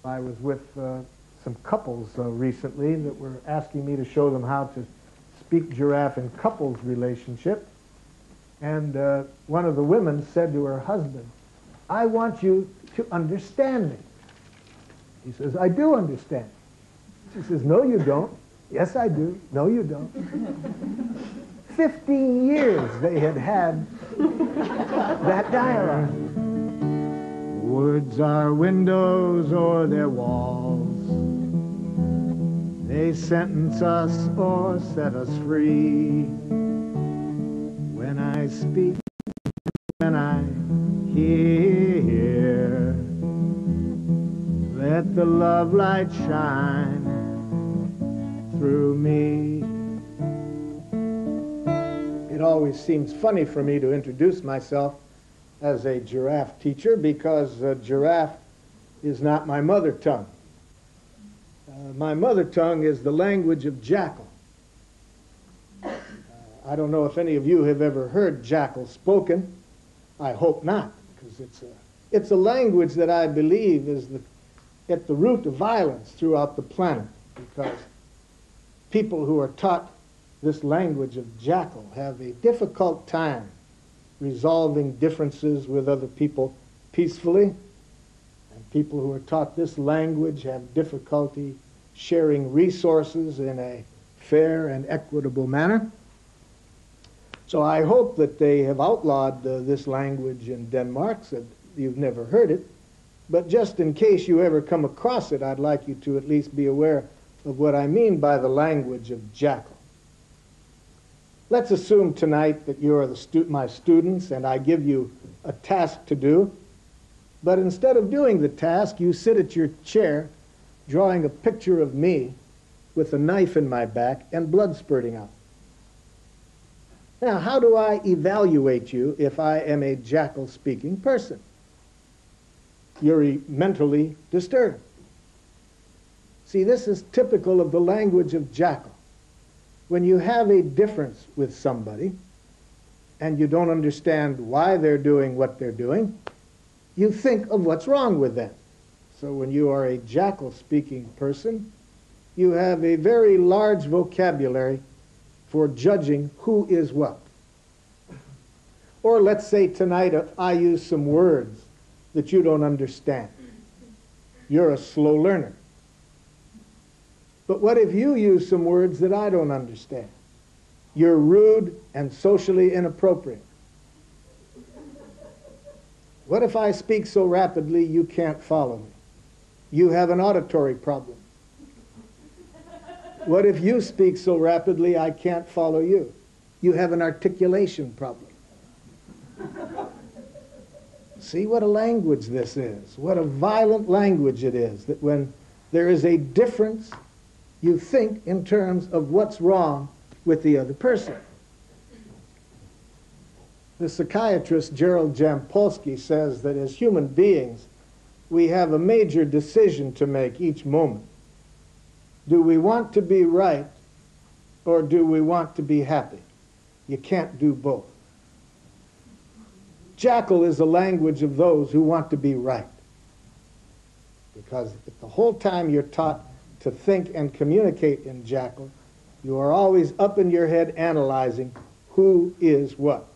I was with some couples recently that were asking me to show them how to speak giraffe in couples relationship. And one of the women said to her husband, "I want you to understand me." He says, "I do understand." She says, "No, you don't." "Yes, I do." "No, you don't." 15 years they had had that dialogue. Words are windows or they're walls. They sentence us or set us free. When I speak, when I hear, let the love light shine through me. It always seems funny for me to introduce myself as a giraffe teacher because giraffe is not my mother tongue. My mother tongue is the language of jackal. I don't know if any of you have ever heard jackal spoken. I hope not, because it's a language that I believe is at the root of violence throughout the planet, because people who are taught this language of jackal have a difficult time resolving differences with other people peacefully, and people who are taught this language have difficulty sharing resources in a fair and equitable manner. So I hope that they have outlawed this language in Denmark, so you've never heard it. But just in case you ever come across it, I'd like you to at least be aware of what I mean by the language of jackal. Let's assume tonight that you're my students and I give you a task to do, but instead of doing the task, you sit at your chair drawing a picture of me with a knife in my back and blood spurting out. Now, how do I evaluate you if I am a jackal-speaking person? You're mentally disturbed. See, this is typical of the language of jackal. When you have a difference with somebody and you don't understand why they're doing what they're doing, you think of what's wrong with them. So when you are a jackal-speaking person, you have a very large vocabulary for judging who is what. Or let's say tonight I use some words that you don't understand. You're a slow learner. But what if you use some words that I don't understand? You're rude and socially inappropriate. What if I speak so rapidly you can't follow me? You have an auditory problem. What if you speak so rapidly I can't follow you? You have an articulation problem. See what a language this is. What a violent language it is, that when there is a difference, you think in terms of what's wrong with the other person. The psychiatrist Gerald Jampolsky says that as human beings, we have a major decision to make each moment. Do we want to be right, or do we want to be happy? You can't do both. Jackal is the language of those who want to be right, because the whole time you're taught to think and communicate in jackal, you are always up in your head analyzing who is what.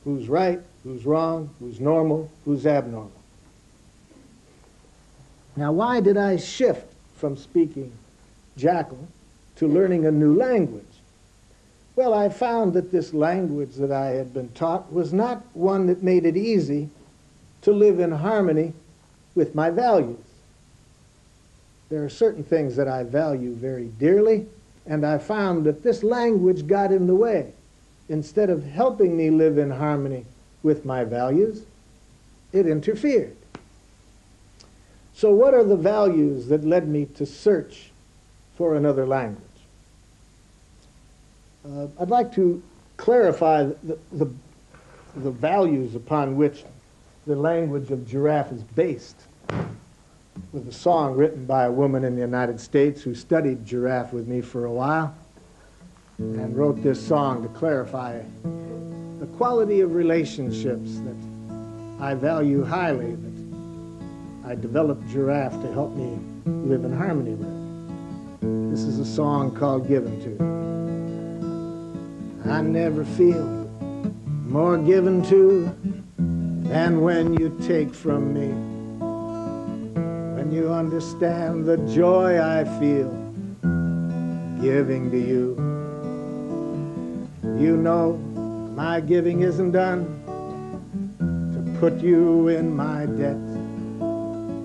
Who's right, who's wrong, who's normal, who's abnormal. Now, why did I shift from speaking jackal to learning a new language? Well, I found that this language that I had been taught was not one that made it easy to live in harmony with my values. There are certain things that I value very dearly, and I found that this language got in the way. Instead of helping me live in harmony with my values, it interfered. So what are the values that led me to search for another language? I'd like to clarify the values upon which the language of giraffe is based with a song written by a woman in the United States who studied giraffe with me for a while and wrote this song to clarify the quality of relationships that I value highly, that I developed Giraffe to help me live in harmony with it. This is a song called Given To. I never feel more given to than when you take from me. When you understand the joy I feel giving to you. You know my giving isn't done to put you in my debt,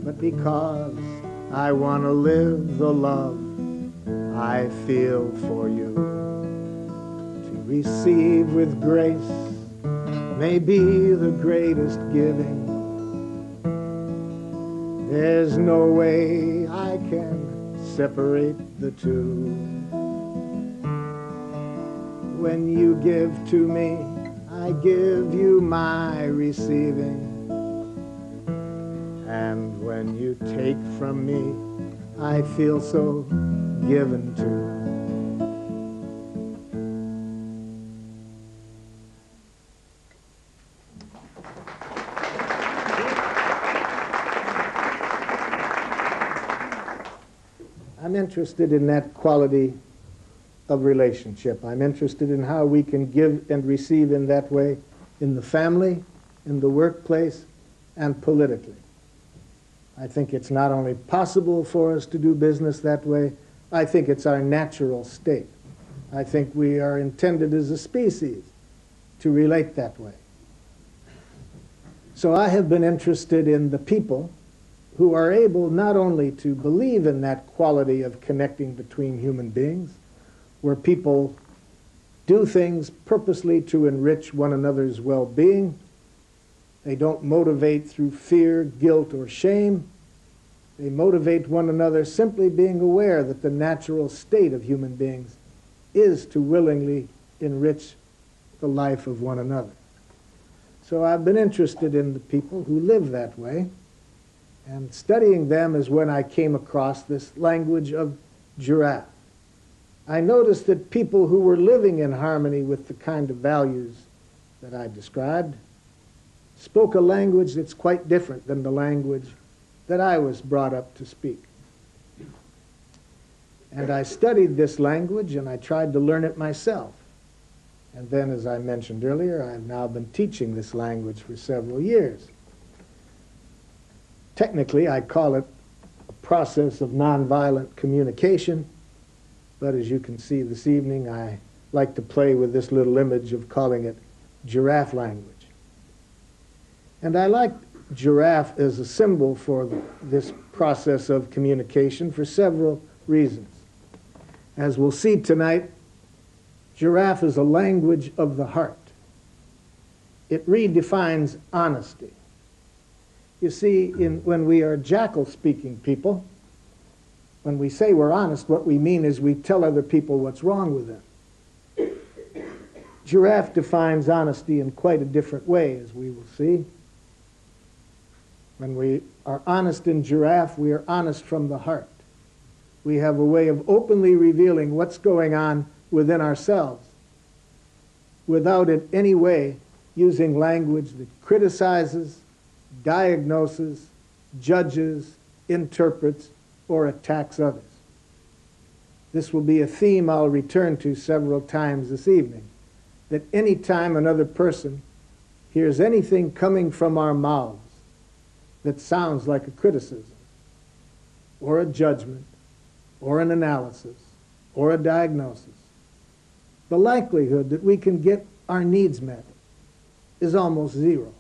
but because I want to live the love I feel for you. To receive with grace may be the greatest giving. There's no way I can separate the two. When you give to me, I give you my receiving. And when you take from me, I feel so given to. I'm interested in that quality of relationship. I'm interested in how we can give and receive in that way in the family, in the workplace, and politically. I think it's not only possible for us to do business that way, I think it's our natural state. I think we are intended as a species to relate that way. So I have been interested in the people who are able not only to believe in that quality of connecting between human beings, where people do things purposely to enrich one another's well-being. They don't motivate through fear, guilt, or shame. They motivate one another simply being aware that the natural state of human beings is to willingly enrich the life of one another. So I've been interested in the people who live that way, and studying them is when I came across this language of Giraffe. I noticed that people who were living in harmony with the kind of values that I described spoke a language that's quite different than the language that I was brought up to speak. And I studied this language and I tried to learn it myself. And then, as I mentioned earlier, I've now been teaching this language for several years. Technically, I call it a process of nonviolent communication, but as you can see this evening, I like to play with this little image of calling it giraffe language. And I like giraffe as a symbol for this process of communication for several reasons. As we'll see tonight, giraffe is a language of the heart. It redefines honesty. You see, when we are jackal-speaking people, when we say we're honest, what we mean is we tell other people what's wrong with them. Giraffe defines honesty in quite a different way, as we will see. When we are honest in giraffe, we are honest from the heart. We have a way of openly revealing what's going on within ourselves without in any way using language that criticizes, diagnoses, judges, interprets, or attacks others. This will be a theme I'll return to several times this evening, that any time another person hears anything coming from our mouths that sounds like a criticism, or a judgment, or an analysis, or a diagnosis, the likelihood that we can get our needs met is almost zero.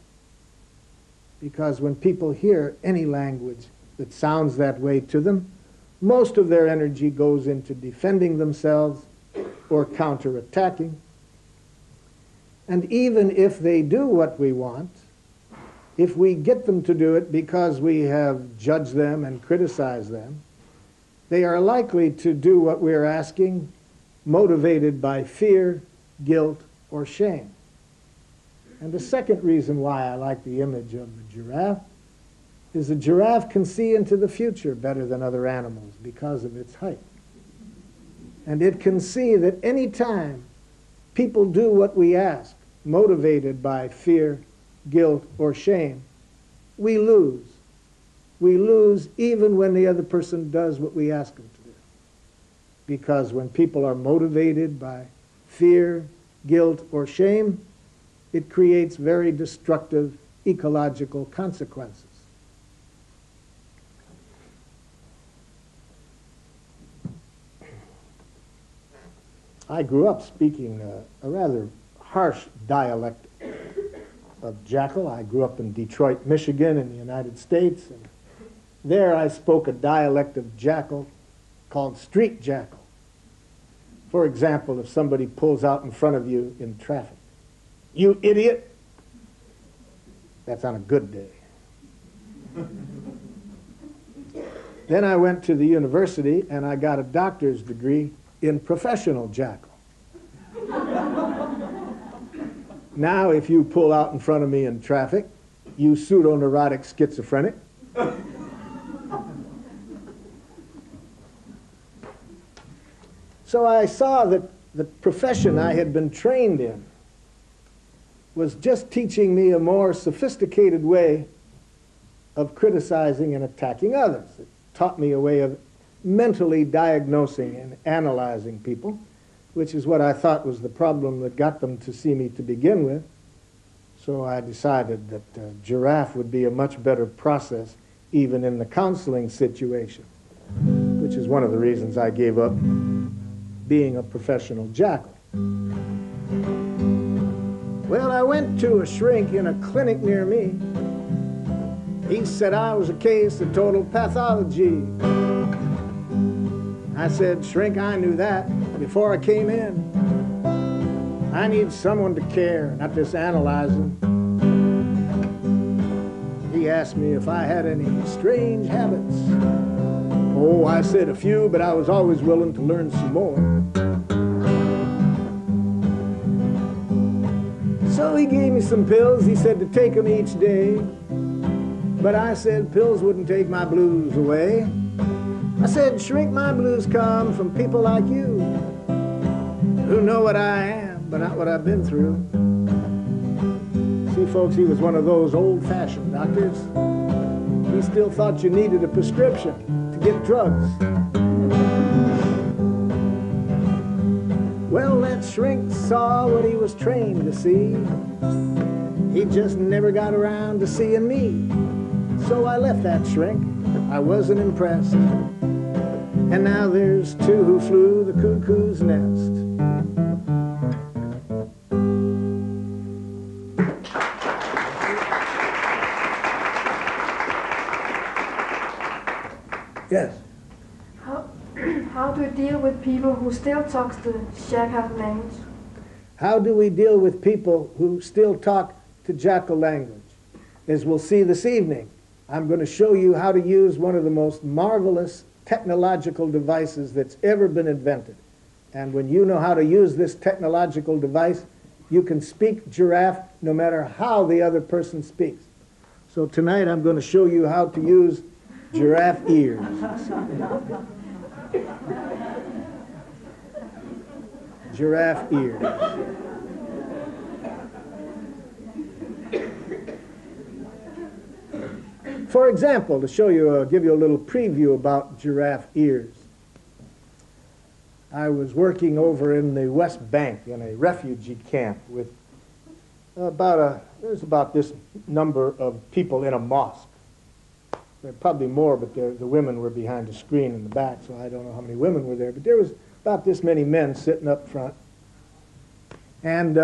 Because when people hear any language that sounds that way to them, most of their energy goes into defending themselves or counterattacking. And even if they do what we want, if we get them to do it because we have judged them and criticized them, they are likely to do what we're asking, motivated by fear, guilt, or shame. And the second reason why I like the image of the giraffe is the giraffe can see into the future better than other animals because of its height. And it can see that any time people do what we ask, motivated by fear, guilt, or shame, we lose. we lose even when the other person does what we ask them to do. Because when people are motivated by fear, guilt, or shame, it creates very destructive ecological consequences. I grew up speaking a rather harsh dialect of Jackal. I grew up in Detroit, Michigan in the United States, and there I spoke a dialect of Jackal called street Jackal. For example, if somebody pulls out in front of you in traffic, "You idiot!" That's on a good day. Then I went to the university and I got a doctor's degree in professional Jackal. Now, if you pull out in front of me in traffic, "You pseudo-neurotic schizophrenic," so I saw that the profession I had been trained in was just teaching me a more sophisticated way of criticizing and attacking others. It taught me a way of mentally diagnosing and analyzing people, which is what I thought was the problem that got them to see me to begin with. So I decided that Giraffe would be a much better process even in the counseling situation, which is one of the reasons I gave up being a professional Jackal. Well, I went to a shrink in a clinic near me. He said I was a case of total pathology. I said, "Shrink, I knew that before I came in. I need someone to care, not just analyzing." He asked me if I had any strange habits. Oh, I said a few, but I was always willing to learn some more. So he gave me some pills. He said to take them each day. But I said pills wouldn't take my blues away. I said, "Shrink, my blues come from people like you, who know what I am, but not what I've been through." See, folks, he was one of those old-fashioned doctors. He still thought you needed a prescription to get drugs. Well, that shrink saw what he was trained to see. He just never got around to seeing me. So I left that shrink. I wasn't impressed. And now there's two who flew the cuckoo's nest. Yes? How do you deal with people who still talk the Jackal language? How do we deal with people who still talk to Jackal language? As we'll see this evening, I'm going to show you how to use one of the most marvelous technological devices that's ever been invented. And when you know how to use this technological device, you can speak Giraffe no matter how the other person speaks. So tonight I'm going to show you how to use giraffe ears. Giraffe ears. For example, to show you, give you a little preview about giraffe ears. I was working over in the West Bank in a refugee camp with there's about this number of people in a mosque. There are probably more, but the women were behind a screen in the back, so I don't know how many women were there. But there was about this many men sitting up front. And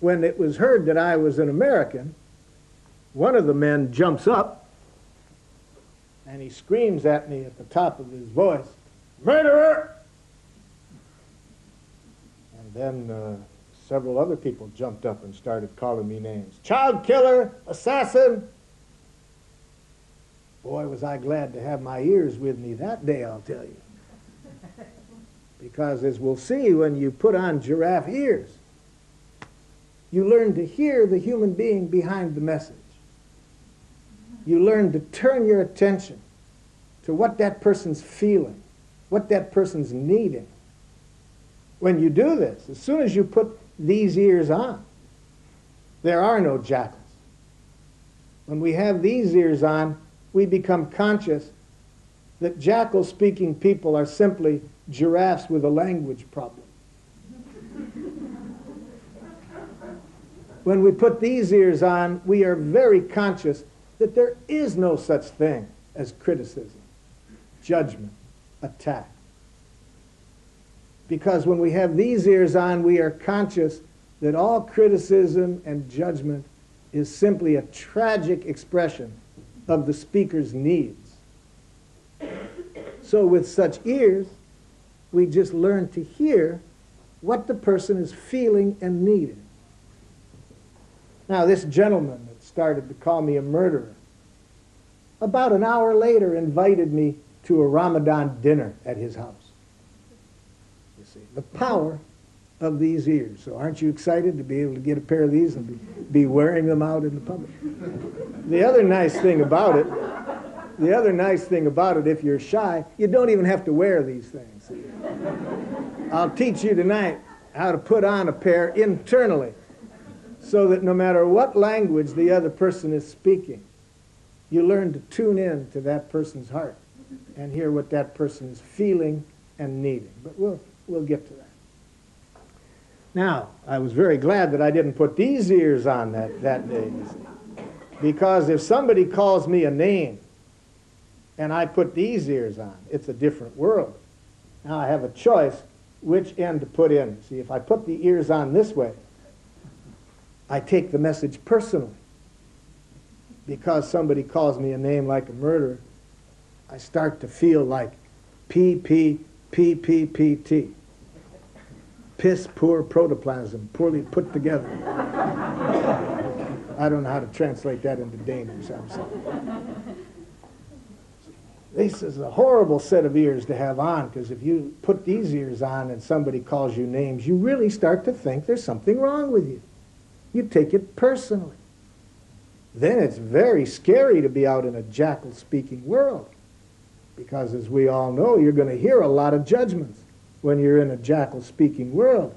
when it was heard that I was an American, one of the men jumps up and he screams at me at the top of his voice, "Murderer!" And then several other people jumped up and started calling me names. "Child killer! Assassin!" Boy, was I glad to have my ears with me that day, I'll tell you. Because as we'll see, when you put on giraffe ears, you learn to hear the human being behind the message. You learn to turn your attention to what that person's feeling, what that person's needing. When you do this, as soon as you put these ears on, there are no jackals. When we have these ears on, we become conscious that jackal-speaking people are simply giraffes with a language problem. When we put these ears on, we are very conscious that there is no such thing as criticism, judgment, attack. Because when we have these ears on, we are conscious that all criticism and judgment is simply a tragic expression of the speaker's needs. So with such ears, we just learn to hear what the person is feeling and needing. Now, this gentleman that started to call me a murderer, about an hour later invited me to a Ramadan dinner at his house. You see, the power of these ears. So aren't you excited to be able to get a pair of these and be wearing them out in the public? The other nice thing about it, if you're shy, you don't even have to wear these things. I'll teach you tonight how to put on a pair internally, so that no matter what language the other person is speaking, you learn to tune in to that person's heart and hear what that person is feeling and needing. But we'll get to that. Now, I was very glad that I didn't put these ears on that day, you see. Because if somebody calls me a name and I put these ears on, it's a different world. Now I have a choice which end to put in. See, if I put the ears on this way, I take the message personally. Because somebody calls me a name like a murderer, I start to feel like PPPPPT. Piss poor protoplasm, poorly put together. I don't know how to translate that into Danish, I'm sorry. This is a horrible set of ears to have on, because if you put these ears on and somebody calls you names, you really start to think there's something wrong with you. You take it personally. Then it's very scary to be out in a jackal-speaking world, because as we all know, you're going to hear a lot of judgments when you're in a jackal-speaking world.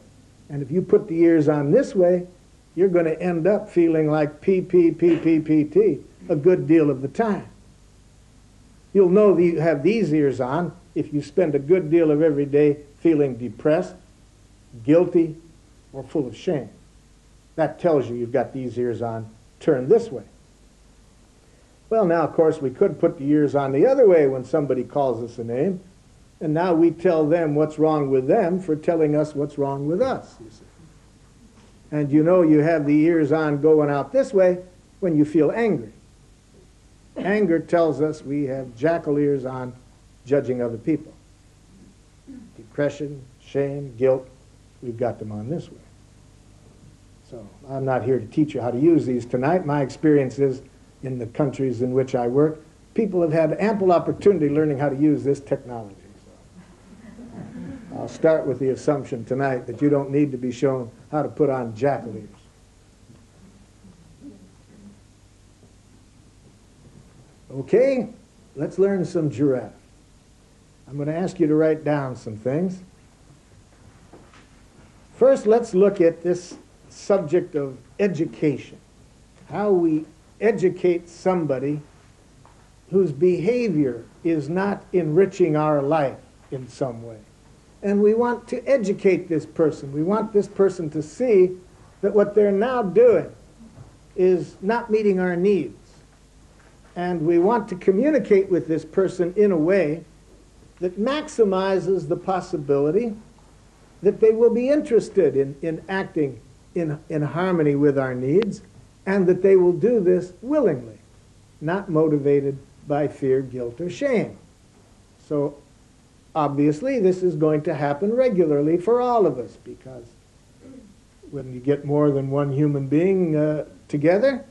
And if you put the ears on this way, you're going to end up feeling like PPPPPT a good deal of the time. You'll know that you have these ears on if you spend a good deal of every day feeling depressed, guilty, or full of shame. That tells you you've got these ears on turned this way. Well, now, of course, we could put the ears on the other way when somebody calls us a name, and now we tell them what's wrong with them for telling us what's wrong with us, you see. And you know you have the ears on going out this way when you feel angry. Anger tells us we have jackal ears on judging other people. Depression, shame, guilt, we've got them on this way. So I'm not here to teach you how to use these tonight. My experience is in the countries in which I work, people have had ample opportunity learning how to use this technology. So I'll start with the assumption tonight that you don't need to be shown how to put on jackal ears. Okay, let's learn some giraffe. I'm going to ask you to write down some things. First, let's look at this subject of education. How we educate somebody whose behavior is not enriching our life in some way. And we want to educate this person. We want this person to see that what they're now doing is not meeting our needs. And we want to communicate with this person in a way that maximizes the possibility that they will be interested in acting in harmony with our needs, and that they will do this willingly, not motivated by fear, guilt, or shame. So obviously this is going to happen regularly for all of us, because when you get more than one human being together,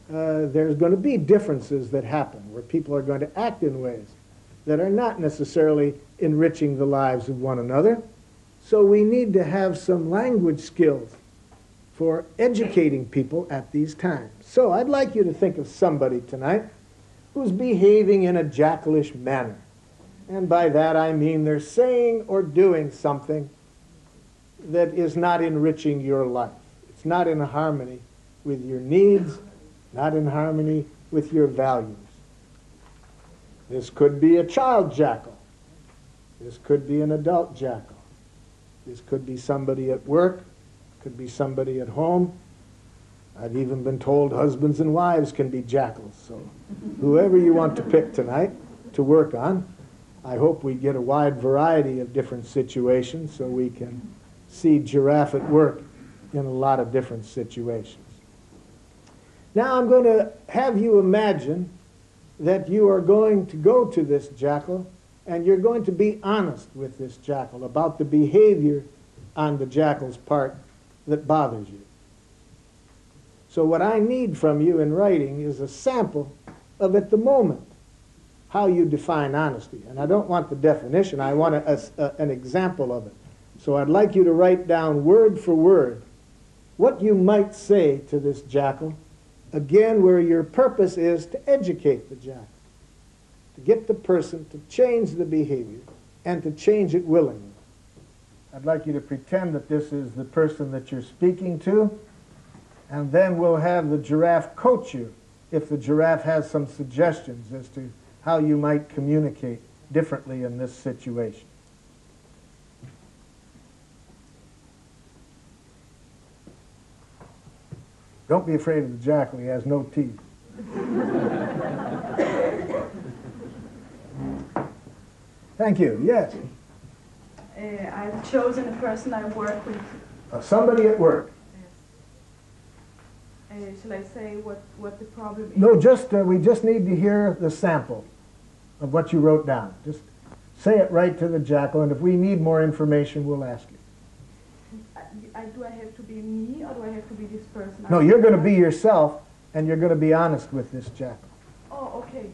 there's going to be differences that happen where people are going to act in ways that are not necessarily enriching the lives of one another. So we need to have some language skills for educating people at these times. So I'd like you to think of somebody tonight who's behaving in a jackalish manner. And by that I mean they're saying or doing something that is not enriching your life. It's not in harmony with your needs, not in harmony with your values. This could be a child jackal. This could be an adult jackal. This could be somebody at work. Could be somebody at home. I've even been told husbands and wives can be jackals. So whoever you want to pick tonight to work on, I hope we get a wide variety of different situations so we can see giraffe at work in a lot of different situations. Now I'm going to have you imagine that you are going to go to this jackal and you're going to be honest with this jackal about the behavior on the jackal's part that bothers you. So what I need from you in writing is a sample of, at the moment, how you define honesty. And I don't want the definition, I want an example of it. So I'd like you to write down word for word what you might say to this jackal, again where your purpose is to educate the jackal, to get the person to change the behavior and to change it willingly. I'd like you to pretend that this is the person that you're speaking to, and then we'll have the giraffe coach you if the giraffe has some suggestions as to how you might communicate differently in this situation. Don't be afraid of the jackal, he has no teeth. Thank you, yes. I've chosen a person I work with. Somebody at work. Yes. Shall I say what the problem is? No, we just need to hear the sample of what you wrote down. Just say it right to the jackal, and if we need more information, we'll ask you. Do I have to be me, or do I have to be this person? No, you're going to be yourself, and you're going to be honest with this jackal. Oh, okay.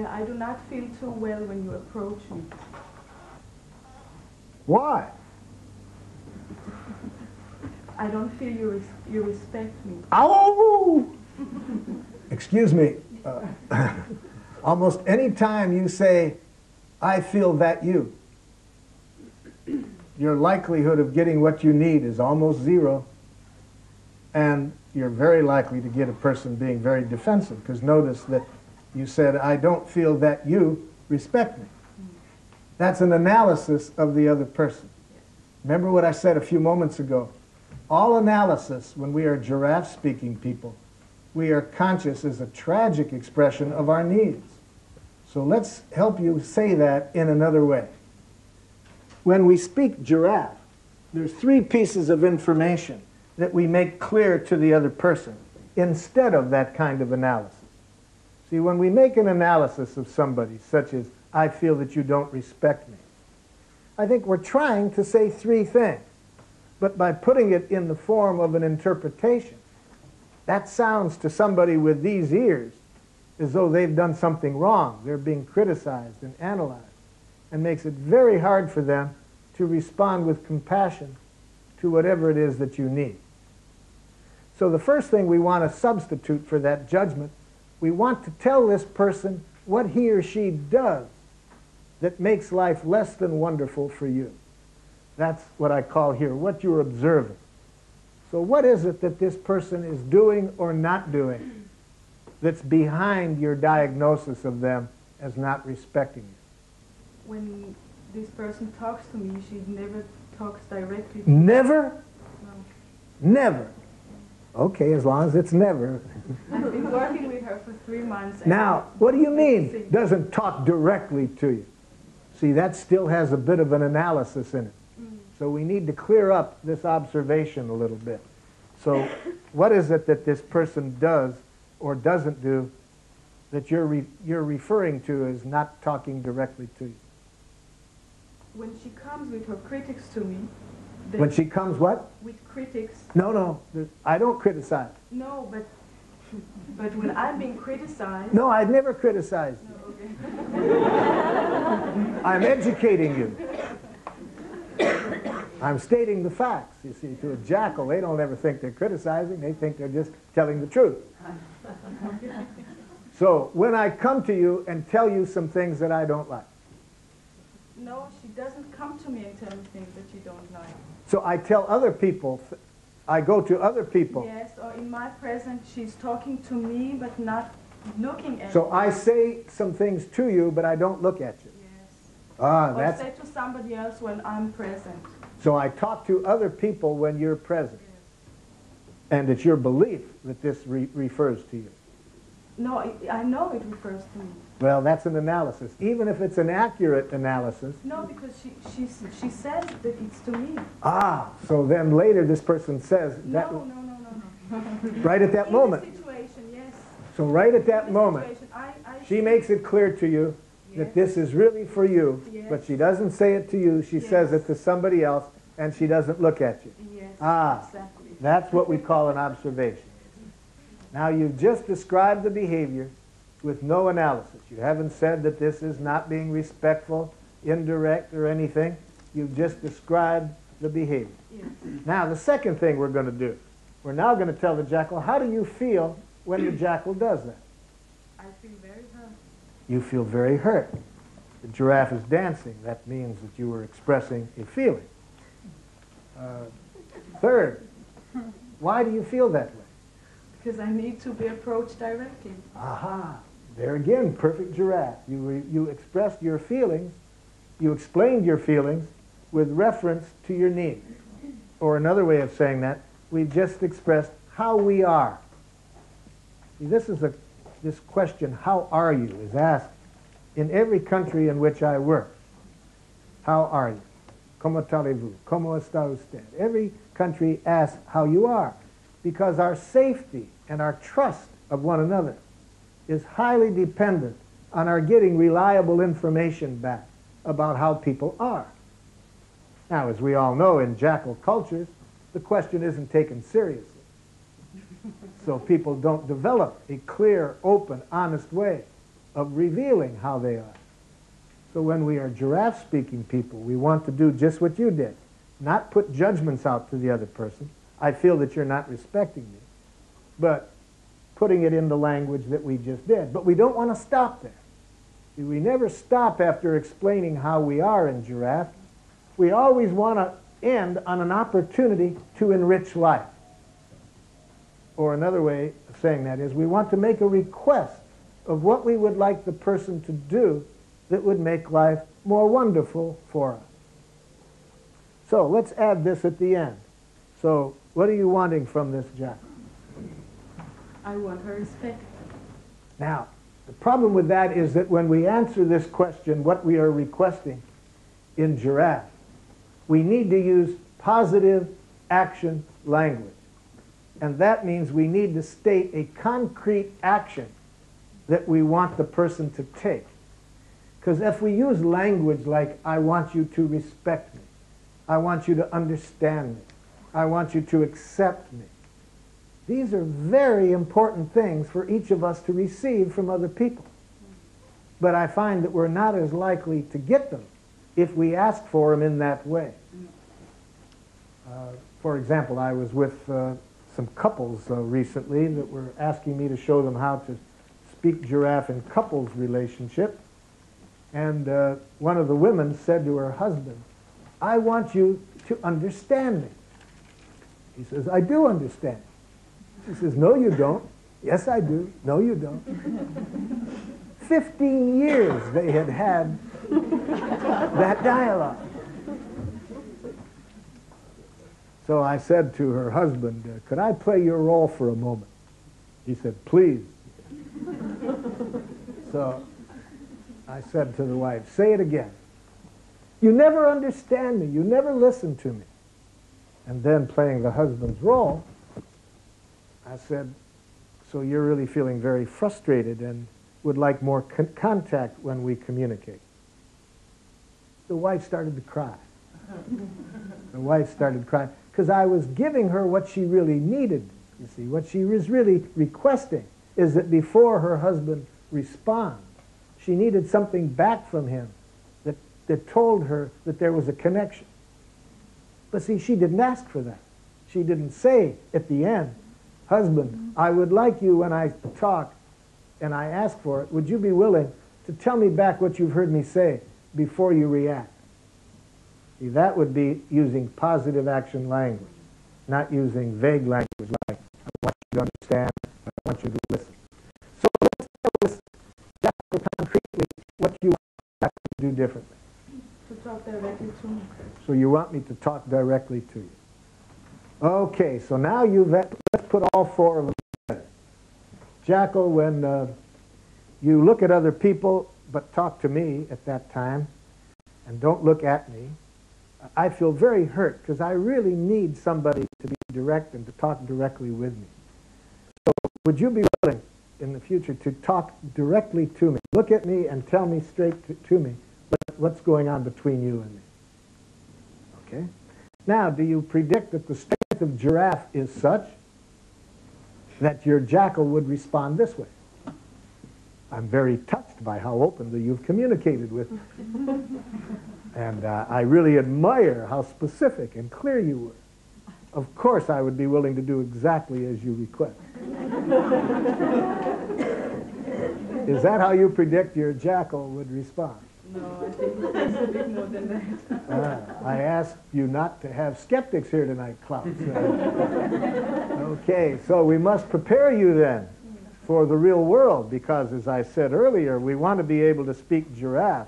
I do not feel too well when you approach me. Why? I don't feel you respect me. Ow! Excuse me. Almost any time you say, I feel that you, your likelihood of getting what you need is almost zero, and you're very likely to get a person being very defensive, because notice that you said, I don't feel that you respect me. That's an analysis of the other person. Remember what I said a few moments ago. All analysis, when we are giraffe-speaking people, we are conscious as a tragic expression of our needs. So let's help you say that in another way. When we speak giraffe, there's 3 pieces of information that we make clear to the other person instead of that kind of analysis. See, when we make an analysis of somebody, such as, I feel that you don't respect me, I think we're trying to say 3 things. But by putting it in the form of an interpretation, that sounds to somebody with these ears as though they've done something wrong. They're being criticized and analyzed, and makes it very hard for them to respond with compassion to whatever it is that you need. So the first thing we want to substitute for that judgment, we want to tell this person what he or she does that makes life less than wonderful for you. That's what I call here, what you're observing. So what is it that this person is doing or not doing that's behind your diagnosis of them as not respecting you? When this person talks to me, she never talks directly to me. Never? No. Never. Okay, as long as it's never. I've been working with her for 3 months. Now, what do you mean, doesn't talk directly to you? See, that still has a bit of an analysis in it. So we need to clear up this observation a little bit. So what is it that this person does or doesn't do that you're referring to as not talking directly to you? When she comes with her critics to me... When she comes what? With critics. No, I don't criticize. No, but when I'm being criticized... No, I'd never criticize you. No, okay. I'm educating you. I'm stating the facts. You see, to a jackal, they don't ever think they're criticizing. They think they're just telling the truth. So when I come to you and tell you some things that I don't like. No, she doesn't come to me and tell me things that she don't like. So I tell other people I go to other people. Yes, or in my presence, she's talking to me, but not looking at So me. I say some things to you, but I don't look at you. Yes. Ah, Or that's... say to somebody else when I'm present. So I talk to other people when you're present. Yes. And it's your belief that this refers to you. No, I know it refers to me. Well, that's an analysis. Even if it's an accurate analysis. No, because she says that it's to me. Ah, so then later this person says that. No. Right at that moment. In the situation, yes. So right at that In the moment, situation, she makes it clear to you that this is really for you, Yes. but she doesn't say it to you. She says it to somebody else, and she doesn't look at you. Yes, Ah, exactly. that's what we call an observation. Now you've just described the behavior with no analysis. You haven't said that this is not being respectful, indirect, or anything. You've just described the behavior. Yes. Now the second thing we're going to do, we're now going to tell the jackal, how do you feel when the jackal does that? I feel very hurt. You feel very hurt. The giraffe is dancing. That means that you were expressing a feeling. Third, why do you feel that way? Because I need to be approached directly. Aha, there again, perfect giraffe. You expressed your feelings, you explained your feelings with reference to your needs. Or another way of saying that, we've just expressed how we are. See, this question, how are you, is asked in every country in which I work. How are you? ¿Cómo allez-vous? ¿Cómo está usted? Every country asks how you are, because our safety and our trust of one another is highly dependent on our getting reliable information back about how people are. Now, as we all know, in jackal cultures, the question isn't taken seriously. So people don't develop a clear, open, honest way of revealing how they are. So when we are giraffe-speaking people, we want to do just what you did. Not put judgments out to the other person. I feel that you're not respecting me. But putting it in the language that we just did. But we don't want to stop there. See, we never stop after explaining how we are in giraffe. We always want to end on an opportunity to enrich life. Or another way of saying that is we want to make a request of what we would like the person to do that would make life more wonderful for us. So let's add this at the end. So what are you wanting from this jackal? I want her respect. Now, the problem with that is that when we answer this question, what we are requesting in giraffe, we need to use positive action language. And that means we need to state a concrete action that we want the person to take. Because if we use language like, I want you to respect me, I want you to understand me, I want you to accept me, these are very important things for each of us to receive from other people. But I find that we're not as likely to get them if we ask for them in that way. For example, I was with some couples recently that were asking me to show them how to speak giraffe in couples relationship. And one of the women said to her husband, I want you to understand me. He says, I do understand. She says, no, you don't. Yes, I do. No, you don't. 15 years they had had that dialogue. So I said to her husband, could I play your role for a moment? He said, please. So I said to the wife, say it again. You never understand me. You never listen to me. And then playing the husband's role, I said, so you're really feeling very frustrated and would like more contact when we communicate. The wife started to cry. The wife started crying because I was giving her what she really needed. You see, what she was really requesting is that before her husband responds, she needed something back from him that told her that there was a connection. But see, she didn't ask for that. She didn't say at the end, husband, I would like you when I talk and I ask for it, would you be willing to tell me back what you've heard me say before you react? See, that would be using positive action language. not using vague language like, I want you to understand, I want you to listen. So let's tell this Jackal concretely what you want Jackal to do differently. To talk directly to me. So you want me to talk directly to you. Okay, so now let's put all four of them together. Jackal, when you look at other people but talk to me at that time and don't look at me, I feel very hurt because I really need somebody to be direct and to talk directly with me. So would you be willing in the future to talk directly to me? Look at me and tell me straight to me what's going on between you and me. Okay? Now, do you predict that the strength of giraffe is such that your jackal would respond this way? I'm very touched by how openly you've communicated with me. And I really admire how specific and clear you were. Of course, I would be willing to do exactly as you request. Is that how you predict your jackal would respond? No, I think it's a bit more than that. I asked you not to have skeptics here tonight, Klaus. Okay, so we must prepare you then for the real world because, as I said earlier, we want to be able to speak giraffe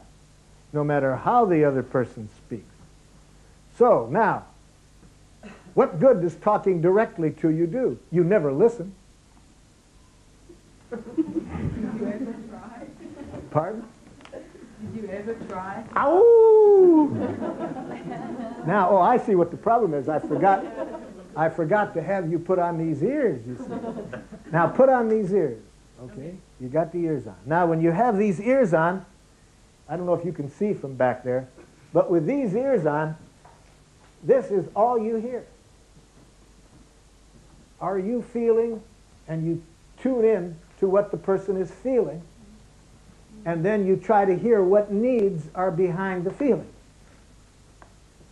no matter how the other person speaks. So, now, what good does talking directly to you do? You never listen. Did you ever try? Pardon? Did you ever try? Ow! Now, oh, I see what the problem is. I forgot to have you put on these ears, you see. Now, put on these ears, okay? You got the ears on. Now, when you have these ears on, I don't know if you can see from back there, but with these ears on, this is all you hear. Are you feeling, and you tune in to what the person is feeling, and then you try to hear what needs are behind the feeling.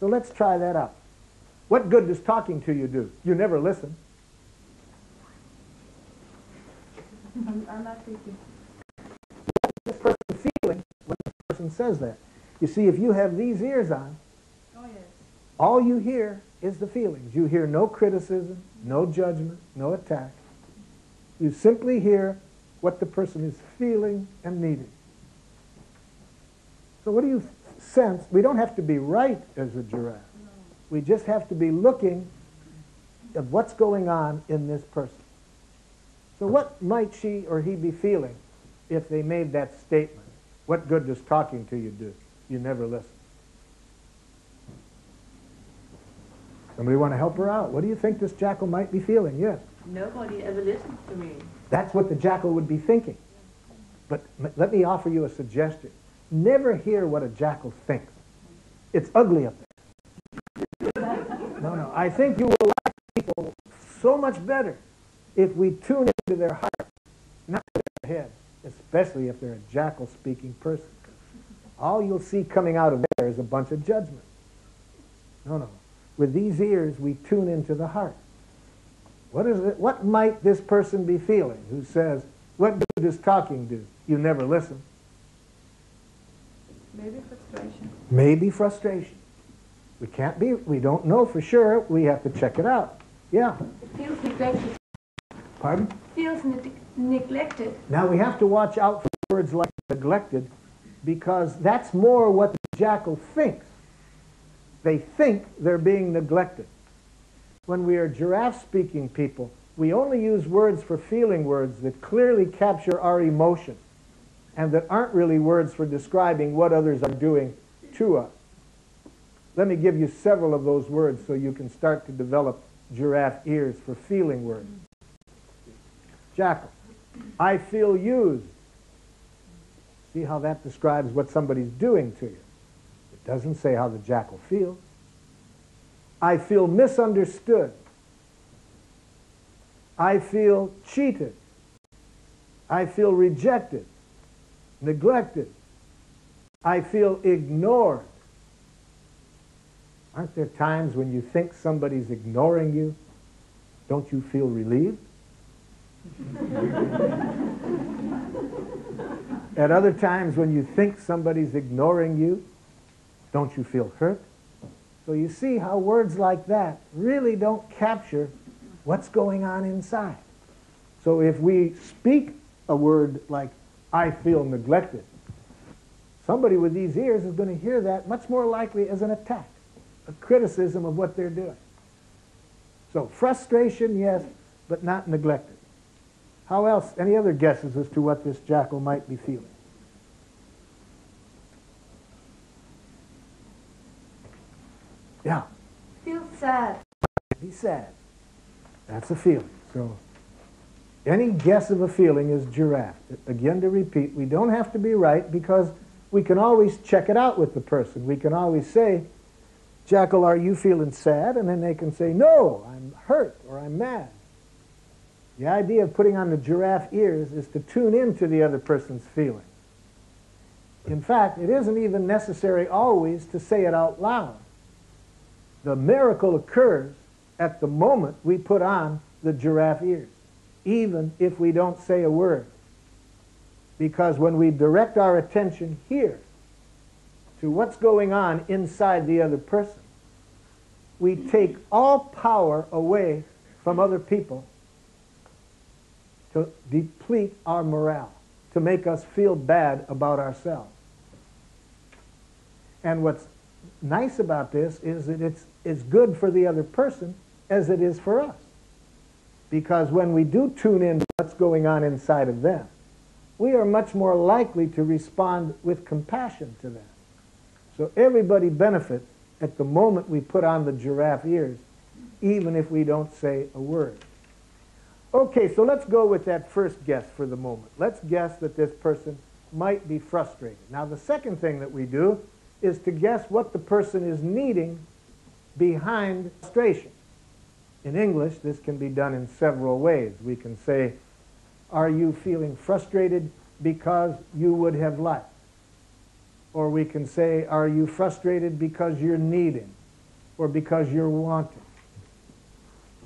So let's try that out. What good does talking to you do? You never listen. I'm not thinking. What is this person feeling when the person says that? You see, if you have these ears on, Oh, yes. all you hear is the feelings. You hear no criticism, no judgment, no attack. You simply hear what the person is feeling and needing. So what do you sense? We don't have to be right as a giraffe. No. We just have to be looking at what's going on in this person. So what might she or he be feeling if they made that statement? What good does talking to you do? You never listen. Somebody want to help her out? What do you think this jackal might be feeling? Yes. Nobody ever listens to me. That's what the jackal would be thinking. But let me offer you a suggestion. Never hear what a jackal thinks. It's ugly up there. No. I think you will like people so much better if we tune into their heart, not to their head, especially if they're a jackal-speaking person. All you'll see coming out of there is a bunch of judgment. No. With these ears, we tune into the heart. What is it? What might this person be feeling who says, what good does talking do? You never listen. Maybe frustration. Maybe frustration. We don't know for sure. We have to check it out. Yeah. It feels neglected. Pardon? Feels neglected. Now we have to watch out for words like neglected because that's more what the jackal thinks. They think they're being neglected. When we are giraffe-speaking people, we only use words for feeling words that clearly capture our emotion and that aren't really words for describing what others are doing to us. Let me give you several of those words so you can start to develop giraffe ears for feeling words. Jackal, I feel used. See how that describes what somebody's doing to you. It doesn't say how the jackal feels. I feel misunderstood. I feel cheated. I feel rejected, neglected. I feel ignored. Aren't there times when you think somebody's ignoring you? Don't you feel relieved? At other times when you think somebody's ignoring you, don't you feel hurt? So you see how words like that really don't capture what's going on inside. So if we speak a word like, I feel neglected, somebody with these ears is going to hear that much more likely as an attack, a criticism of what they're doing. So frustration, yes, but not neglected. How else? Any other guesses as to what this jackal might be feeling? Yeah. Feel sad. Be sad. That's a feeling. So any guess of a feeling is giraffe. Again, to repeat, we don't have to be right because we can always check it out with the person. We can always say, Jackal, are you feeling sad? And then they can say, no, I'm hurt or I'm mad. The idea of putting on the giraffe ears is to tune into the other person's feeling. In fact, it isn't even necessary always to say it out loud. The miracle occurs at the moment we put on the giraffe ears, even if we don't say a word. Because when we direct our attention here to what's going on inside the other person, we take all power away from other people to deplete our morale, to make us feel bad about ourselves. And what's nice about this is that it's as good for the other person as it is for us. Because when we do tune in to what's going on inside of them, we are much more likely to respond with compassion to them. So everybody benefits at the moment we put on the giraffe ears, even if we don't say a word. Okay, so let's go with that first guess for the moment. Let's guess that this person might be frustrated. Now, the second thing that we do is to guess what the person is needing behind frustration. In English, this can be done in several ways. We can say, are you feeling frustrated because you would have liked? Or we can say, are you frustrated because you're needing or because you're wanting?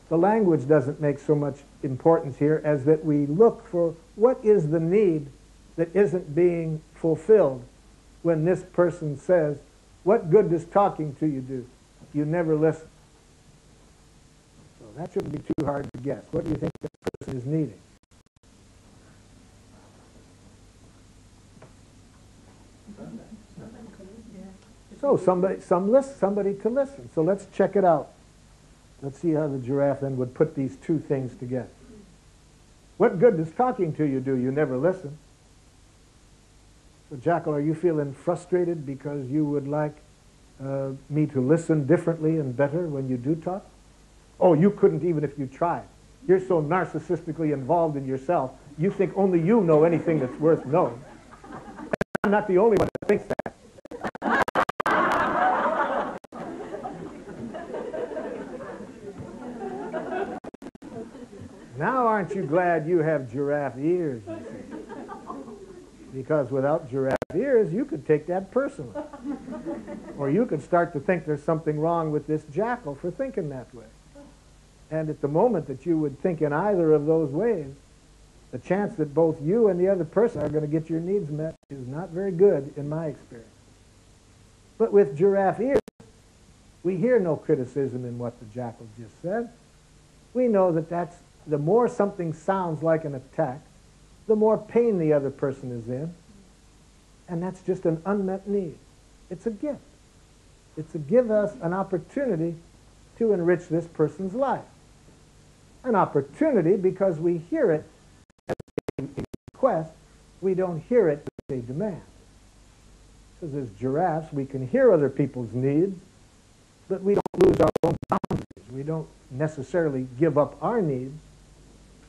The language doesn't make so much importance here as that we look for what is the need that isn't being fulfilled when this person says, what good does talking to you do? You never listen. So that shouldn't be too hard to guess. What do you think this person is needing? So somebody to listen. So let's check it out. Let's see how the giraffe then would put these two things together. What good does talking to you do? You never listen. So Jackal, are you feeling frustrated because you would like me to listen differently and better when you do talk? Oh, you couldn't even if you tried. You're so narcissistically involved in yourself, you think only you know anything that's worth knowing. I'm not the only one that thinks that. Now aren't you glad you have giraffe ears? You see? Because without giraffe ears, you could take that personally. Or you could start to think there's something wrong with this jackal for thinking that way. And at the moment that you would think in either of those ways, the chance that both you and the other person are going to get your needs met is not very good in my experience. But with giraffe ears, we hear no criticism in what the jackal just said. We know that the more something sounds like an attack, the more pain the other person is in. And that's just an unmet need. It's a gift. It's to give us an opportunity to enrich this person's life. An opportunity because we hear it as a request, we don't hear it as a demand. Because as giraffes, we can hear other people's needs, but we don't lose our own boundaries. We don't necessarily give up our needs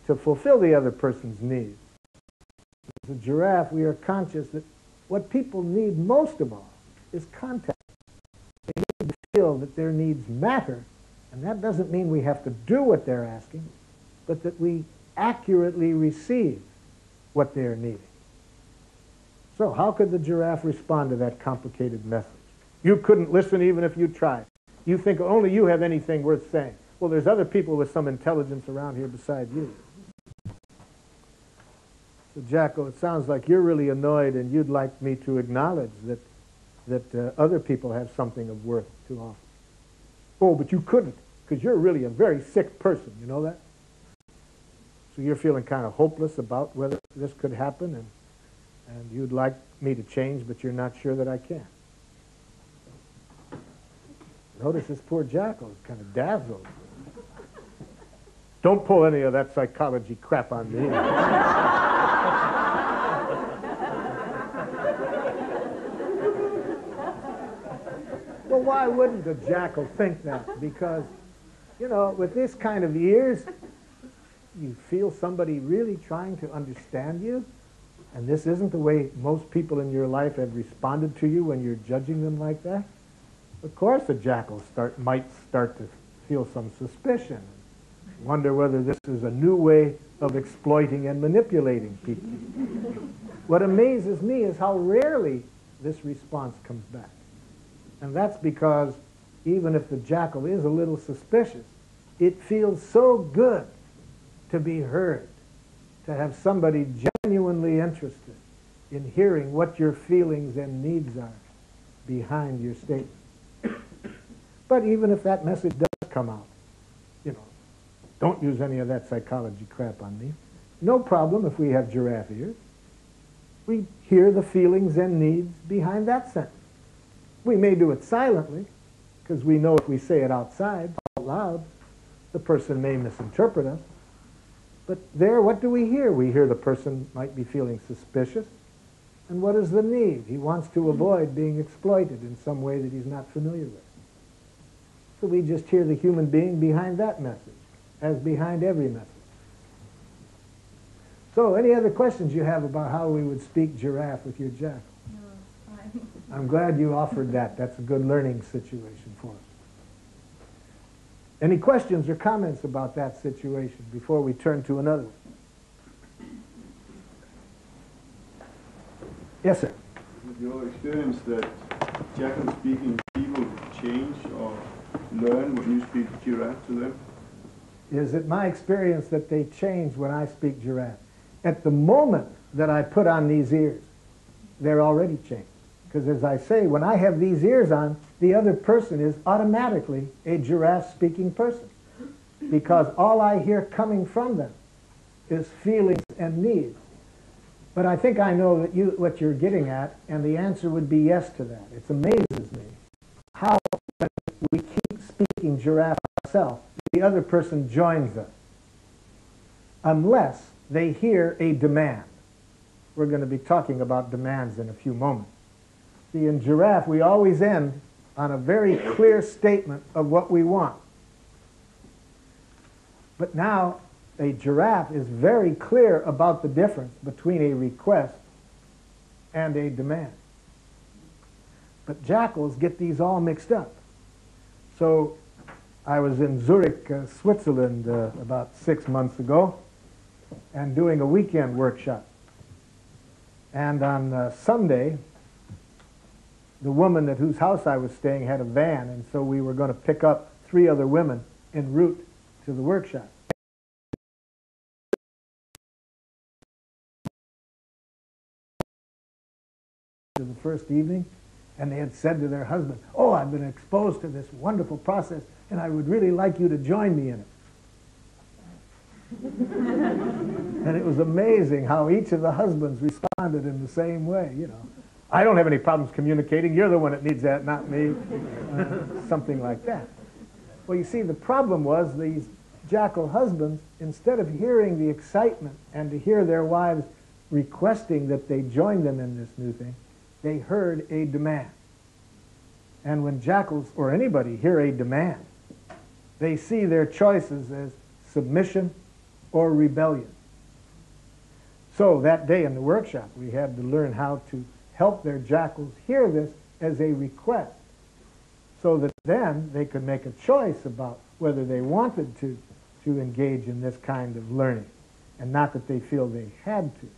to fulfill the other person's needs. As a giraffe, we are conscious that what people need most of all is contact. They need to feel that their needs matter, and that doesn't mean we have to do what they're asking, but that we accurately receive what they're needing. So how could the giraffe respond to that complicated message? You couldn't listen even if you tried. You think only you have anything worth saying. Well, there's other people with some intelligence around here beside you. So, Jackal, it sounds like you're really annoyed and you'd like me to acknowledge that other people have something of worth to offer. Oh, but you couldn't, because you're really a very sick person, you know that? So you're feeling kind of hopeless about whether this could happen, and you'd like me to change, but you're not sure that I can. Notice this poor jackal is kind of dazzled. Don't pull any of that psychology crap on me. Well, why wouldn't a jackal think that? Because, you know, with this kind of ears, you feel somebody really trying to understand you, and this isn't the way most people in your life have responded to you when you're judging them like that. Of course a jackal might start to feel some suspicion, wonder whether this is a new way of exploiting and manipulating people. What amazes me is how rarely this response comes back. And that's because even if the jackal is a little suspicious, it feels so good to be heard, to have somebody genuinely interested in hearing what your feelings and needs are behind your statement. But even if that message does come out, you know, don't use any of that psychology crap on me. No problem if we have giraffe ears. We hear the feelings and needs behind that sentence. We may do it silently, because we know if we say it outside, out loud, the person may misinterpret us. But there, what do we hear? We hear the person might be feeling suspicious. And what is the need? He wants to avoid being exploited in some way that he's not familiar with. So we just hear the human being behind that message, as behind every message. So, any other questions you have about how we would speak giraffe with your jackal? No, fine. I'm glad you offered that. That's a good learning situation for us. Any questions or comments about that situation before we turn to another one? Yes, sir. With your experience that jackal speaking people change or learn when you speak giraffe to them? Is it my experience that they change when I speak giraffe? At the moment that I put on these ears, they're already changed. Because as I say, when I have these ears on, the other person is automatically a giraffe-speaking person. Because all I hear coming from them is feelings and needs. But I think I know that what you're getting at, and the answer would be yes to that. It amazes me how when we keep speaking giraffe ourselves, the other person joins us. Unless they hear a demand. We're going to be talking about demands in a few moments. See, in giraffe, we always end on a very clear statement of what we want. But now, a giraffe is very clear about the difference between a request and a demand. But jackals get these all mixed up. So, I was in Zurich, Switzerland about 6 months ago and doing a weekend workshop. And on Sunday, the woman at whose house I was staying had a van, and so we were going to pick up 3 other women en route to the workshop. To the first evening, and they had said to their husband, "Oh, I've been exposed to this wonderful process, and I would really like you to join me in it." And it was amazing how each of the husbands responded in the same way, you know. "I don't have any problems communicating. You're the one that needs that, not me." Something like that. Well, you see, the problem was these jackal husbands, instead of hearing the excitement and to hear their wives requesting that they join them in this new thing, they heard a demand. And when jackals, or anybody, hear a demand, they see their choices as submission or rebellion. So that day in the workshop, we had to learn how to help their jackals hear this as a request, so that then they could make a choice about whether they wanted to engage in this kind of learning, and not that they feel they had to.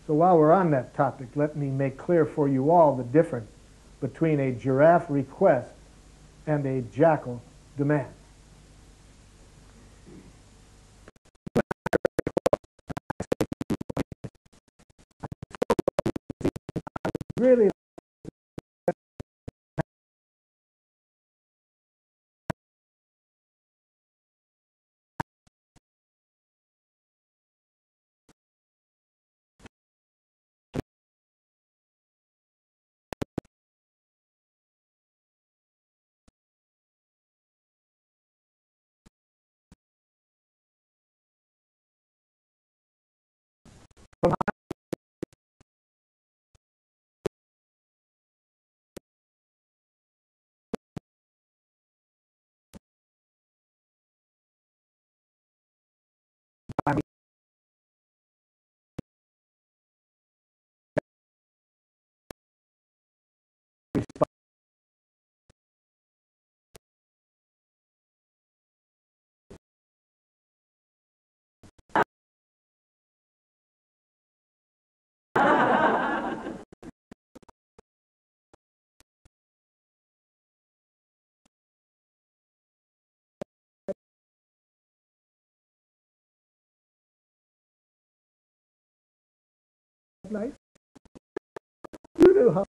So while we're on that topic, let me make clear for you all the difference between a giraffe request and a jackal demand. Really Nice. You knew how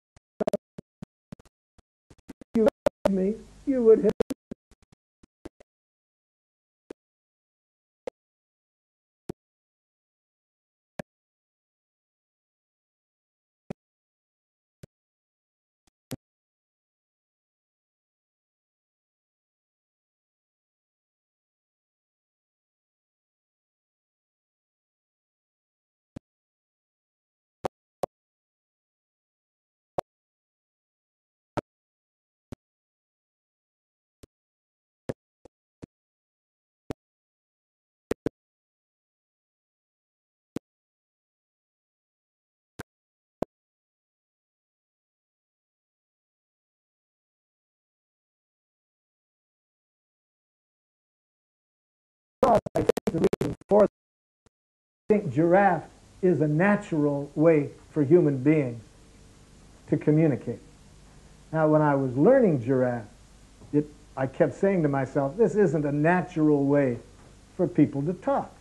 you loved me. You would have. I think the reason for that, I think giraffe is a natural way for human beings to communicate. Now, when I was learning giraffe, I kept saying to myself, this isn't a natural way for people to talk.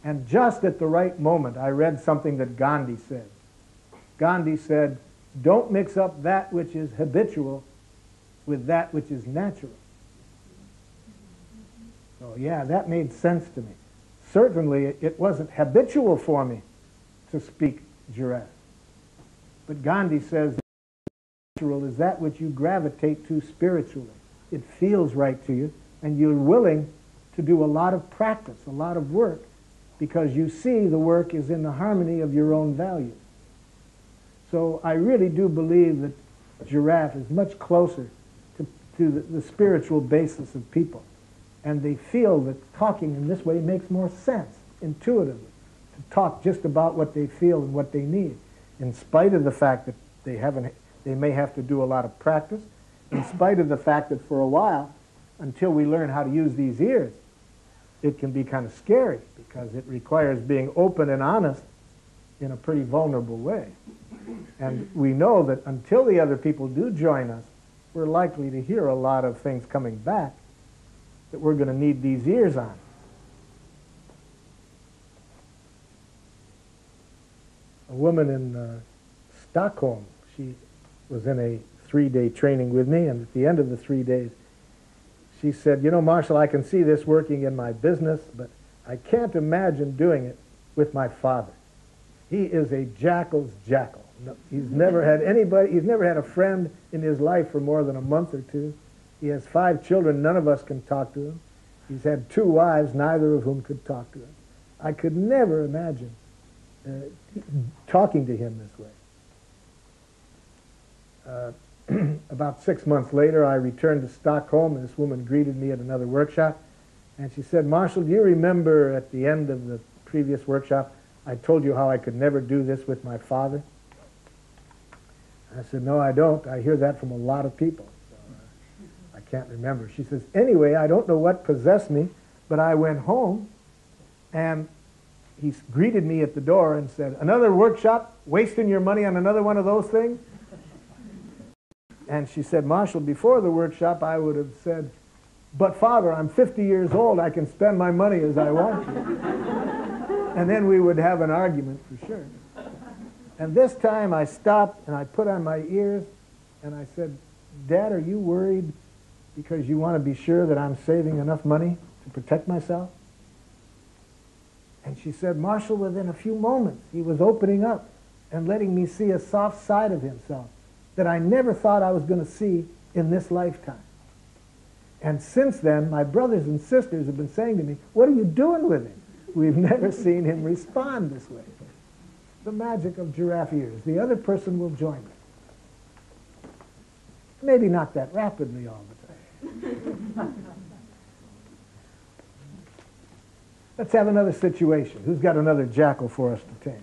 And just at the right moment, I read something that Gandhi said. Gandhi said, don't mix up that which is habitual with that which is natural. So yeah, that made sense to me. Certainly, it wasn't habitual for me to speak giraffe. But Gandhi says, natural is that which you gravitate to spiritually. It feels right to you, and you're willing to do a lot of practice, a lot of work, because you see the work is in the harmony of your own values. So I really do believe that giraffe is much closer to the spiritual basis of people. And they feel that talking in this way makes more sense, intuitively, to talk just about what they feel and what they need, in spite of the fact that they may have to do a lot of practice, in spite of the fact that for a while, until we learn how to use these ears, it can be kind of scary, because it requires being open and honest in a pretty vulnerable way. And we know that until the other people do join us, we're likely to hear a lot of things coming back that we're going to need these ears on. A woman in Stockholm, she was in a 3-day training with me, and at the end of the 3 days, she said, you know, Marshall, I can see this working in my business, but I can't imagine doing it with my father. He is a jackal's jackal. No, he's never had a friend in his life for more than a month or two. He has 5 children, none of us can talk to him. He's had 2 wives, neither of whom could talk to him. I could never imagine talking to him this way. About 6 months later, I returned to Stockholm, and this woman greeted me at another workshop, and she said, Marshall, do you remember at the end of the previous workshop, I told you how I could never do this with my father? I said, no, I don't. I hear that from a lot of people. I can't remember. She says, anyway, I don't know what possessed me, but I went home, and he greeted me at the door and said, another workshop, wasting your money on another one of those things? And she said, Marshall, before the workshop, I would have said, but Father, I'm 50 years old. I can spend my money as I want to. And then we would have an argument for sure. And this time I stopped and I put on my ears and I said, Dad, are you worried because you want to be sure that I'm saving enough money to protect myself? And she said, Marshall, within a few moments, he was opening up and letting me see a soft side of himself that I never thought I was going to see in this lifetime. And since then, my brothers and sisters have been saying to me, what are you doing with him? We've never seen him respond this way. The magic of giraffe ears. The other person will join me. Maybe not that rapidly all the time. Let's have another situation. Who's got another jackal for us to tame?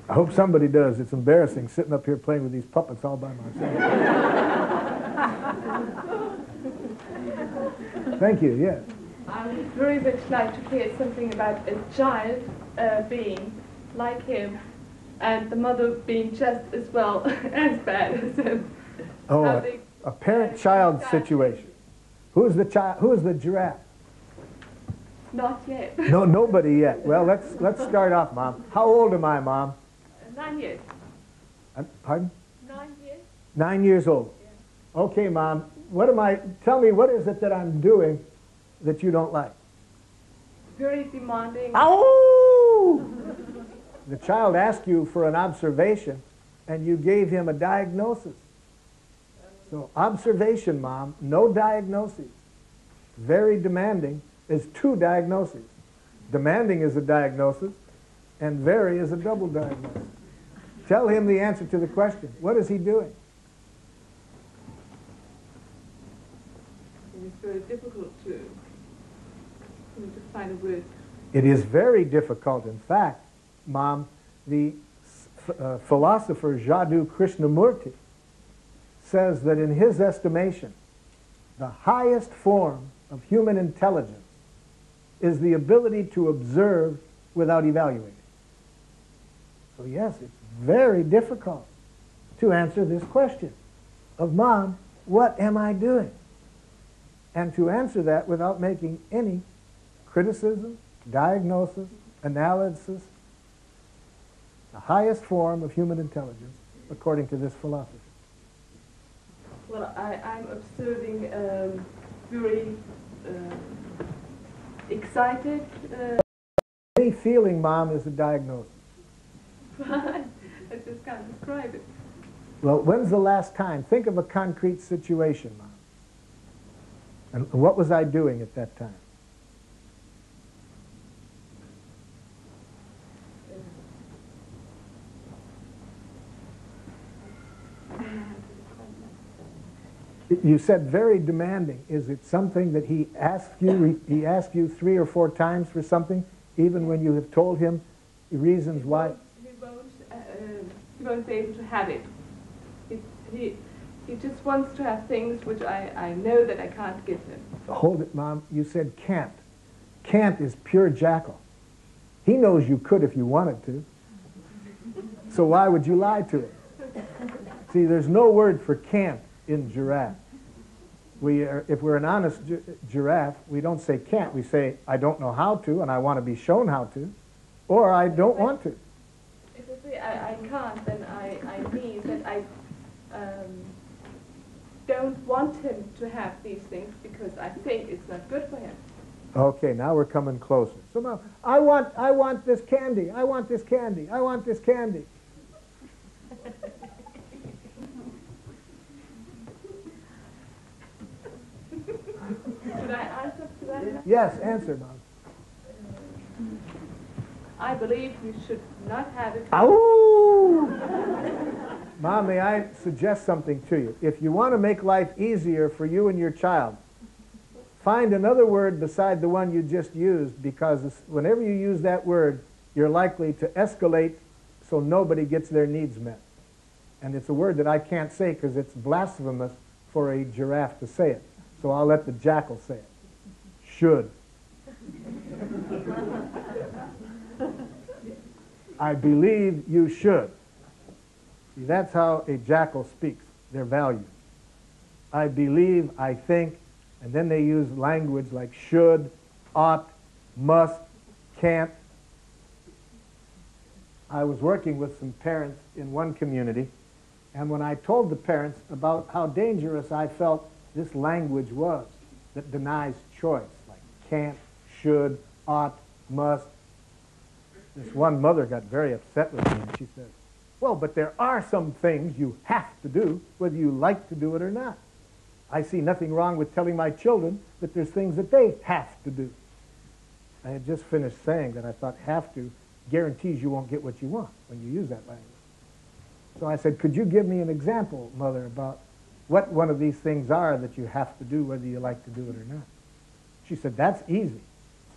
I hope somebody does. It's embarrassing sitting up here playing with these puppets all by myself. Thank you, yes. I would very much like to hear something about a child being like him and the mother being just as well as bad as him. Oh, a parent-child situation. Who's the child? Who is the giraffe? Not yet. No, nobody yet. Well, let's start off, Mom. How old am I, Mom? 9 years. Pardon? 9 years? 9 years old. Yeah. Okay, Mom. Tell me, what is it that I'm doing that you don't like? Very demanding. Ow! The child asked you for an observation, and you gave him a diagnosis. So observation, Mom, no diagnosis. Very demanding is 2 diagnoses. Demanding is a diagnosis, and very is a double diagnosis. Tell him the answer to the question. What is he doing? It's very difficult to find a word. It is very difficult. In fact, Mom, the philosopher Jaddu Krishnamurti says that in his estimation, the highest form of human intelligence is the ability to observe without evaluating. So yes, it's very difficult to answer this question of, Mom, what am I doing? And to answer that without making any criticism, diagnosis, analysis. The highest form of human intelligence, according to this philosophy. Well, I'm observing very excited. Any feeling, Mom, is a diagnosis. I just can't describe it. Well, when's the last time? Think of a concrete situation, Mom. And what was I doing at that time? You said very demanding. Is it something that he asked you 3 or 4 times for something, even when you have told him the reasons why? He won't be able to have it. He just wants to have things which I know that I can't give him. Hold it, Mom. You said can't. Can't is pure jackal. He knows you could if you wanted to. So why would you lie to him? See, there's no word for can't in giraffe. If we're an honest giraffe, we don't say can't. We say, I don't know how to, and I want to be shown how to, or I don't want to. If I say I can't, then I mean that I don't want him to have these things because I think it's not good for him. Okay, now we're coming closer. So now, I want this candy. I want this candy. I want this candy. Should I answer to that? Yes, answer, Mom. I believe you should not have it. Ow! Mom, may I suggest something to you? If you want to make life easier for you and your child, find another word beside the one you just used, because whenever you use that word, you're likely to escalate so nobody gets their needs met. And it's a word that I can't say because it's blasphemous for a giraffe to say it. So I'll let the jackal say it. Should. I believe you should. See, that's how a jackal speaks, their values. I believe, I think, and then they use language like should, ought, must, can't. I was working with some parents in one community, and when I told the parents about how dangerous I felt this language was that denies choice, like can't, should, ought, must, This one mother got very upset with me, and she said, well, but there are some things you have to do, whether you like to do it or not. I see nothing wrong with telling my children that there's things that they have to do. I had just finished saying that I thought have to guarantees you won't get what you want when you use that language. So I said, could you give me an example, Mother, about what one of these things are that you have to do, whether you like to do it or not? She said, that's easy.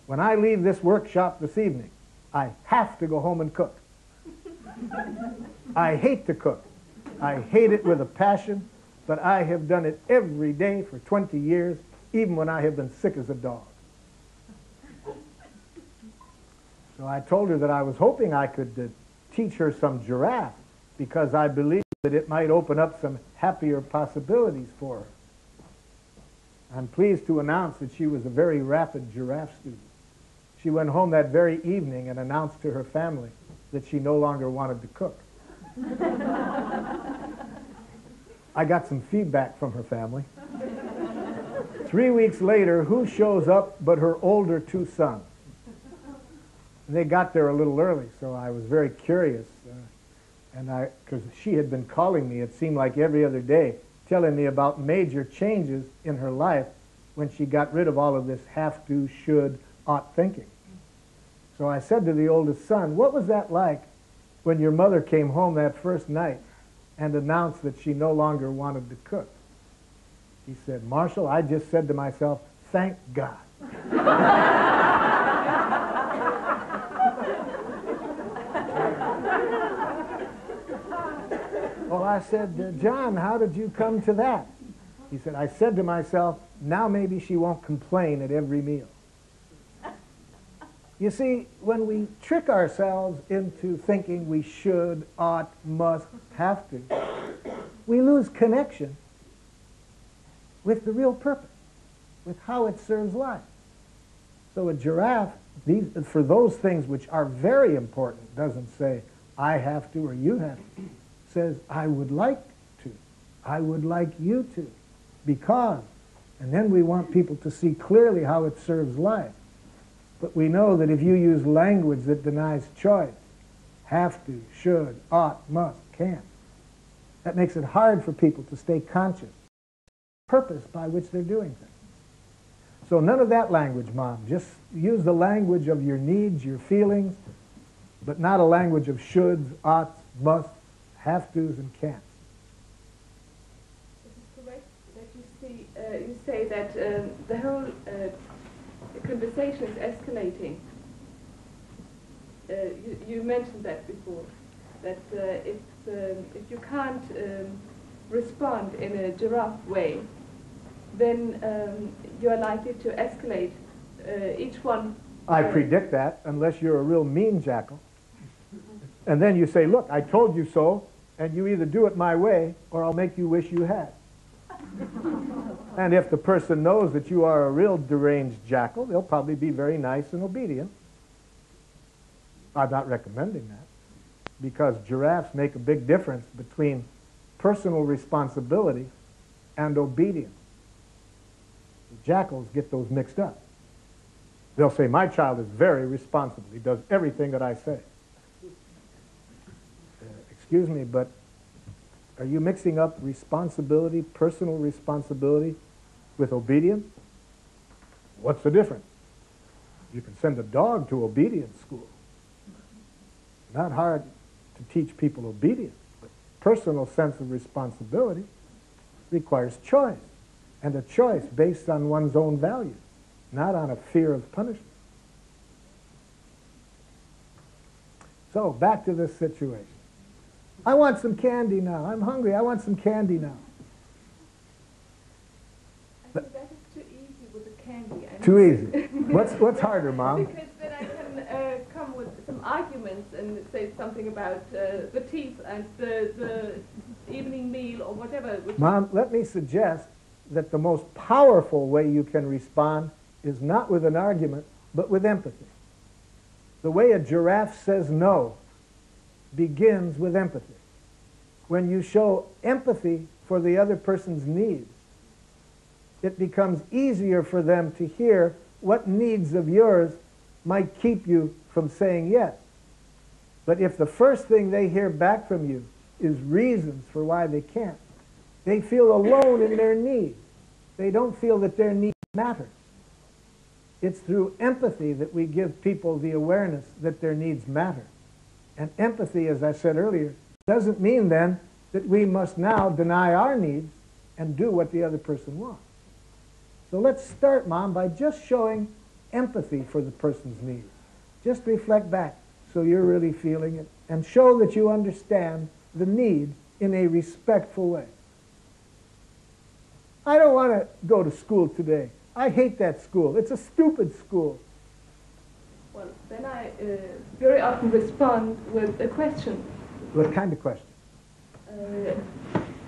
When I leave this workshop this evening, I have to go home and cook. I hate to cook. I hate it with a passion, but I have done it every day for 20 years, even when I have been sick as a dog. So I told her that I was hoping I could teach her some giraffe, because I believed that it might open up some happier possibilities for her. I'm pleased to announce that she was a very rapid giraffe student. She went home that very evening and announced to her family that she no longer wanted to cook. I got some feedback from her family. 3 weeks later, who shows up but her older two sons? They got there a little early, so I was very curious. Because she had been calling me, it seemed like every other day, telling me about major changes in her life when she got rid of all of this have to, should, ought thinking. So I said to the oldest son, what was that like when your mother came home that first night and announced that she no longer wanted to cook? He said, Marshall, I just said to myself, thank God. Well, I said, John, how did you come to that? He said, I said to myself, now maybe she won't complain at every meal. You see, when we trick ourselves into thinking we should, ought, must, have to, we lose connection with the real purpose, with how it serves life. So a giraffe, for those things which are very important, doesn't say, I have to or you have to. Says, I would like to. I would like you to. Because. And then we want people to see clearly how it serves life. But we know that if you use language that denies choice, have to, should, ought, must, can't, that makes it hard for people to stay conscious. Purpose by which they're doing things. So none of that language, Mom. Just use the language of your needs, your feelings, but not a language of shoulds, oughts, musts, have-tos, and can'ts. Is it correct that you say that the whole conversation is escalating? You mentioned that before, that if you can't respond in a giraffe way, then you are likely to escalate each one. I predict that, unless you're a real mean jackal. And then you say, look, I told you so, and you either do it my way, or I'll make you wish you had. And if the person knows that you are a real deranged jackal, they'll probably be very nice and obedient. I'm not recommending that, because giraffes make a big difference between personal responsibility and obedience. The jackals get those mixed up. They'll say, my child is very responsible. He does everything that I say. Excuse me, but are you mixing up responsibility, personal responsibility, with obedience? What's the difference? You can send a dog to obedience school. Not hard to teach people obedience, but personal sense of responsibility requires choice, and a choice based on one's own values, not on a fear of punishment. So, back to this situation. I want some candy now. I'm hungry. I want some candy now. I think that is too easy with the candy. Too easy. What's harder, Mom? Because then I can come with some arguments and say something about the teeth and the evening meal or whatever. Mom, let me suggest that the most powerful way you can respond is not with an argument, but with empathy. The way a giraffe says no begins with empathy. When you show empathy for the other person's needs, it becomes easier for them to hear what needs of yours might keep you from saying yes. But if the first thing they hear back from you is reasons for why they can't, they feel alone in their need. They don't feel that their needs matter. It's through empathy that we give people the awareness that their needs matter. And empathy, as I said earlier, doesn't mean then that we must now deny our needs and do what the other person wants. So let's start, Mom, by just showing empathy for the person's needs. Just reflect back so you're really feeling it, and show that you understand the need in a respectful way. I don't want to go to school today. I hate that school. It's a stupid school. Well, then I very often respond with a question. What kind of question?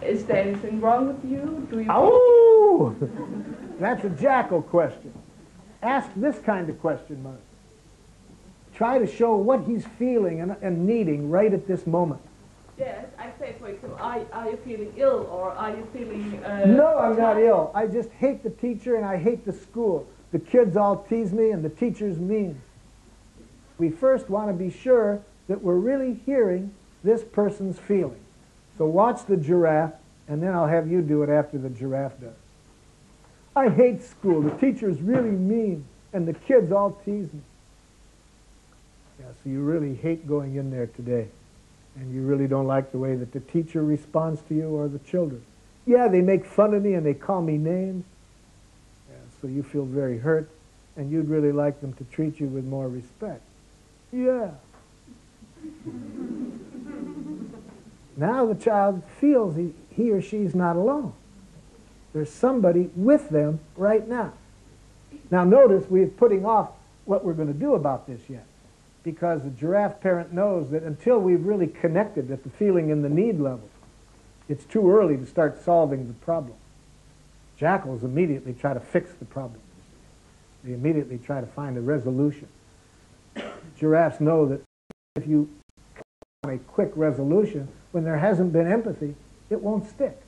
Is there anything wrong with you? Do you? Oh! That's a jackal question. Ask this kind of question, Mark. Try to show what he's feeling and needing right at this moment. Yes, I say, for example, are you feeling ill, or are you feeling... No, I'm not ill. I just hate the teacher and I hate the school. The kids all tease me and the teacher's mean. We first want to be sure that we're really hearing this person's feeling. So watch the giraffe, and then I'll have you do it after the giraffe does. I hate school. The teacher's really mean, and the kids all tease me. Yeah, so you really hate going in there today, and you really don't like the way that the teacher responds to you or the children. Yeah, they make fun of me and they call me names. Yeah, so you feel very hurt, and you'd really like them to treat you with more respect. Yeah. Now the child feels he or she's not alone. There's somebody with them right now. Now notice we're putting off what we're going to do about this yet, because the giraffe parent knows that until we've really connected at the feeling and the need level, it's too early to start solving the problem. Jackals immediately try to fix the problem. They immediately try to find a resolution. Giraffes know that if you come to a quick resolution, when there hasn't been empathy, it won't stick.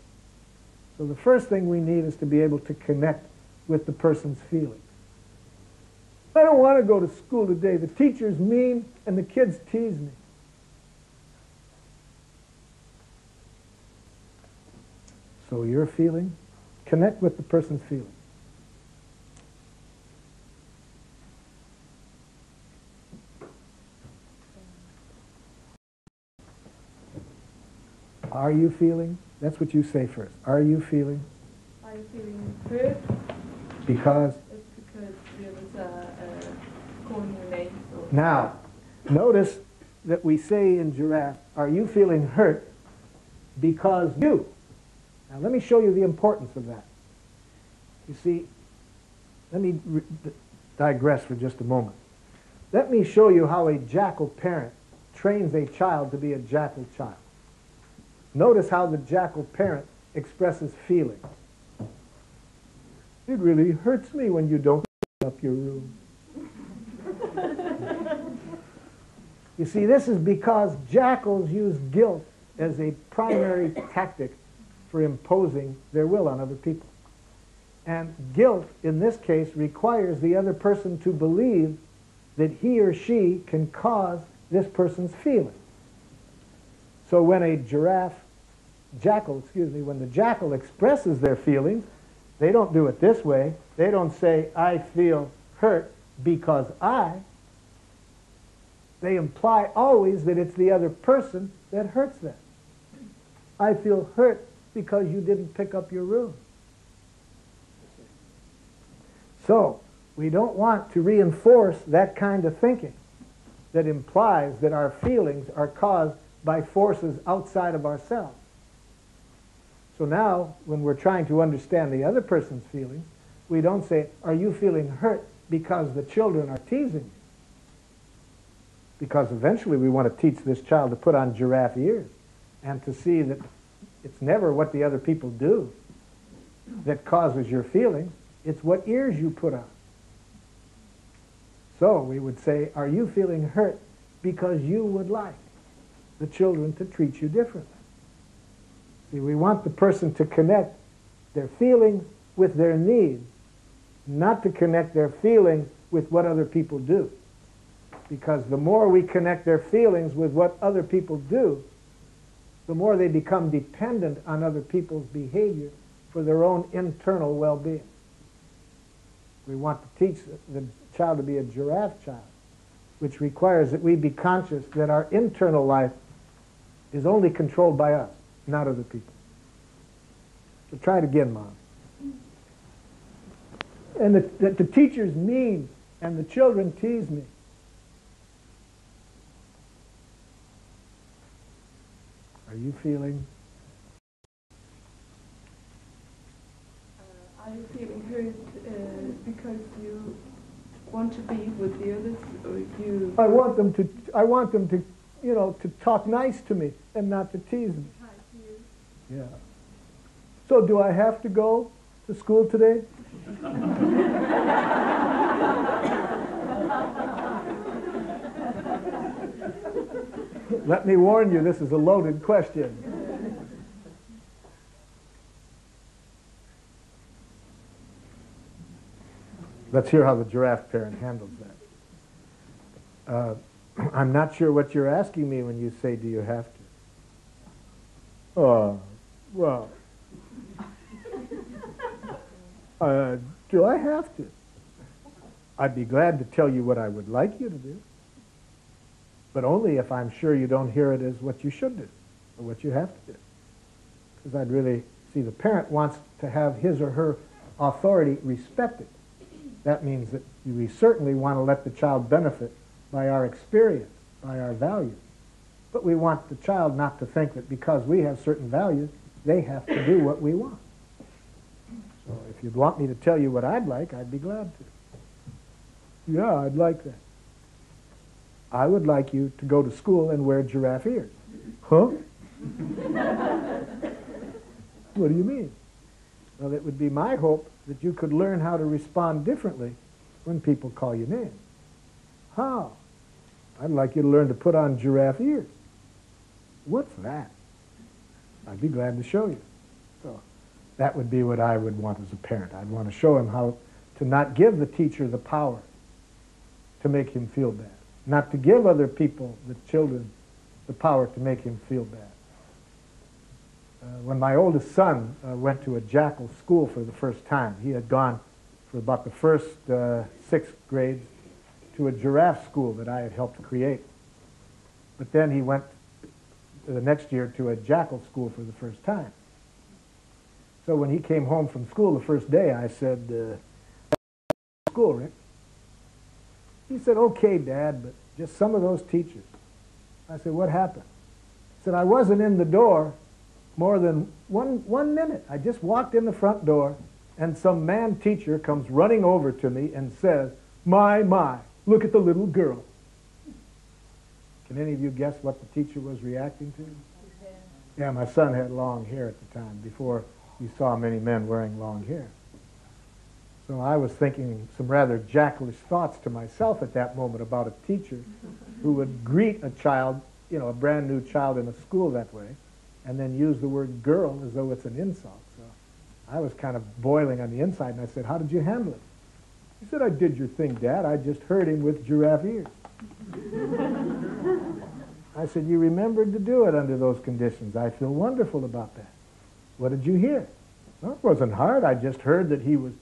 So the first thing we need is to be able to connect with the person's feelings. I don't want to go to school today. The teacher's mean and the kids tease me. So your feeling, connect with the person's feeling. Are you feeling? That's what you say first. Are you feeling? Are you feeling hurt? Because? It's because there was calling your name. So. Now, notice that we say in giraffe, are you feeling hurt because you? Now let me show you the importance of that. You see, let me digress for just a moment. Let me show you how a jackal parent trains a child to be a jackal child. Notice how the jackal parent expresses feelings. It really hurts me when you don't clean up your room. You see, this is because jackals use guilt as a primary tactic for imposing their will on other people. And guilt, in this case, requires the other person to believe that he or she can cause this person's feeling. So when a when the jackal expresses their feelings, they don't do it this way. They don't say, I feel hurt because I. They imply always that it's the other person that hurts them. I feel hurt because you didn't pick up your room. So, we don't want to reinforce that kind of thinking that implies that our feelings are caused by forces outside of ourselves. So now, when we're trying to understand the other person's feelings, we don't say, are you feeling hurt because the children are teasing you? Because eventually we want to teach this child to put on giraffe ears and to see that it's never what the other people do that causes your feelings, it's what ears you put on. So we would say, are you feeling hurt because you would like the children to treat you differently? See, we want the person to connect their feelings with their needs, not to connect their feelings with what other people do. Because the more we connect their feelings with what other people do, the more they become dependent on other people's behavior for their own internal well-being. We want to teach the child to be a giraffe child, which requires that we be conscious that our internal life is only controlled by us, not other people. So try it again, Mom. And that the teacher's mean and the children tease me. Are you feeling? Are you feeling hurt because you want to be with the others, or you? I want them to, you know, to talk nice to me and not to tease me. Yeah. So do I have to go to school today? Let me warn you, this is a loaded question. Let's hear how the giraffe parent handles that. I'm not sure what you're asking me when you say, do you have to? Well, do I have to? I'd be glad to tell you what I would like you to do, but only if I'm sure you don't hear it as what you should do or what you have to do. Because I'd really see the parent wants to have his or her authority respected. That means that we certainly want to let the child benefit by our experience, by our values. But we want the child not to think that because we have certain values, they have to do what we want. So if you'd want me to tell you what I'd like, I'd be glad to. Yeah, I'd like that. I would like you to go to school and wear giraffe ears. Huh? What do you mean? Well, it would be my hope that you could learn how to respond differently when people call you names. How? I'd like you to learn to put on giraffe ears. What's that? I'd be glad to show you. So that would be what I would want as a parent. I'd want to show him how to not give the teacher the power to make him feel bad. Not to give other people, the children, the power to make him feel bad. When my oldest son went to a jackal school for the first time, he had gone for about the first 6th grades to a giraffe school that I had helped create. But then he went the next year to a jackal school for the first time. So when he came home from school the first day, I said, school, Rick? He said, okay, Dad, but just some of those teachers. I said, what happened? He said, I wasn't in the door more than one minute. I just walked in the front door, and some man teacher comes running over to me and says, my, look at the little girl. Can any of you guess what the teacher was reacting to? Yeah, my son had long hair at the time, before you saw many men wearing long hair. So I was thinking some rather jackalish thoughts to myself at that moment about a teacher who would greet a child, you know, a brand new child in a school that way, and then use the word girl as though it's an insult. So I was kind of boiling on the inside, and I said, how did you handle it? He said, I did your thing, Dad. I just heard him with giraffe ears. I said, you remembered to do it under those conditions. I feel wonderful about that. What did you hear? Well, it wasn't hard. I just heard that he was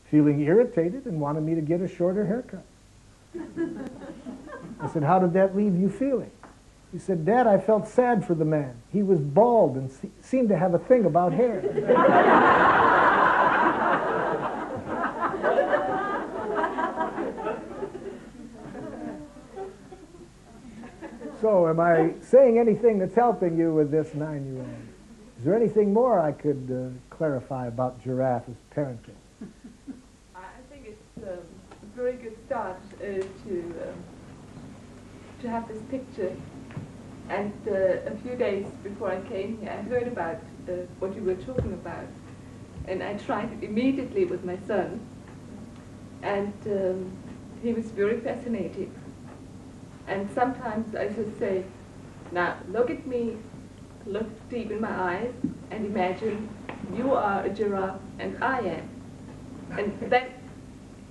feeling irritated and wanted me to get a shorter haircut. I said, how did that leave you feeling? He said, Dad, I felt sad for the man. He was bald and seemed to have a thing about hair. So am I saying anything that's helping you with this 9-year-old? Is there anything more I could clarify about giraffe as parenting? I think it's a very good start to have this picture. And a few days before I came here, I heard about what you were talking about. And I tried it immediately with my son. And he was very fascinated. And sometimes I just say, now look at me, look deep in my eyes, and imagine you are a giraffe and I am. And then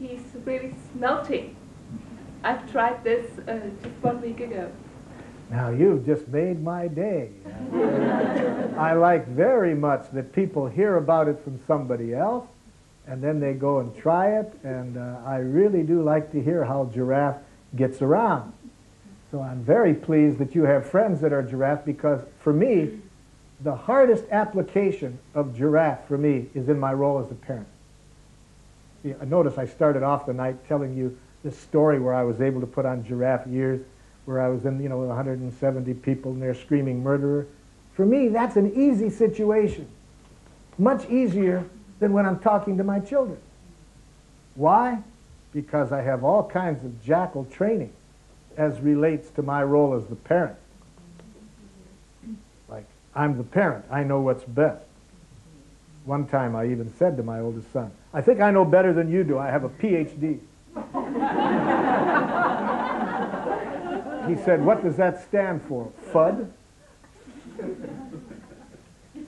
he's really melting. I've tried this just 1 week ago. Now you've just made my day. I like very much that people hear about it from somebody else, and then they go and try it, and I really do like to hear how giraffe gets around. So I'm very pleased that you have friends that are giraffe, because for me, the hardest application of giraffe for me is in my role as a parent. See, notice I started off the night telling you this story where I was able to put on giraffe years, where I was in, 170 people and they're screaming murderer. For me, that's an easy situation. Much easier than when I'm talking to my children. Why? Because I have all kinds of jackal training as relates to my role as the parent. Like, I'm the parent. I know what's best. One time I even said to my oldest son, I think I know better than you do. I have a PhD. He said, what does that stand for? FUD?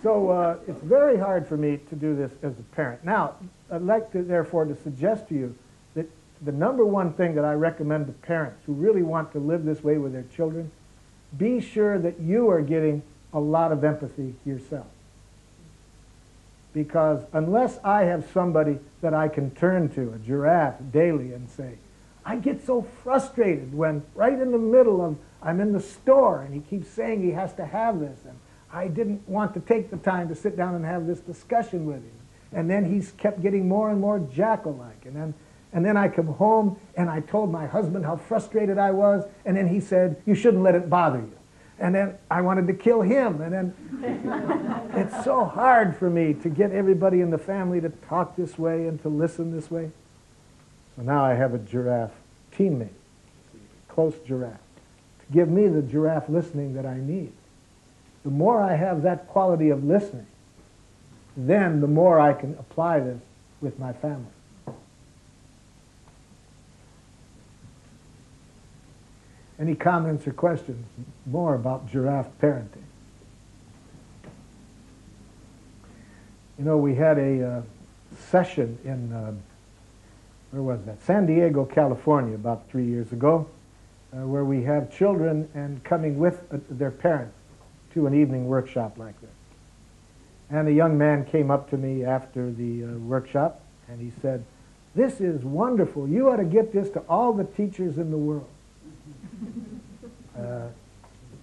So it's very hard for me to do this as a parent. Now, I'd like to, therefore, to suggest to you that the number one thing that I recommend to parents who really want to live this way with their children, be sure that you are getting a lot of empathy yourself. Because unless I have somebody that I can turn to, a giraffe, daily and say, I get so frustrated when right in the middle of, I'm in the store and he keeps saying he has to have this, and I didn't want to take the time to sit down and have this discussion with him. And then he's kept getting more and more jackal-like. And then I come home and I told my husband how frustrated I was, and then he said, you shouldn't let it bother you. And then I wanted to kill him. And then it's so hard for me to get everybody in the family to talk this way and to listen this way. So now I have a giraffe teammate, close giraffe, to give me the giraffe listening that I need. The more I have that quality of listening, then the more I can apply this with my family. Any comments or questions more about giraffe parenting? You know, we had a session in, where was that? San Diego, California, about 3 years ago, where we have children and coming with their parents to an evening workshop like this. And a young man came up to me after the workshop, and he said, this is wonderful. You ought to get this to all the teachers in the world.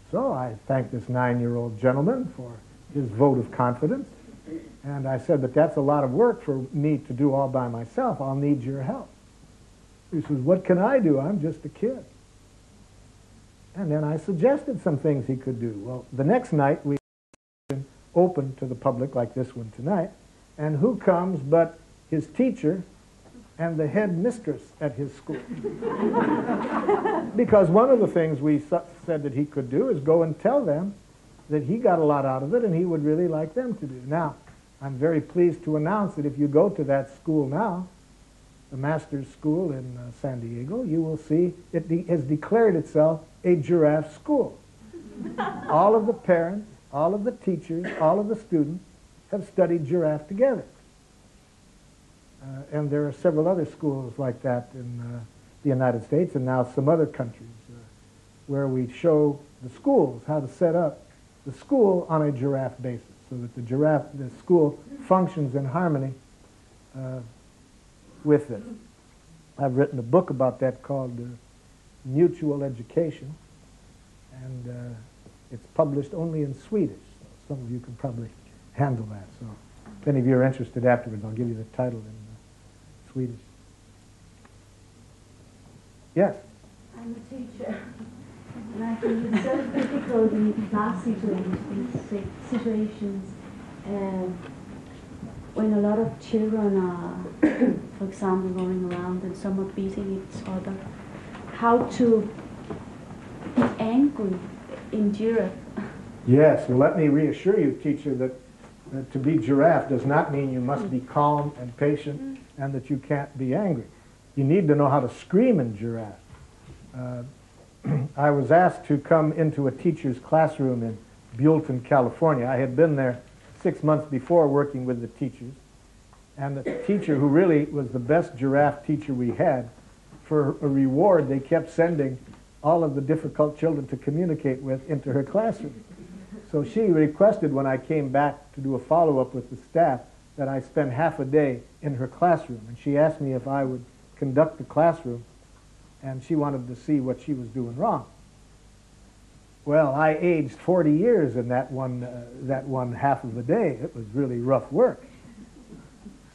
So I thanked this 9-year-old gentleman for his vote of confidence. And I said, but that's a lot of work for me to do all by myself. I'll need your help. He says, what can I do? I'm just a kid. And then I suggested some things he could do. Well, the next night we open to the public like this one tonight. And who comes but his teacher and the head mistress at his school. Because one of the things we said that he could do is go and tell them that he got a lot out of it and he would really like them to do. Now, I'm very pleased to announce that if you go to that school now, the master's school in San Diego, you will see it has declared itself a giraffe school. All of the parents, all of the teachers, all of the students have studied giraffe together. And there are several other schools like that in the United States and now some other countries where we show the schools how to set up the school on a giraffe basis so that the school functions in harmony with it. I've written a book about that called Mutual Education, and it's published only in Swedish. So some of you can probably handle that. So if any of you are interested afterwards, I'll give you the title in Swedish. Yes? I'm a teacher, and I think it's so difficult in class situations when a lot of children are, for example, running around and some are beating each other. How to be angry in giraffe? Yes, well, let me reassure you, teacher, that to be giraffe does not mean you must be calm and patient and that you can't be angry. You need to know how to scream in giraffe. I was asked to come into a teacher's classroom in Buellton, California. I had been there 6 months before working with the teachers, and the teacher who really was the best giraffe teacher we had for a reward, they kept sending all of the difficult children to communicate with into her classroom. So she requested when I came back to do a follow-up with the staff that I spend half a day in her classroom. And she asked me if I would conduct the classroom, and she wanted to see what she was doing wrong. Well, I aged 40 years in that one half of the day. It was really rough work.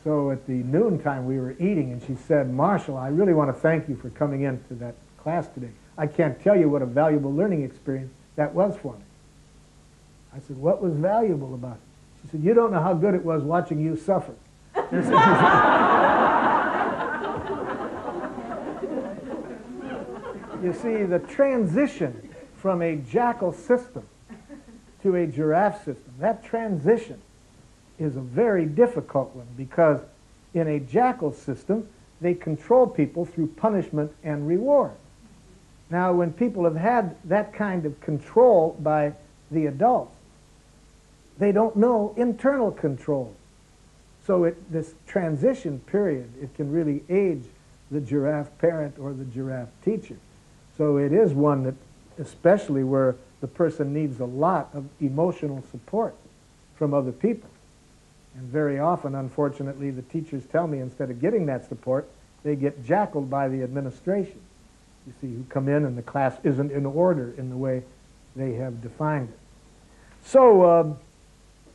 So at the noontime we were eating, and she said, "Marshall, I really want to thank you for coming into that class today. I can't tell you what a valuable learning experience that was for me." I said, "What was valuable about it?" She said, "You don't know how good it was watching you suffer." You see, the transition from a jackal system to a giraffe system, that transition is a very difficult one, because in a jackal system, they control people through punishment and reward. Now, when people have had that kind of control by the adults, they don't know internal control. So this transition period, it can really age the giraffe parent or the giraffe teacher. So it is one that, especially where the person needs a lot of emotional support from other people. And very often, unfortunately, the teachers tell me instead of getting that support, they get jackaled by the administration, you see, who come in and the class isn't in order in the way they have defined it. So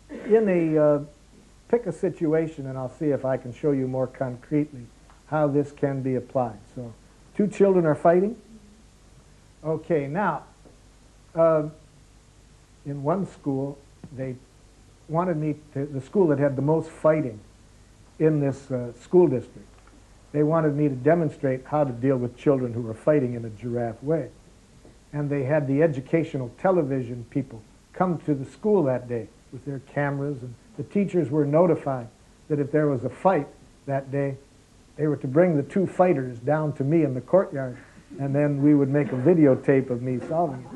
pick a situation, and I'll see if I can show you more concretely how this can be applied. So 2 children are fighting. Okay, now, in one school, they wanted me to, the school that had the most fighting in this school district, they wanted me to demonstrate how to deal with children who were fighting in a giraffe way. And they had the educational television people come to the school that day with their cameras, and the teachers were notified that if there was a fight that day, they were to bring the 2 fighters down to me in the courtyard, and then we would make a videotape of me solving it.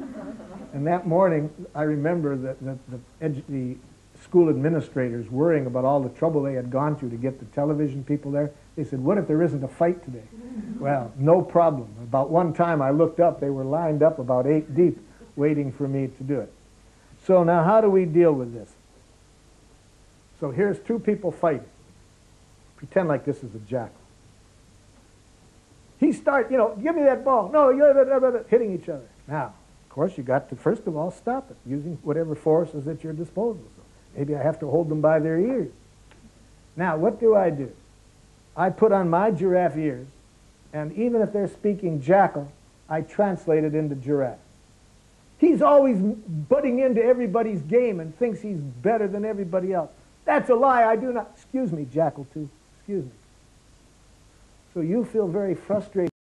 And that morning, I remember that the school administrators worrying about all the trouble they had gone to get the television people there. They said, "What if there isn't a fight today?" Well, no problem. About one time I looked up, they were lined up about 8 deep waiting for me to do it. So now how do we deal with this? So here's 2 people fighting. Pretend like this is a jackal. He starts, "Give me that ball." "No, you're hitting each other." Now, of course, you got to, first of all, stop it using whatever force is at your disposal. So maybe I have to hold them by their ears. Now, what do? I put on my giraffe ears, and even if they're speaking jackal, I translate it into giraffe. He's always butting into everybody's game and thinks he's better than everybody else. That's a lie. I do not. Excuse me, jackal too. Excuse me. So you feel very frustrated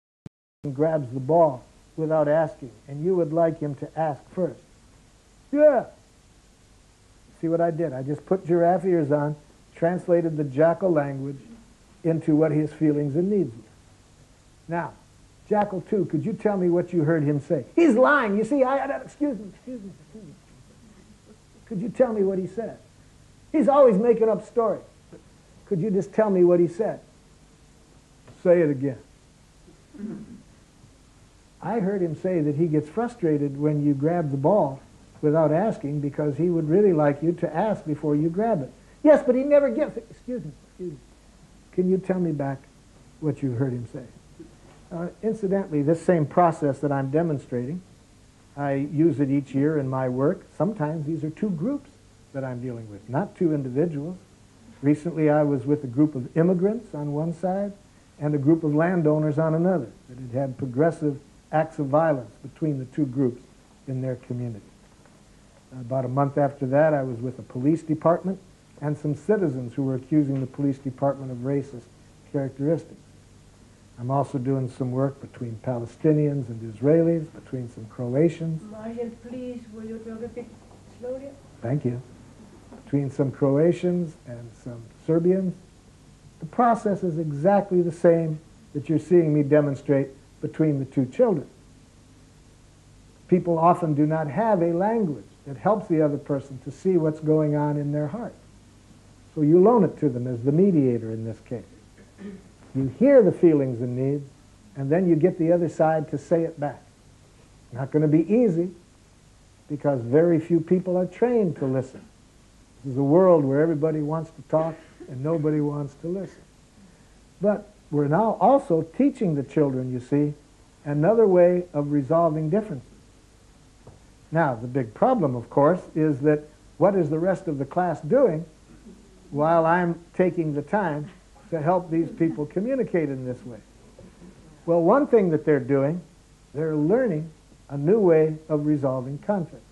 and grabs the ball without asking, and you would like him to ask first. Yeah. See what I did? I just put giraffe ears on, translated the jackal language into what his feelings and needs were. Now, Jackal 2, could you tell me what you heard him say? He's lying. You see, excuse me. Could you tell me what he said? He's always making up stories. Could you just tell me what he said? Say it again. I heard him say that he gets frustrated when you grab the ball without asking, because he would really like you to ask before you grab it. Yes, but he never gets it. Excuse me. Can you tell me back what you heard him say? Incidentally, this same process that I'm demonstrating, I use it each year in my work. Sometimes these are 2 groups that I'm dealing with, not 2 individuals. Recently I was with a group of immigrants on one side and a group of landowners on another that had had progressive acts of violence between the 2 groups in their community. About a month after that, I was with a police department and some citizens who were accusing the police department of racist characteristics. I'm also doing some work between Palestinians and Israelis, between some Croatians. Marshall, please, will you talk a bit slowly? Thank you. Between some Croatians and some Serbians. The process is exactly the same that you're seeing me demonstrate between the 2 children. People often do not have a language that helps the other person to see what's going on in their heart. So you loan it to them as the mediator in this case. You hear the feelings and needs, and then you get the other side to say it back. Not going to be easy, because very few people are trained to listen. This is a world where everybody wants to talk and nobody wants to listen. But we're now also teaching the children, you see, another way of resolving differences. Now, the big problem, of course, is that what is the rest of the class doing while I'm taking the time to help these people communicate in this way? Well, one thing that they're doing, they're learning a new way of resolving conflict.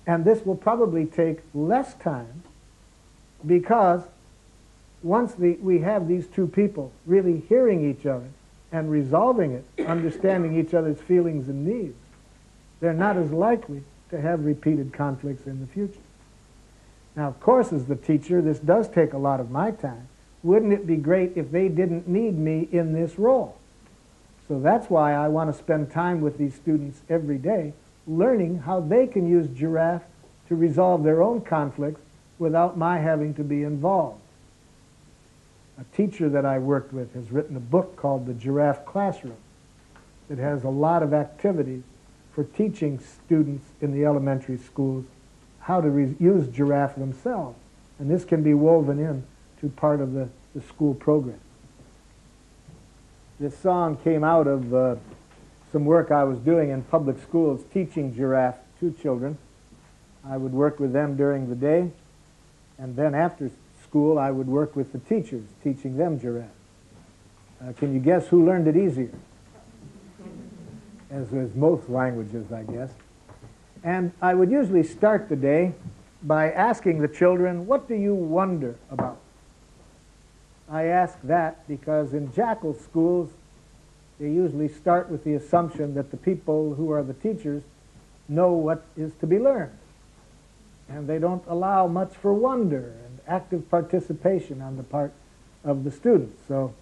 And this will probably take less time, because once we have these two people really hearing each other and resolving it, understanding each other's feelings and needs, they're not as likely to have repeated conflicts in the future. Now, of course, as the teacher, this does take a lot of my time. Wouldn't it be great if they didn't need me in this role? So that's why I want to spend time with these students every day, learning how they can use Giraffe to resolve their own conflicts without my having to be involved. A teacher that I worked with has written a book called The Giraffe Classroom. It has a lot of activities for teaching students in the elementary schools how to use Giraffe themselves. And this can be woven in to part of the school program. This song came out of some work I was doing in public schools teaching Giraffe to children. I would work with them during the day, and then after school I would work with the teachers teaching them Giraffe. Can you guess who learned it easier? As with most languages, I guess. And I would usually start the day by asking the children, what do you wonder about? I ask that because in jackal schools, they usually start with the assumption that the people who are the teachers know what is to be learned. And they don't allow much for wonder and active participation on the part of the students. So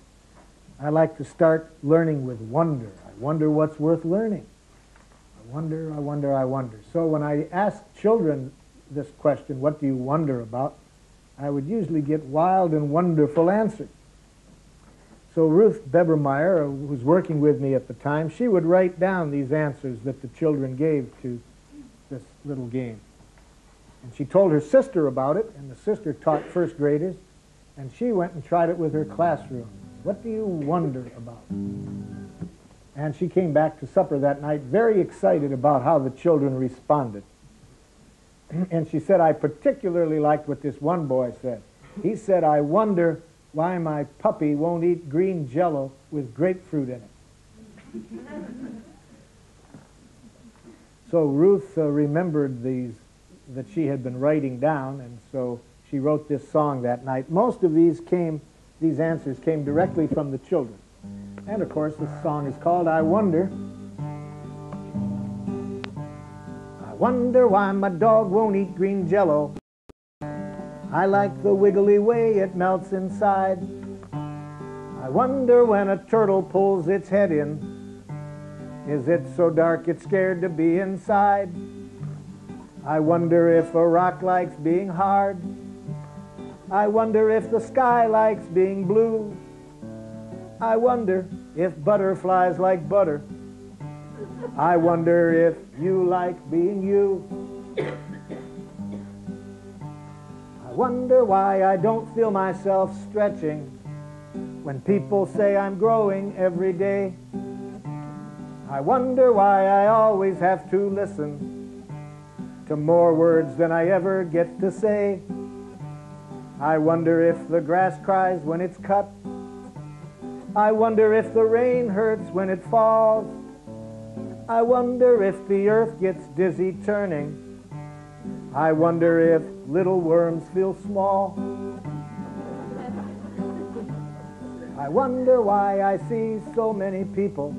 I like to start learning with wonder. I wonder what's worth learning. I wonder, I wonder, I wonder. So when I ask children this question, what do you wonder about, I would usually get wild and wonderful answers. So Ruth Bebermeyer, who was working with me at the time, she would write down these answers that the children gave to this little game. And she told her sister about it, and the sister taught first graders, and she went and tried it with her classroom. What do you wonder about? And she came back to supper that night very excited about how the children responded. And she said, I particularly liked what this one boy said. He said, I wonder why my puppy won't eat green Jell-O with grapefruit in it. So Ruth remembered these that she had been writing down, and so she wrote this song that night. Most of these answers came directly from the children. And of course, this song is called I Wonder. I wonder why my dog won't eat green Jell-O. I like the wiggly way it melts inside. I wonder when a turtle pulls its head in, is it so dark it's scared to be inside? I wonder if a rock likes being hard. I wonder if the sky likes being blue. I wonder if butterflies like butter. I wonder if you like being you. I wonder why I don't feel myself stretching when people say I'm growing every day. I wonder why I always have to listen to more words than I ever get to say. I wonder if the grass cries when it's cut. I wonder if the rain hurts when it falls. I wonder if the earth gets dizzy turning. I wonder if little worms feel small. I wonder why I see so many people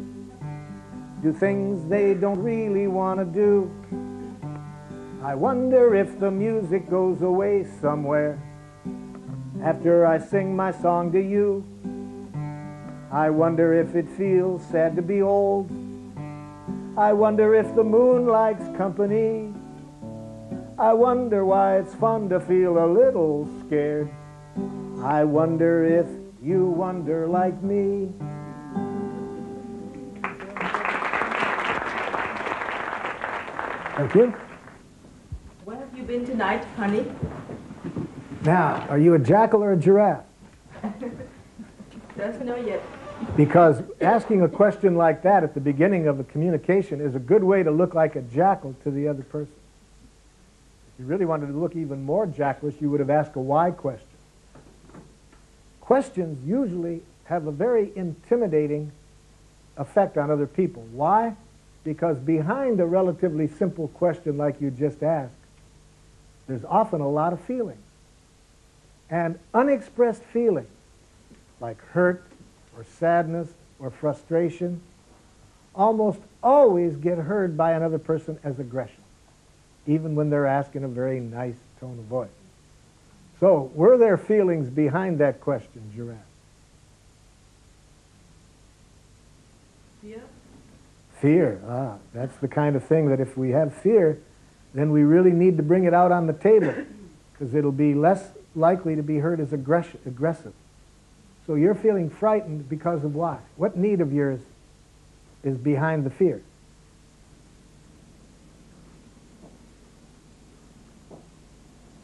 do things they don't really want to do. I wonder if the music goes away somewhere after I sing my song to you. I wonder if it feels sad to be old. I wonder if the moon likes company. I wonder why it's fun to feel a little scared. I wonder if you wonder like me. Thank you. Where have you been tonight, honey? Now, are you a jackal or a giraffe? Doesn't know yet. Because asking a question like that at the beginning of a communication is a good way to look like a jackal to the other person. If you really wanted to look even more jackalish, you would have asked a why question. Questions usually have a very intimidating effect on other people. Why? Because behind a relatively simple question like you just asked, there's often a lot of feeling. And unexpressed feeling, like hurt or sadness or frustration, almost always get heard by another person as aggression, even when they're asked in a very nice tone of voice. So, were there feelings behind that question, Giraffe? Fear? Fear. That's the kind of thing that if we have fear, then we really need to bring it out on the table, because it'll be less likely to be heard as aggressive. So you're feeling frightened because of why? What need of yours is behind the fear?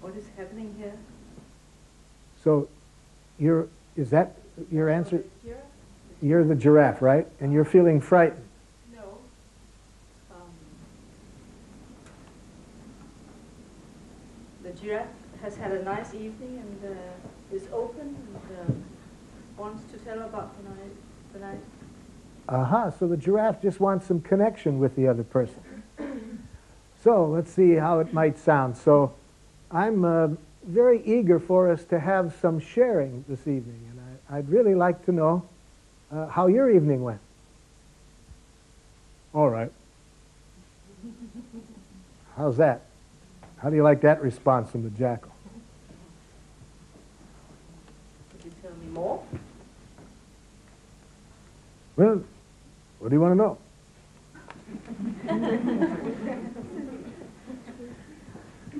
What is happening here? So is that your answer? Here? You're the giraffe, right? And you're feeling frightened. No. The giraffe has had a nice evening and is open and wants to tell about the night. Aha, so the giraffe just wants some connection with the other person. So let's see how it might sound. So I'm very eager for us to have some sharing this evening, and I'd really like to know how your evening went. All right. How's that? How do you like that response from the jackal? Could you tell me more? Well, what do you want to know?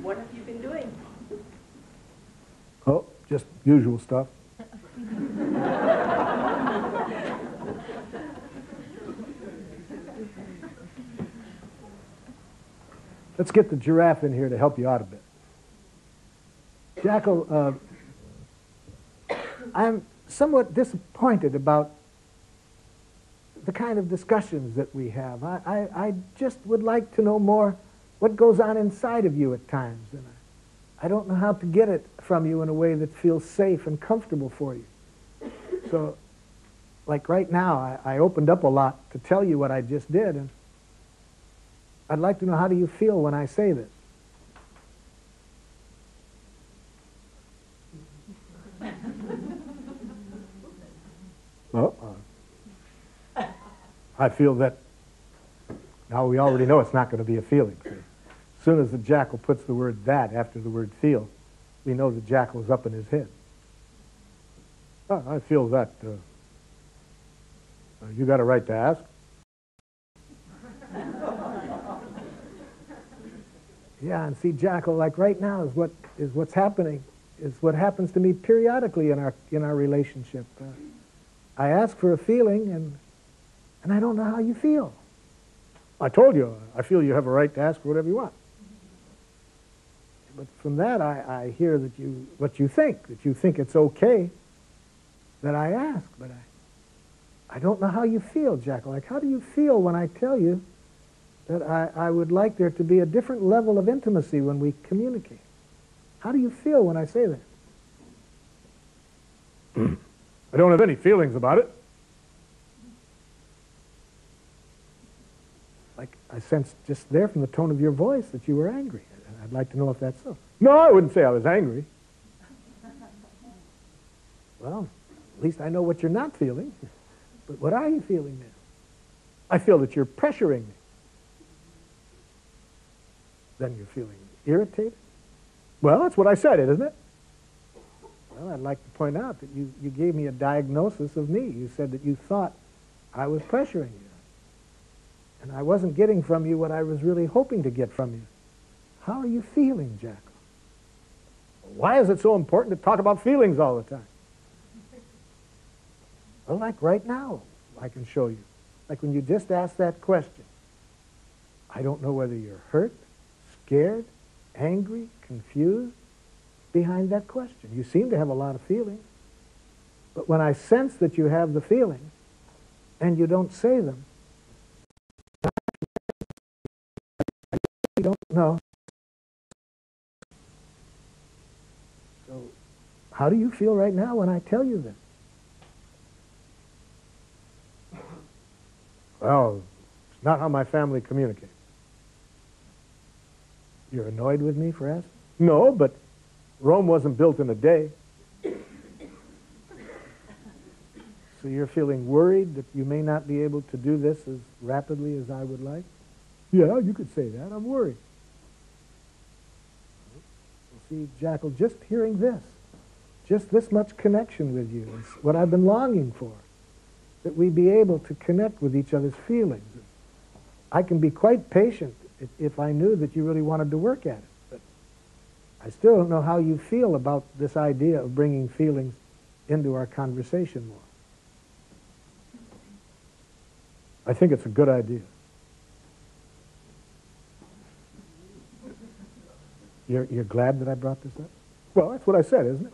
What have you been doing? Oh, just usual stuff. Let's get the giraffe in here to help you out a bit. Jackal, I'm somewhat disappointed about the kind of discussions that we have. I just would like to know more what goes on inside of you at times. And I don't know how to get it from you in a way that feels safe and comfortable for you. So, like right now, I opened up a lot to tell you what I just did, and I'd like to know, how do you feel when I say this? Well, I feel that now we already know it's not going to be a feeling. See? As soon as the jackal puts the word that after the word feel, we know the jackal is up in his head. Oh, I feel that you got a right to ask. Yeah, and see, jackal, like right now is what's happening, is what happens to me periodically in our relationship. I ask for a feeling, and I don't know how you feel. I told you, I feel you have a right to ask for whatever you want. But from that, I hear that what you think it's okay that I ask, but I don't know how you feel, jackal. Like, how do you feel when I tell you that I would like there to be a different level of intimacy when we communicate? How do you feel when I say that? I don't have any feelings about it. Like, I sensed just there from the tone of your voice that you were angry. I'd like to know if that's so. No, I wouldn't say I was angry. Well, at least I know what you're not feeling. But what are you feeling then? I feel that you're pressuring me. Then you're feeling irritated? Well, that's what I said, isn't it? Well, I'd like to point out that you gave me a diagnosis of me. You said that you thought I was pressuring you. And I wasn't getting from you what I was really hoping to get from you. How are you feeling, jackal? Why is it so important to talk about feelings all the time? Well, like right now, I can show you. Like when you just asked that question. I don't know whether you're hurt scared, angry, confused behind that question? You seem to have a lot of feelings. But when I sense that you have the feelings and you don't say them, you don't know. So how do you feel right now when I tell you this? Well, it's not how my family communicates. You're annoyed with me for asking? No, but Rome wasn't built in a day. So you're feeling worried that you may not be able to do this as rapidly as I would like? Yeah, you could say that. I'm worried. Well, see, Jackal, just hearing this, just this much connection with you is what I've been longing for, that we be able to connect with each other's feelings. I can be quite patient if I knew that you really wanted to work at it, but I still don't know how you feel about this idea of bringing feelings into our conversation more. I think it's a good idea. You're glad that I brought this up? Well, that's what I said, isn't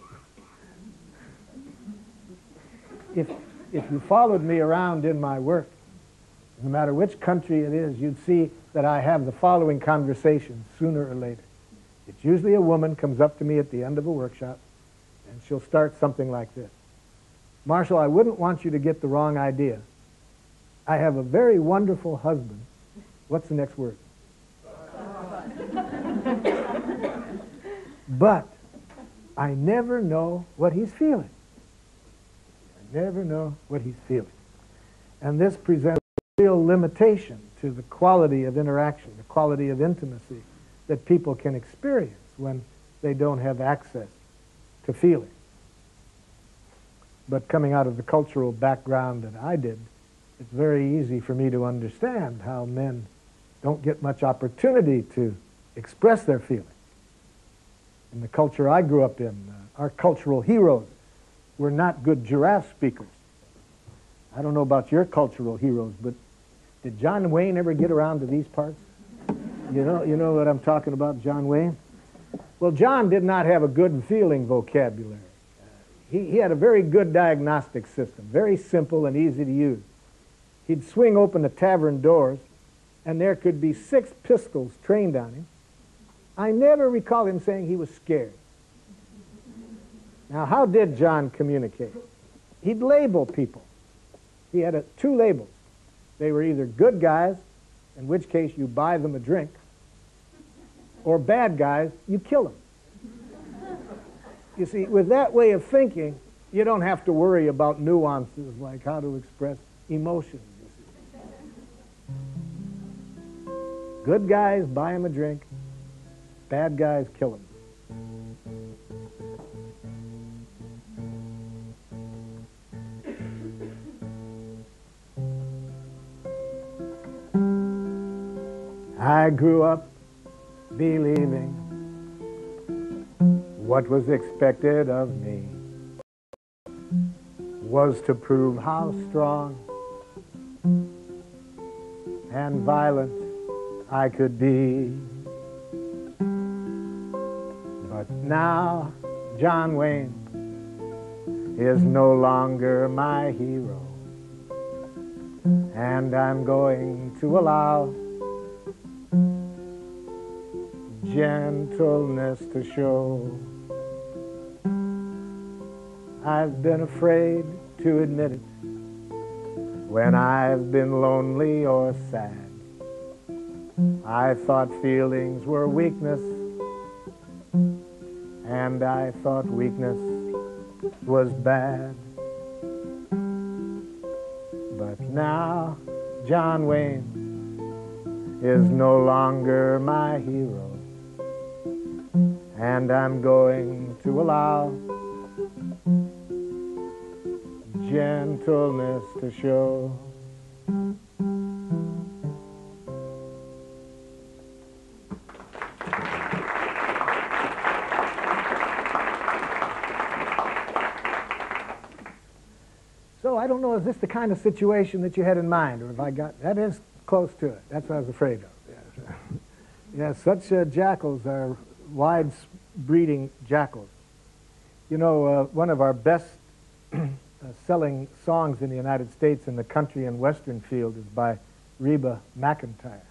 it? If you followed me around in my work, no matter which country it is, you'd see that I have the following conversations sooner or later. It's usually a woman comes up to me at the end of a workshop, and she'll start something like this. Marshall, I wouldn't want you to get the wrong idea. I have a very wonderful husband. What's the next word? But I never know what he's feeling. I never know what he's feeling. And this presents a real limitation to the quality of interaction, the quality of intimacy that people can experience when they don't have access to feeling. But coming out of the cultural background that I did, it's very easy for me to understand how men don't get much opportunity to express their feelings. In the culture I grew up in, our cultural heroes were not good giraffe speakers. I don't know about your cultural heroes, but did John Wayne ever get around to these parts? You know what I'm talking about, John Wayne? Well, John did not have a good feeling vocabulary. He had a very good diagnostic system, very simple and easy to use. He'd swing open the tavern doors, and there could be 6 pistols trained on him. I never recall him saying he was scared. Now, how did John communicate? He'd label people. He had 2 labels. They were either good guys, in which case you buy them a drink, or bad guys, you kill them. You see, with that way of thinking, you don't have to worry about nuances like how to express emotions. Good guys, buy them a drink. Bad guys, kill them. I grew up believing what was expected of me was to prove how strong and violent I could be. But now John Wayne is no longer my hero, and I'm going to allow gentleness to show. I've been afraid to admit it when I've been lonely or sad. I thought feelings were weakness, and I thought weakness was bad. But now John Wayne is no longer my hero, and I'm going to allow gentleness to show. So I don't know, is this the kind of situation that you had in mind, or have I got, that is close to it. That's what I was afraid of. Yeah. Yeah, such jackals are wide breeding jackals. You know, one of our best selling songs in the United States in the country and western field is by Reba McEntire.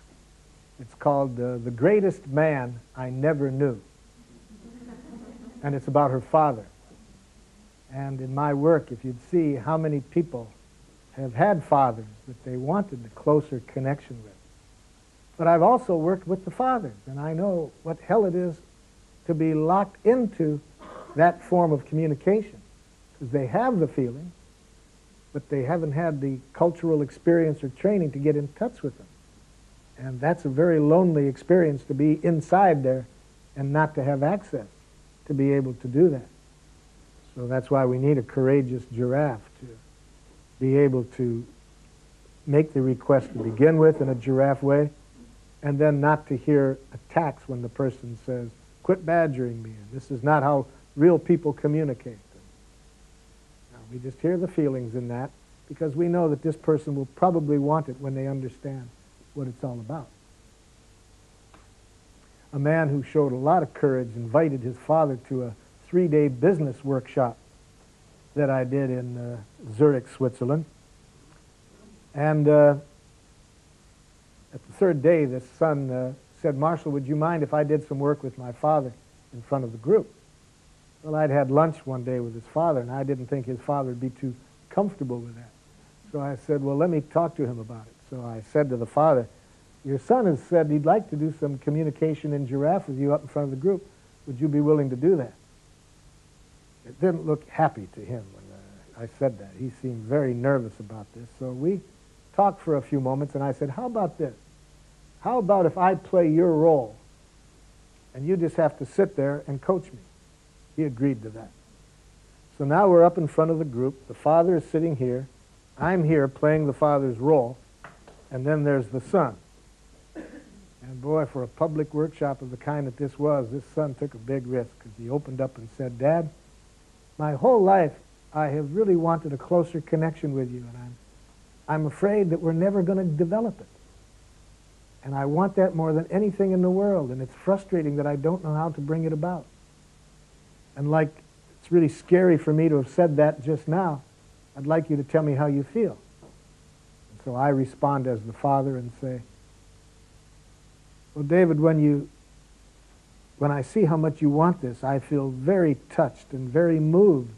It's called The Greatest Man I Never Knew. And it's about her father. And in my work, if you'd see how many people have had fathers that they wanted a closer connection with. But I've also worked with the fathers, and I know what hell it is to be locked into that form of communication, because they have the feeling, but they haven't had the cultural experience or training to get in touch with them. And that's a very lonely experience, to be inside there and not to have access to be able to do that. So that's why we need a courageous giraffe to be able to make the request to begin with in a giraffe way, and then not to hear attacks when the person says, quit badgering me, and this is not how real people communicate. Now, we just hear the feelings in that, because we know that this person will probably want it when they understand what it's all about. A man who showed a lot of courage invited his father to a 3-day business workshop that I did in Zurich, Switzerland. And at the third day, this son said, Marshall, would you mind if I did some work with my father in front of the group? Well, I'd had lunch one day with his father, and I didn't think his father would be too comfortable with that. So I said, well, let me talk to him about it. So I said to the father, your son has said he'd like to do some communication in giraffe with you up in front of the group. Would you be willing to do that? It didn't look happy to him when I said that. He seemed very nervous about this. So we talked for a few moments, and I said, how about this? How about if I play your role, and you just have to sit there and coach me? He agreed to that. So now we're up in front of the group. The father is sitting here. I'm here playing the father's role, and then there's the son. And boy, for a public workshop of the kind that this was, this son took a big risk, because he opened up and said, Dad, my whole life I have really wanted a closer connection with you, and I'm afraid that we're never going to develop it. And I want that more than anything in the world, and it's frustrating that I don't know how to bring it about. And like, it's really scary for me to have said that just now. I'd like you to tell me how you feel. And so I respond as the father and say, well, David, when I see how much you want this, I feel very touched and very moved,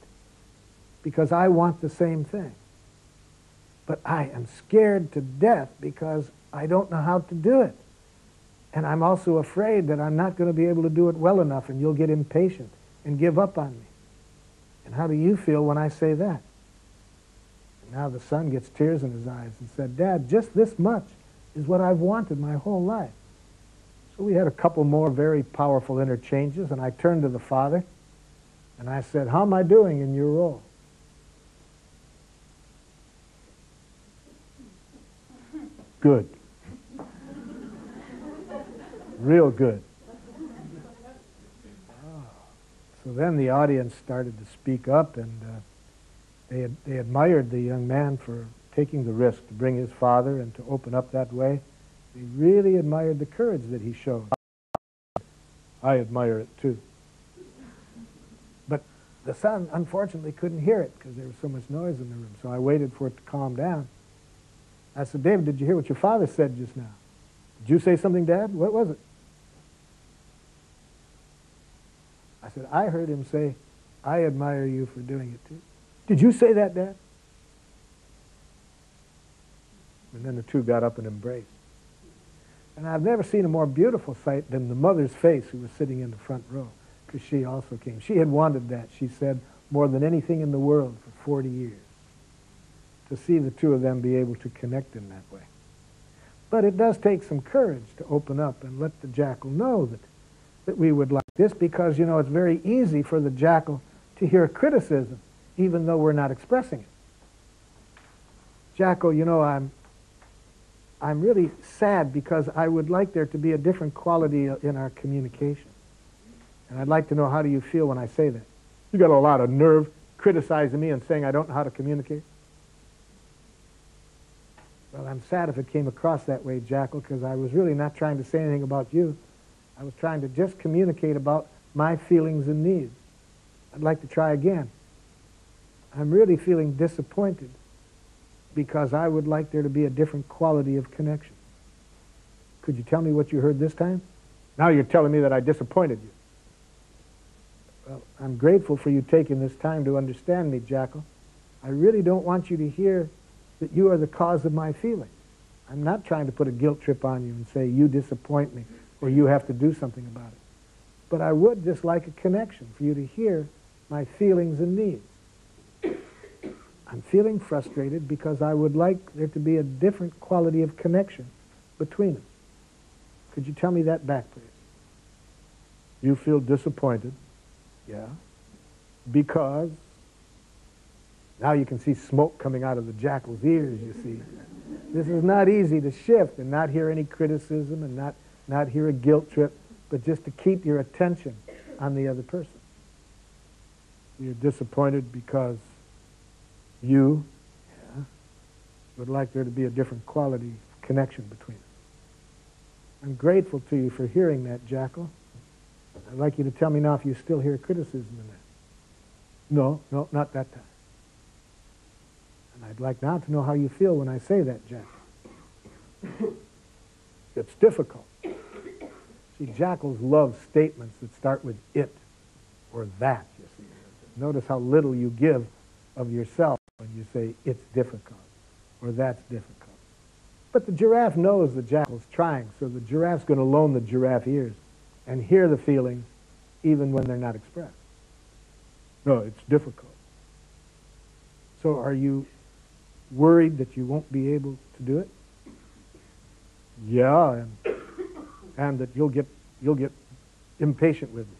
because I want the same thing. But I am scared to death because I don't know how to do it. And I'm also afraid that I'm not going to be able to do it well enough, and you'll get impatient and give up on me. And how do you feel when I say that? And now the son gets tears in his eyes and said, Dad, just this much is what I've wanted my whole life. So we had a couple more very powerful interchanges, and I turned to the father and I said, how am I doing in your role? Good. Real good. So then the audience started to speak up, and they admired the young man for taking the risk to bring his father and to open up that way. They really admired the courage that he showed. I admire it too. But the son, unfortunately, couldn't hear it because there was so much noise in the room. So I waited for it to calm down. I said, David, did you hear what your father said just now? Did you say something, Dad? What was it? I said, I heard him say, I admire you for doing it too. Did you say that, Dad? And then the two got up and embraced. And I've never seen a more beautiful sight than the mother's face, who was sitting in the front row, because she also came. She had wanted that, she said, more than anything in the world for 40 years, to see the two of them be able to connect in that way. But it does take some courage to open up and let the jackal know that we would like this, because, you know, it's very easy for the jackal to hear criticism, even though we're not expressing it. Jackal, you know, I'm really sad because I would like there to be a different quality in our communication. And I'd like to know, how do you feel when I say that? You got a lot of nerve criticizing me and saying I don't know how to communicate? Well, I'm sad if it came across that way, Jackal, because I was really not trying to say anything about you. I was trying to just communicate about my feelings and needs. I'd like to try again. I'm really feeling disappointed because I would like there to be a different quality of connection. Could you tell me what you heard this time? Now you're telling me that I disappointed you. Well, I'm grateful for you taking this time to understand me, Jackal. I really don't want you to hear that you are the cause of my feelings. I'm not trying to put a guilt trip on you and say you disappoint me or you have to do something about it. But I would just like a connection for you to hear my feelings and needs. I'm feeling frustrated because I would like there to be a different quality of connection between us. Could you tell me that back, please? You feel disappointed. Yeah. Because now you can see smoke coming out of the jackal's ears, you see. This is not easy to shift and not hear any criticism and not hear a guilt trip, but just to keep your attention on the other person. You're disappointed because you would like there to be a different quality of connection between us. I'm grateful to you for hearing that, Jackal. I'd like you to tell me now if you still hear criticism in that. No, not that time. And I'd like now to know how you feel when I say that, Jackal. It's difficult. See, jackals love statements that start with it or that, you see. Notice how little you give of yourself when you say it's difficult or that's difficult. But the giraffe knows the jackal's trying, so the giraffe's going to loan the giraffe ears and hear the feelings even when they're not expressed. No, it's difficult. So are you worried that you won't be able to do it? Yeah, and that you'll get impatient with me.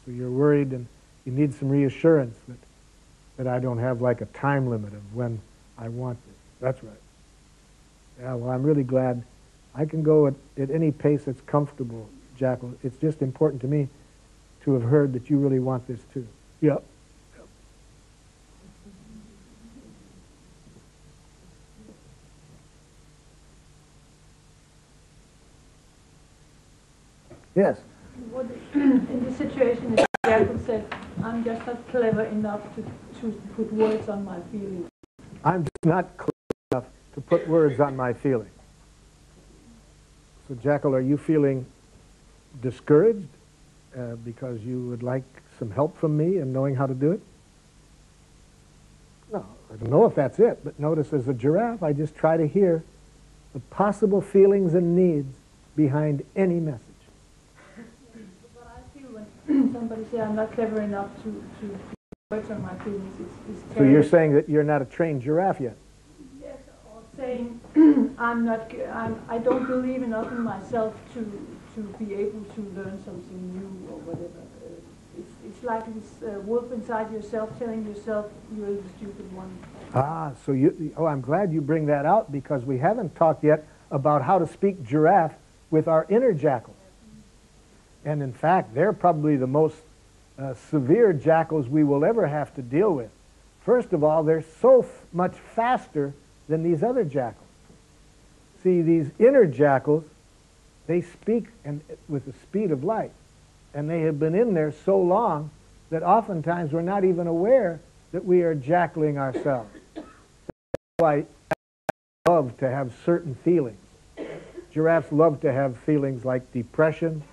So you're worried and you need some reassurance that I don't have like a time limit of when I want this. That's right. Yeah, well, I'm really glad I can go at any pace that's comfortable, Jackal. It's just important to me to have heard that you really want this too. Yep. Yes. What in this situation, if Jackal said, I'm just not clever enough to put words on my feelings. I'm just not clever enough to put words on my feelings. So, Jackal, are you feeling discouraged because you would like some help from me in knowing how to do it? No, I don't know if that's it, but notice as a giraffe, I just try to hear the possible feelings and needs behind any message. What I feel when somebody says I'm not clever enough to put words on my feelings is So you're saying that you're not a trained giraffe yet? Yes, or saying I don't believe enough in myself to be able to learn something new or whatever. It's like this wolf inside yourself telling yourself you're the stupid one. Ah, so I'm glad you bring that out because we haven't talked yet about how to speak giraffe with our inner jackals. And in fact, they're probably the most severe jackals we will ever have to deal with. First of all, they're so much faster than these other jackals. See, these inner jackals, they speak with the speed of light. And they have been in there so long that oftentimes we're not even aware that we are jackling ourselves. That's why giraffes love to have certain feelings. Giraffes love to have feelings like depression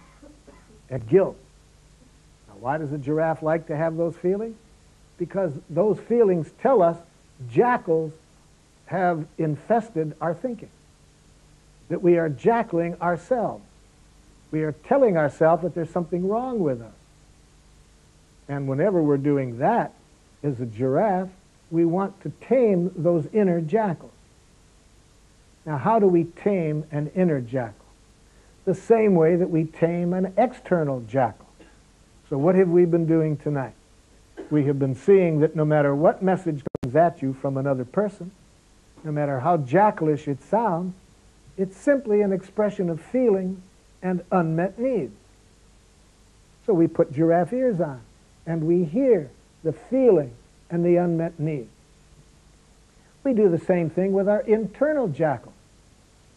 and guilt. Now, why does a giraffe like to have those feelings? Because those feelings tell us jackals have infested our thinking, that we are jackling ourselves. We are telling ourselves that there's something wrong with us. And whenever we're doing that, as a giraffe, we want to tame those inner jackals. Now, how do we tame an inner jackal? The same way that we tame an external jackal. So what have we been doing tonight? We have been seeing that no matter what message comes at you from another person, no matter how jackalish it sounds, it's simply an expression of feelings and unmet needs. So we put giraffe ears on, and we hear the feeling and the unmet needs. We do the same thing with our internal jackal.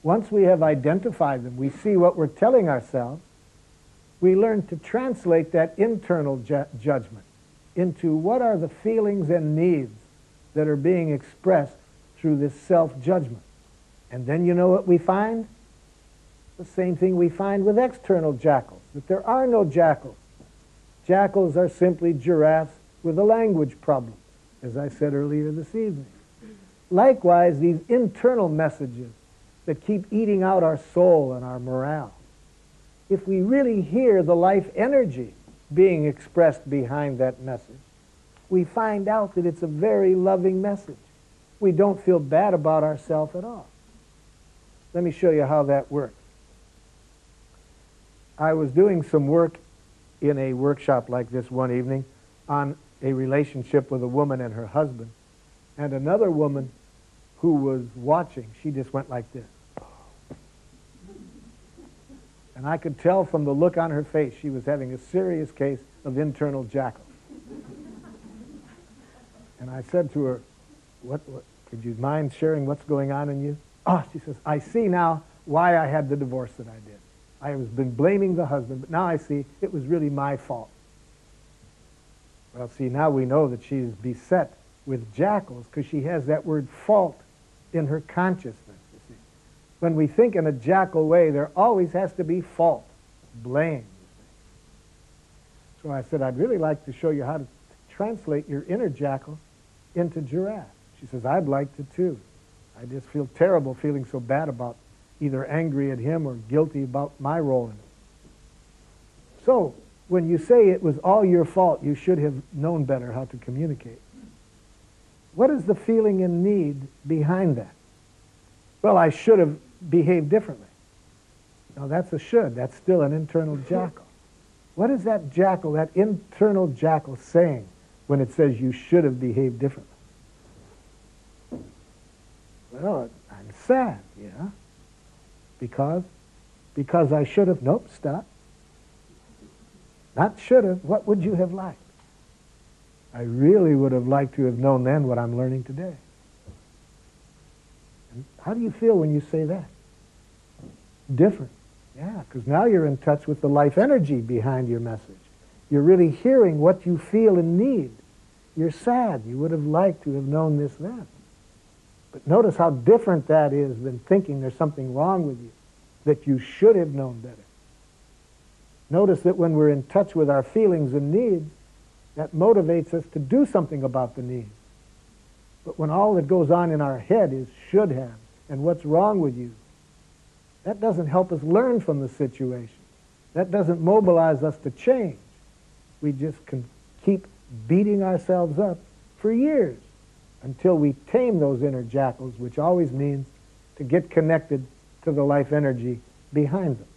Once we have identified them, we see what we're telling ourselves, we learn to translate that internal judgment into what are the feelings and needs that are being expressed through this self-judgment. And then you know what we find? The same thing we find with external jackals, that there are no jackals. Jackals are simply giraffes with a language problem, as I said earlier this evening. Likewise, these internal messages that keep eating out our soul and our morale, if we really hear the life energy being expressed behind that message, we find out that it's a very loving message. We don't feel bad about ourselves at all. Let me show you how that works. I was doing some work in a workshop like this one evening on a relationship with a woman and her husband, and another woman who was watching, she just went like this. And I could tell from the look on her face she was having a serious case of internal jackal. And I said to her, what, could you mind sharing what's going on in you? Oh, she says, I see now why I had the divorce that I did. I was been blaming the husband, but now I see it was really my fault. Well, see, now we know that she is beset with jackals because she has that word fault in her consciousness, you see. When we think in a jackal way, there always has to be fault, blame. So I said, I'd really like to show you how to translate your inner jackal into giraffe. She says, I'd like to too. I just feel terrible feeling so bad about either angry at him or guilty about my role in it. So, when you say it was all your fault, you should have known better how to communicate. What is the feeling and need behind that? Well, I should have behaved differently. Now that's a should. That's still an internal jackal. What is that jackal, that internal jackal saying when it says you should have behaved differently? Well, I'm sad, yeah. Because I should have, nope, stop. Not should have, what would you have liked? I really would have liked to have known then what I'm learning today. And how do you feel when you say that? Different. Yeah, because now you're in touch with the life energy behind your message. You're really hearing what you feel and need. You're sad. You would have liked to have known this then. But notice how different that is than thinking there's something wrong with you, that you should have known better. Notice that when we're in touch with our feelings and needs, that motivates us to do something about the needs. But when all that goes on in our head is should have, and what's wrong with you, that doesn't help us learn from the situation. That doesn't mobilize us to change. We just can keep beating ourselves up for years until we tame those inner jackals, which always means to get connected to the life energy behind them.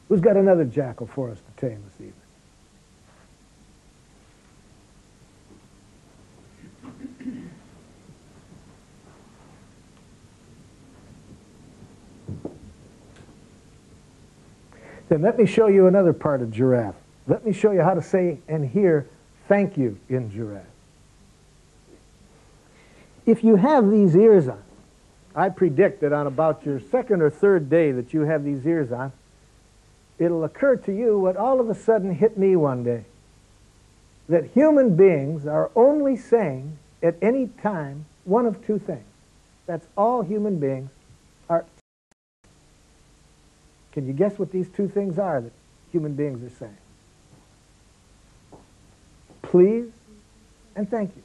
Who's got another jackal for us to tame this evening? Then let me show you another part of giraffe. Let me show you how to say and hear thank you in giraffe. If you have these ears on, I predict that on about your second or third day that you have these ears on, it'll occur to you what all of a sudden hit me one day. That human beings are only saying at any time one of two things. That's all human beings are. Can you guess what these two things are that human beings are saying? Please and thank you.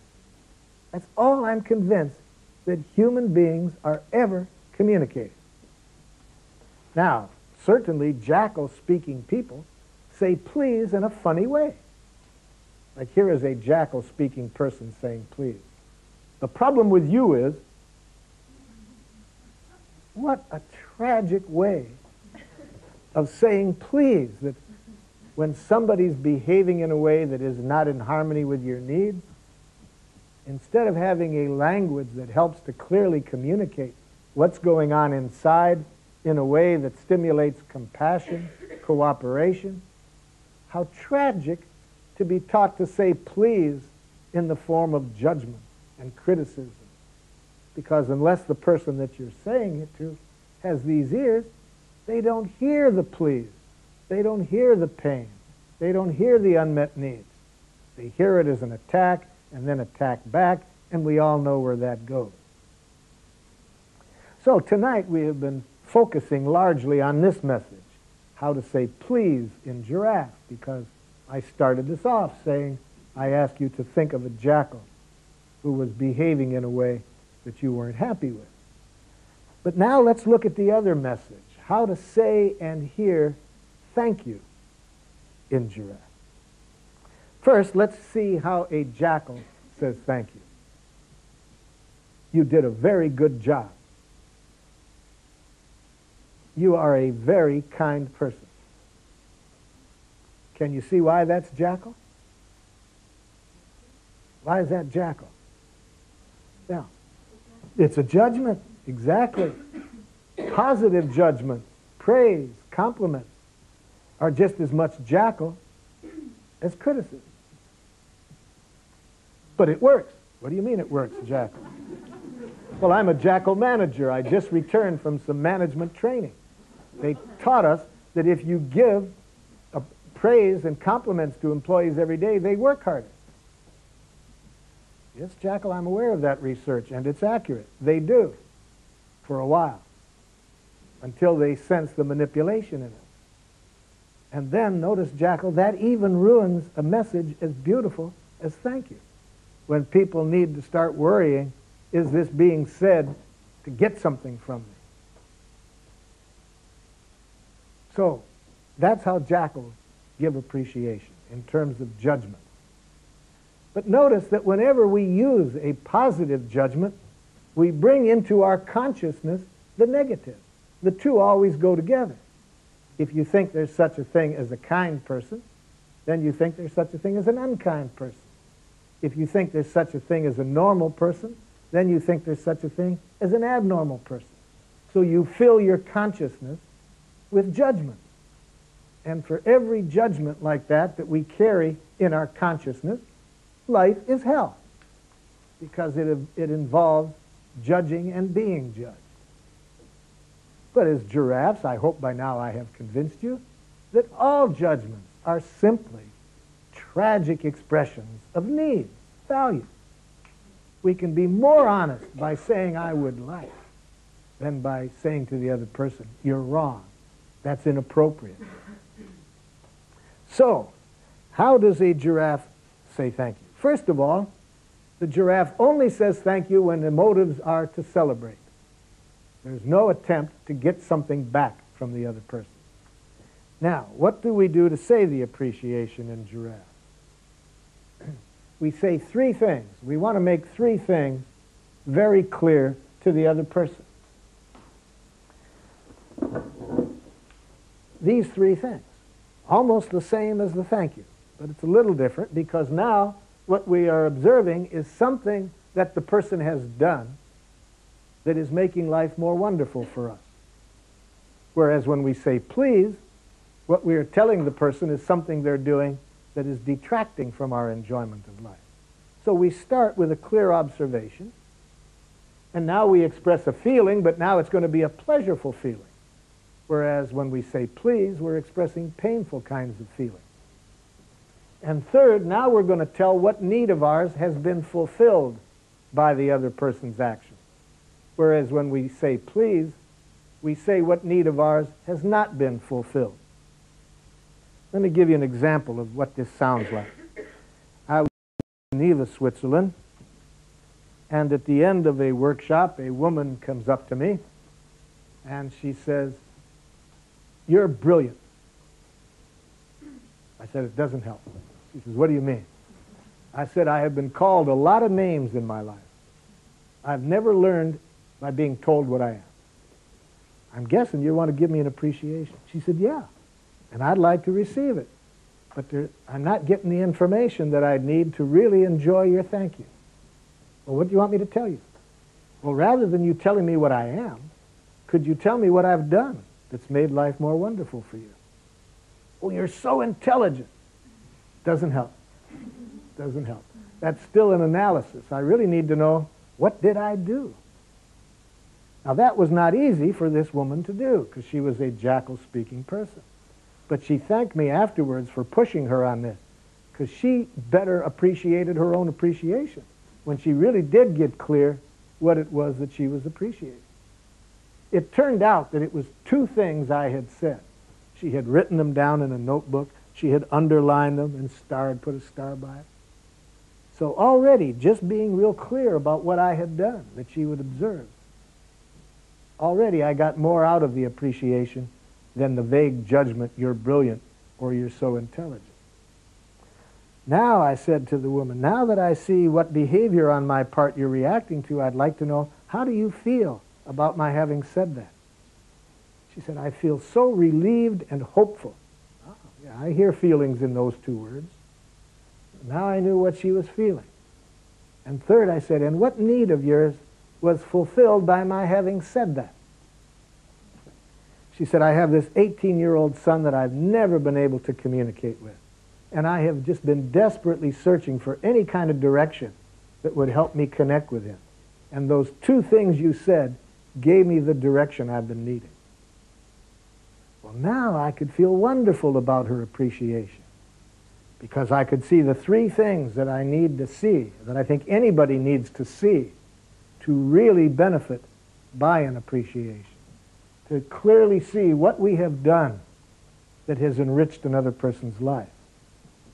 That's all I'm convinced that human beings are ever communicating. Now, certainly jackal-speaking people say please in a funny way. Like here is a jackal-speaking person saying please. The problem with you is, what a tragic way of saying please, that when somebody's behaving in a way that is not in harmony with your needs, instead of having a language that helps to clearly communicate what's going on inside in a way that stimulates compassion, cooperation, how tragic to be taught to say please in the form of judgment and criticism. Because unless the person that you're saying it to has these ears, they don't hear the pleas. They don't hear the pain. They don't hear the unmet needs. They hear it as an attack and then attack back, and we all know where that goes. So tonight we have been focusing largely on this message, how to say please in giraffe, because I started this off saying I asked you to think of a jackal who was behaving in a way that you weren't happy with. But now let's look at the other message, how to say and hear thank you in giraffe. First, let's see how a jackal says thank you. You did a very good job. You are a very kind person. Can you see why that's jackal? Why is that jackal? Yeah. It's a judgment, exactly. Positive judgment, praise, compliments are just as much jackal as criticism. But it works. What do you mean it works, jackal? Well, I'm a jackal manager. I just returned from some management training. They taught us that if you give praise and compliments to employees every day, they work harder. Yes, jackal, I'm aware of that research, and it's accurate. They do, for a while, until they sense the manipulation in it. And then, notice, jackal, that even ruins a message as beautiful as thank you. When people need to start worrying, is this being said to get something from me? So, that's how jackals give appreciation in terms of judgment. But notice that whenever we use a positive judgment, we bring into our consciousness the negative. The two always go together. If you think there's such a thing as a kind person, then you think there's such a thing as an unkind person. If you think there's such a thing as a normal person, then you think there's such a thing as an abnormal person. So you fill your consciousness with judgment. And for every judgment like that we carry in our consciousness, life is hell, because it involves judging and being judged. But as giraffes, I hope by now I have convinced you that all judgments are simply tragic expressions of need, value. We can be more honest by saying I would like than by saying to the other person, you're wrong. That's inappropriate. So, how does a giraffe say thank you? First of all, the giraffe only says thank you when the motives are to celebrate. There's no attempt to get something back from the other person. Now, what do we do to say the appreciation in giraffe? We say three things. We want to make three things very clear to the other person. These three things. Almost the same as the thank you, but it's a little different because now what we are observing is something that the person has done that is making life more wonderful for us. Whereas when we say please, what we are telling the person is something they're doing that is detracting from our enjoyment of life. So we start with a clear observation, and now we express a feeling, but now it's going to be a pleasureful feeling. Whereas when we say please, we're expressing painful kinds of feelings. And third, now we're going to tell what need of ours has been fulfilled by the other person's action. Whereas when we say please, we say what need of ours has not been fulfilled. Let me give you an example of what this sounds like. I was in Geneva, Switzerland, and at the end of a workshop, a woman comes up to me and she says, "You're brilliant." I said, "It doesn't help." She says, "What do you mean?" I said, "I have been called a lot of names in my life. I've never learned by being told what I am. I'm guessing you want to give me an appreciation." She said, "Yeah, and I'd like to receive it. But I'm not getting the information that I need to really enjoy your thank you." "Well, what do you want me to tell you?" "Well, rather than you telling me what I am, could you tell me what I've done that's made life more wonderful for you?" "Oh, you're so intelligent." Doesn't help. Doesn't help. That's still an analysis. I really need to know, what did I do? Now that was not easy for this woman to do, because she was a jackal-speaking person. But she thanked me afterwards for pushing her on this, because she better appreciated her own appreciation when she really did get clear what it was that she was appreciating. It turned out that it was two things I had said. She had written them down in a notebook. She had underlined them and put a star by it. So already, just being real clear about what I had done, that she would observe, already I got more out of the appreciation than the vague judgment, you're brilliant or you're so intelligent. Now, I said to the woman, now that I see what behavior on my part you're reacting to, I'd like to know, how do you feel about my having said that? She said, I feel so relieved and hopeful. Oh, yeah, I hear feelings in those two words. Now I knew what she was feeling. And third, I said, and what need of yours was fulfilled by my having said that? She said, I have this 18-year-old son that I've never been able to communicate with. And I have just been desperately searching for any kind of direction that would help me connect with him. And those two things you said gave me the direction I've been needing. Well, now I could feel wonderful about her appreciation, because I could see the three things that I need to see, that I think anybody needs to see to really benefit by an appreciation. To clearly see what we have done that has enriched another person's life.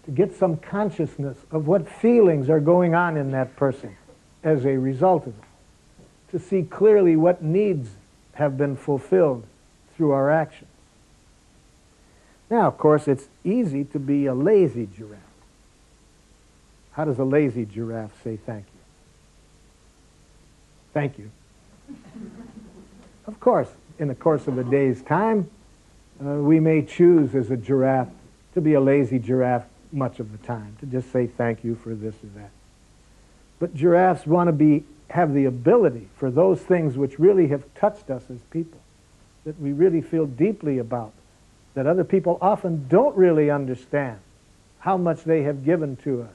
To get some consciousness of what feelings are going on in that person as a result of it. To see clearly what needs have been fulfilled through our actions. Now, of course, it's easy to be a lazy giraffe. How does a lazy giraffe say thank you? Thank you. Of course, in the course of a day's time, we may choose as a giraffe to be a lazy giraffe much of the time, to just say thank you for this or that. But giraffes want to have the ability for those things which really have touched us as people, that we really feel deeply about, that other people often don't really understand how much they have given to us.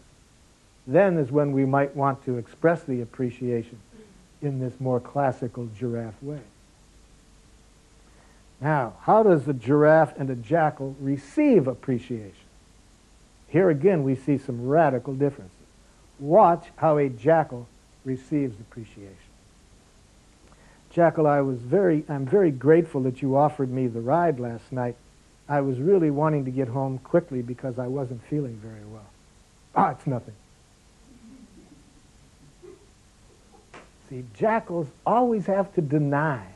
Then is when we might want to express the appreciation in this more classical giraffe way. Now, how does a giraffe and a jackal receive appreciation? Here again we see some radical differences. Watch how a jackal receives appreciation. Jackal, I'm very grateful that you offered me the ride last night. I was really wanting to get home quickly because I wasn't feeling very well. Ah, it's nothing. See, jackals always have to deny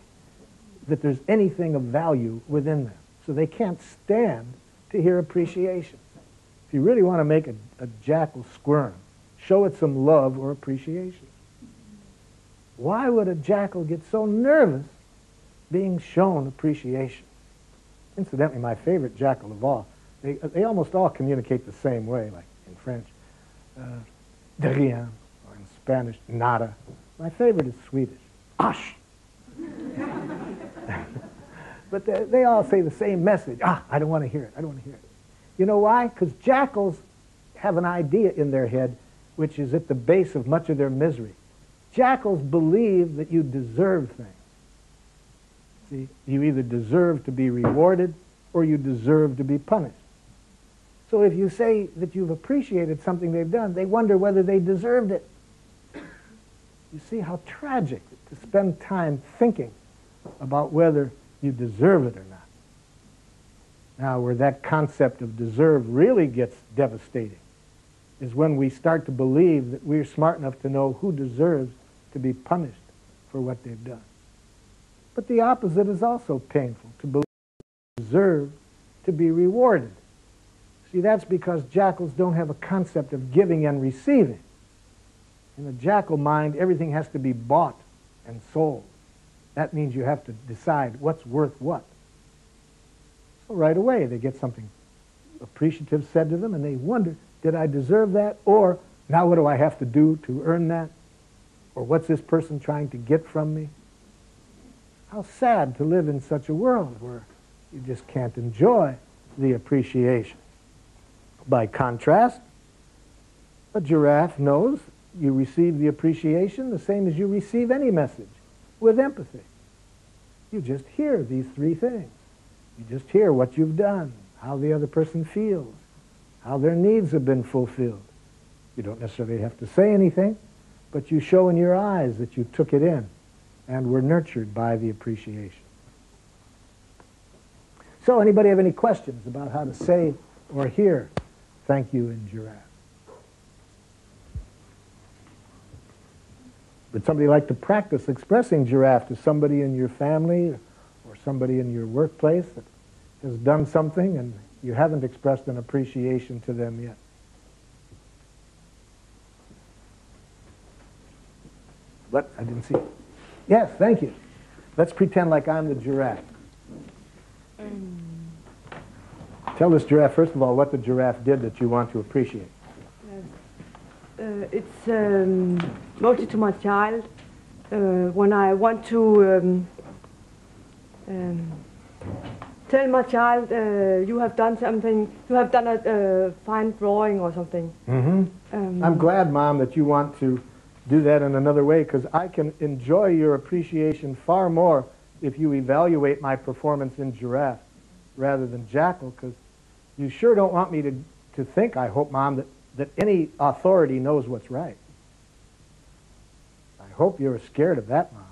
that there's anything of value within them. So they can't stand to hear appreciation. If you really want to make a jackal squirm, show it some love or appreciation. Why would a jackal get so nervous being shown appreciation? Incidentally, my favorite jackal of all, they almost all communicate the same way, like in French, de rien, or in Spanish, nada. My favorite is Swedish, ash. But they all say the same message. Ah, I don't want to hear it. I don't want to hear it. You know why? Because jackals have an idea in their head which is at the base of much of their misery. Jackals believe that you deserve things. See, you either deserve to be rewarded or you deserve to be punished. So if you say that you've appreciated something they've done, they wonder whether they deserved it. You see how tragic to spend time thinking about whether you deserve it or not. Now, where that concept of deserve really gets devastating is when we start to believe that we're smart enough to know who deserves to be punished for what they've done. But the opposite is also painful, to believe they deserve to be rewarded. See, that's because jackals don't have a concept of giving and receiving. In the jackal mind, everything has to be bought and sold. That means you have to decide what's worth what. So right away, they get something appreciative said to them, and they wonder, did I deserve that? Or, now what do I have to do to earn that? Or what's this person trying to get from me? How sad to live in such a world where you just can't enjoy the appreciation. By contrast, A giraffe knows you receive the appreciation the same as you receive any message, with empathy. You just hear these three things. You just hear what you've done, how the other person feels, how their needs have been fulfilled. You don't necessarily have to say anything, but you show in your eyes that you took it in and were nurtured by the appreciation. So, anybody have any questions about how to say or hear thank you in giraffe? Would somebody like to practice expressing giraffe to somebody in your family or somebody in your workplace that has done something and you haven't expressed an appreciation to them yet? What? I didn't see it. Yes, thank you. Let's pretend like I'm the giraffe. Tell this giraffe, first of all, what the giraffe did that you want to appreciate. It's mostly to my child. When I want to tell my child, you have done something, you have done a fine drawing or something. I'm glad, Mom, that you want to do that in another way, because I can enjoy your appreciation far more if you evaluate my performance in giraffe rather than jackal, because you sure don't want me to think, I hope, Mom, that any authority knows what's right. I hope you're scared of that, Mom.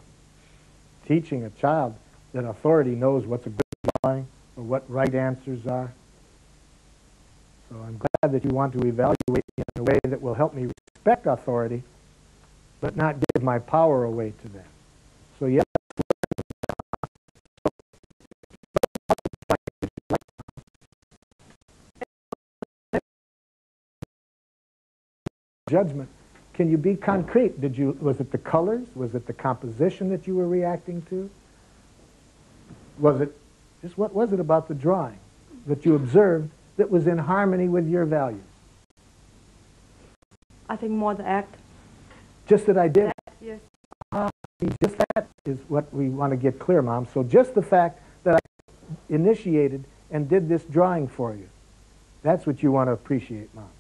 Teaching a child that authority knows what's a good drawing or what right answers are. So I'm glad that you want to evaluate me in a way that will help me respect authority, but not give my power away to them. So yes, judgment. Can you be concrete? Was it the colors? Was it the composition that you were reacting to? Was it just what was it about the drawing that you observed that was in harmony with your values? I think more the act. Just that I did. Yes. Just that is what we want to get clear, Mom. So just the fact that I initiated and did this drawing for you, that's what you want to appreciate, Mom.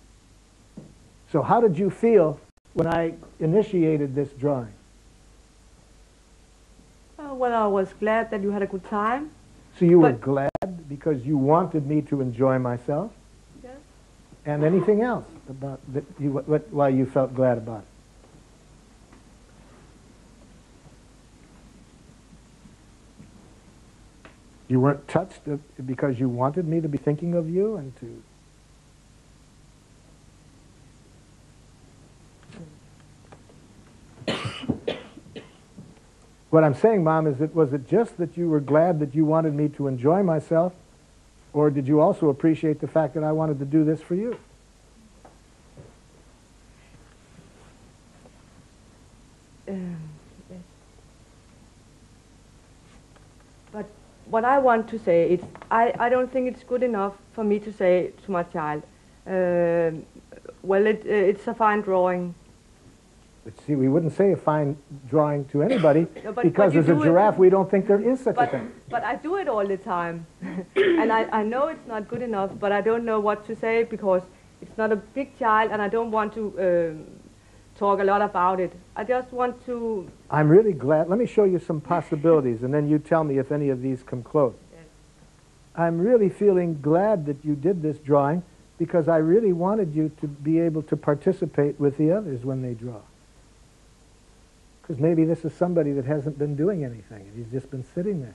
So how did you feel when I initiated this drawing? Well, I was glad that you had a good time. So you were glad because you wanted me to enjoy myself? Yes. And anything else about that why you felt glad about it? You weren't touched because you wanted me to be thinking of you and to... What I'm saying, Mom, is that was it just that you were glad that you wanted me to enjoy myself, or did you also appreciate the fact that I wanted to do this for you? Yes. But what I want to say is, I don't think it's good enough for me to say to my child, well, it's a fine drawing. But see, we wouldn't say a fine drawing to anybody No, because as a giraffe, we don't think there is such a thing. But I do it all the time. And I know it's not good enough, but I don't know what to say because it's not a big child and I don't want to talk a lot about it. I just want to... I'm really glad. Let me show you some possibilities and then you tell me if any of these come close. Yes. I'm really feeling glad that you did this drawing because I really wanted you to be able to participate with the others when they draw. Because maybe this is somebody that hasn't been doing anything and he's just been sitting there.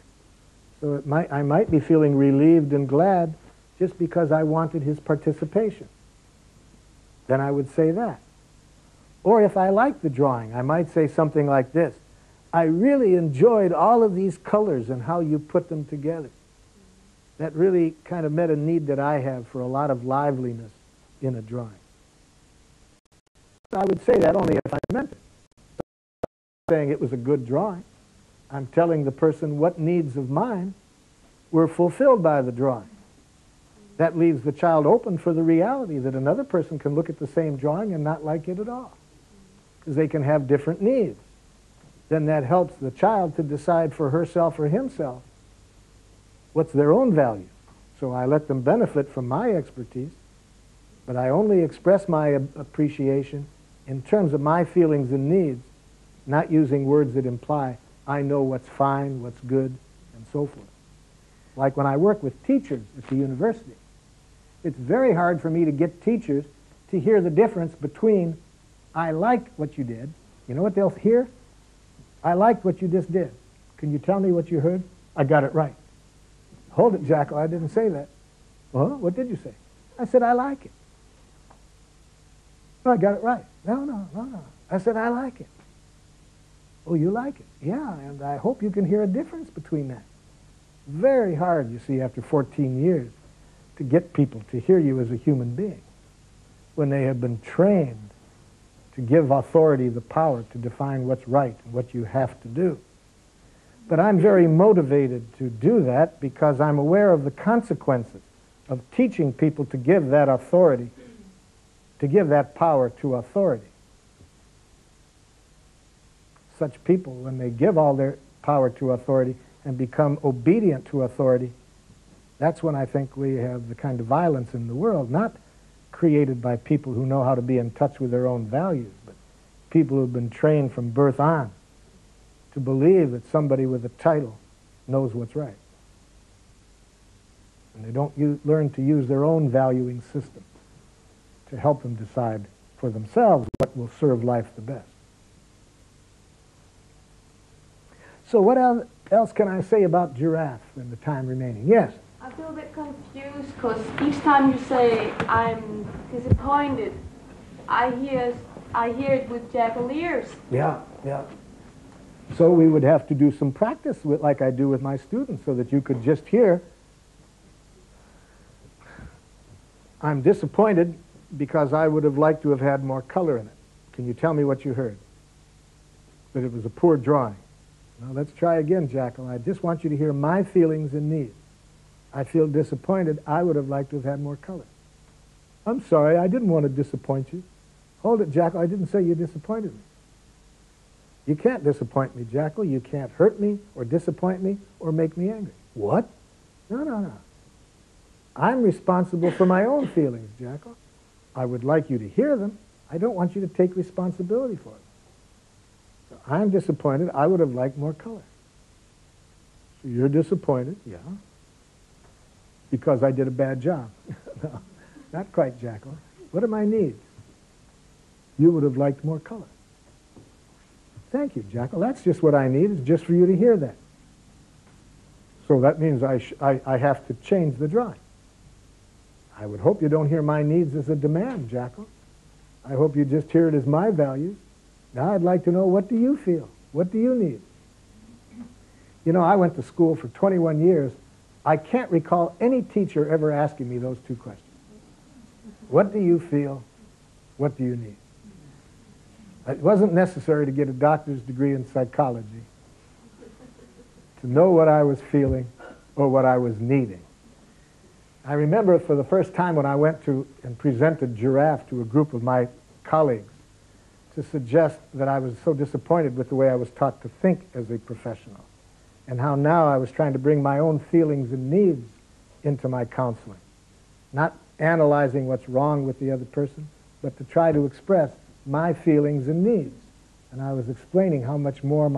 So I might be feeling relieved and glad just because I wanted his participation. Then I would say that. Or if I like the drawing, I might say something like this. I really enjoyed all of these colors and how you put them together. That really kind of met a need that I have for a lot of liveliness in a drawing. I would say that only if I meant it. I'm saying it was a good drawing. I'm telling the person what needs of mine were fulfilled by the drawing. That leaves the child open for the reality that another person can look at the same drawing and not like it at all. Because they can have different needs. Then that helps the child to decide for herself or himself what's their own value. So I let them benefit from my expertise, But I only express my appreciation in terms of my feelings and needs, not using words that imply I know what's fine, what's good, and so forth. Like when I work with teachers at the university, it's very hard for me to get teachers to hear the difference between I like what you did. You know what they'll hear? I liked what you just did. Can you tell me what you heard? I got it right. Hold it, Jackal, I didn't say that. What did you say? I said, I like it. No, I got it right. No. I said, I like it. Oh, you like it? Yeah, and I hope you can hear a difference between that. Very hard, you see, after 14 years, to get people to hear you as a human being when they have been trained to give authority the power to define what's right and what you have to do. But I'm very motivated to do that because I'm aware of the consequences of teaching people to give that authority, to give that power to authority. Such people, when they give all their power to authority and become obedient to authority, that's when I think we have the kind of violence in the world, not created by people who know how to be in touch with their own values, but people who've been trained from birth on to believe that somebody with a title knows what's right. And they don't learn to use their own valuing system to help them decide for themselves what will serve life the best. So what else can I say about giraffe in the time remaining? Yes? I feel a bit confused because each time you say I'm disappointed, I hear it with jackal ears. Yeah. So we would have to do some practice with, like I do with my students, so that you could just hear, I'm disappointed because I would have liked to have had more color in it. Can you tell me what you heard? That it was a poor drawing. Now let's try again, Jackal. I just want you to hear my feelings and needs. I feel disappointed. I would have liked to have had more color. I'm sorry, I didn't want to disappoint you. Hold it, Jackal. I didn't say you disappointed me. You can't disappoint me, Jackal. You can't hurt me or disappoint me or make me angry. What? No. I'm responsible for my own feelings, Jackal. I would like you to hear them. I don't want you to take responsibility for it. So I'm disappointed. I would have liked more color. So you're disappointed, yeah, because I did a bad job. No, not quite, Jackal. What are my needs? You would have liked more color. Thank you, Jackal. That's just what I need, is just for you to hear that. So that means I have to change the drawing. I would hope you don't hear my needs as a demand, Jackal. I hope you just hear it as my values. Now I'd like to know, what do you feel? What do you need? You know, I went to school for 21 years. I can't recall any teacher ever asking me those two questions. What do you feel? What do you need? It wasn't necessary to get a doctor's degree in psychology to know what I was feeling or what I was needing. I remember for the first time when I went to and presented Giraffe to a group of my colleagues to suggest that I was so disappointed with the way I was taught to think as a professional, and how now I was trying to bring my own feelings and needs into my counseling, not analyzing what's wrong with the other person, but to try to express my feelings and needs. And I was explaining how much more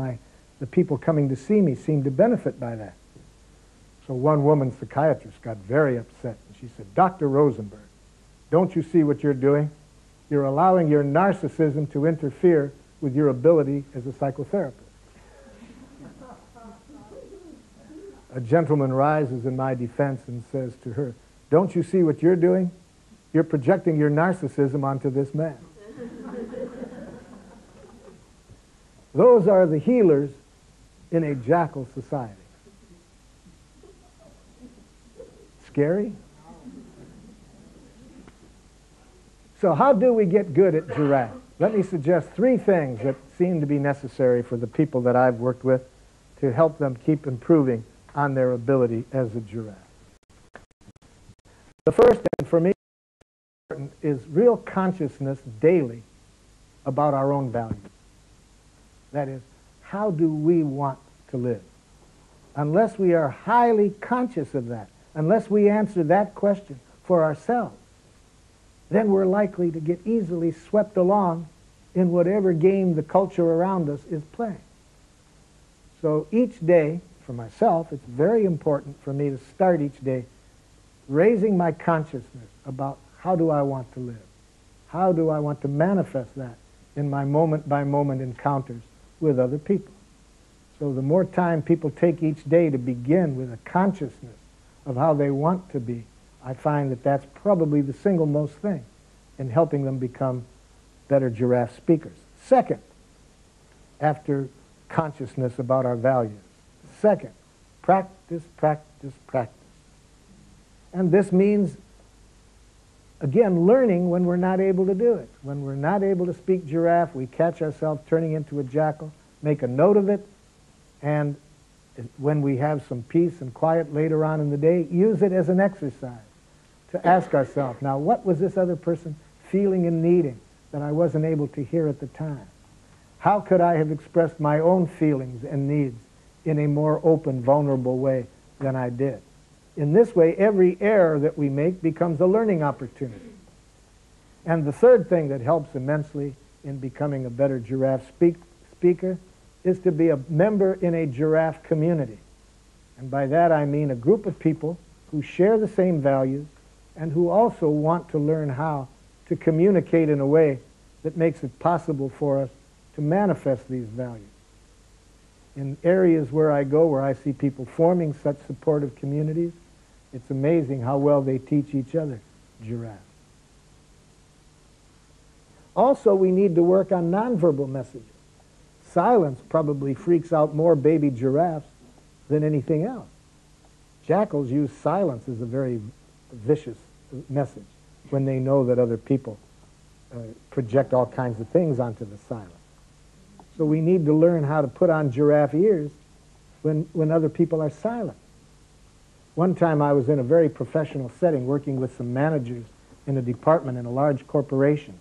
the people coming to see me seemed to benefit by that. So one woman psychiatrist got very upset, and she said, Dr. Rosenberg, don't you see what you're doing? You're allowing your narcissism to interfere with your ability as a psychotherapist. A gentleman rises in my defense and says to her, don't you see what you're doing? You're projecting your narcissism onto this man. Those are the healers in a jackal society. Scary? So how do we get good at giraffe? Let me suggest 3 things that seem to be necessary for the people that I've worked with to help them keep improving on their ability as a giraffe. The first, and for me, is real consciousness daily about our own values. That is, how do we want to live? Unless we are highly conscious of that, unless we answer that question for ourselves, then we're likely to get easily swept along in whatever game the culture around us is playing. So each day, for myself, it's very important for me to start each day raising my consciousness about how do I want to live? How do I want to manifest that in my moment-by-moment encounters with other people? So the more time people take each day to begin with a consciousness of how they want to be, I find that that's probably the single most thing in helping them become better giraffe speakers. Second, after consciousness about our values. Second, practice, practice, practice. And this means, again, learning when we're not able to do it. When we're not able to speak giraffe, we catch ourselves turning into a jackal, make a note of it, and when we have some peace and quiet later on in the day, use it as an exercise to ask ourselves, now what was this other person feeling and needing that I wasn't able to hear at the time? How could I have expressed my own feelings and needs in a more open, vulnerable way than I did? In this way, every error that we make becomes a learning opportunity. And the third thing that helps immensely in becoming a better giraffe speaker is to be a member in a giraffe community. And by that I mean a group of people who share the same values and who also want to learn how to communicate in a way that makes it possible for us to manifest these values. In areas where I go, where I see people forming such supportive communities, it's amazing how well they teach each other giraffe. Also, we need to work on nonverbal messages. Silence probably freaks out more baby giraffes than anything else. Jackals use silence as a very vicious message when they know that other people project all kinds of things onto the silence. So we need to learn how to put on giraffe ears when other people are silent. One time I was in a very professional setting working with some managers in a department in a large corporation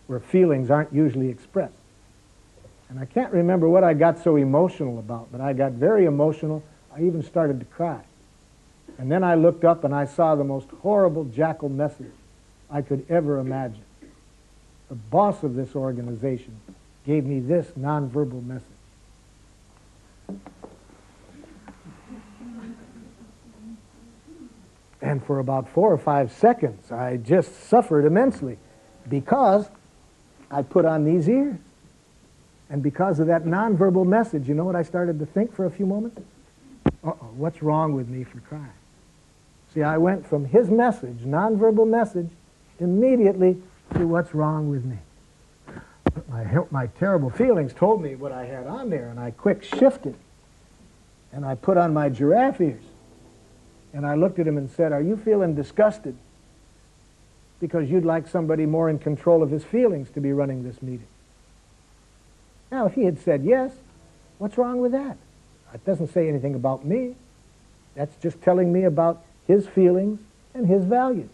where feelings aren't usually expressed. And I can't remember what I got so emotional about, but I got very emotional. I even started to cry. And then I looked up and I saw the most horrible jackal message I could ever imagine. The boss of this organization gave me this nonverbal message. And for about 4 or 5 seconds, I just suffered immensely because I put on these ears. And because of that nonverbal message, you know what I started to think for a few moments? Uh-oh, what's wrong with me for crying? See, I went from his message, nonverbal message, immediately to what's wrong with me. But my terrible feelings told me what I had on there, and I quick shifted. And I put on my giraffe ears. And I looked at him and said, are you feeling disgusted because you'd like somebody more in control of his feelings to be running this meeting? Now, if he had said yes, what's wrong with that? It doesn't say anything about me. That's just telling me about his feelings and his values.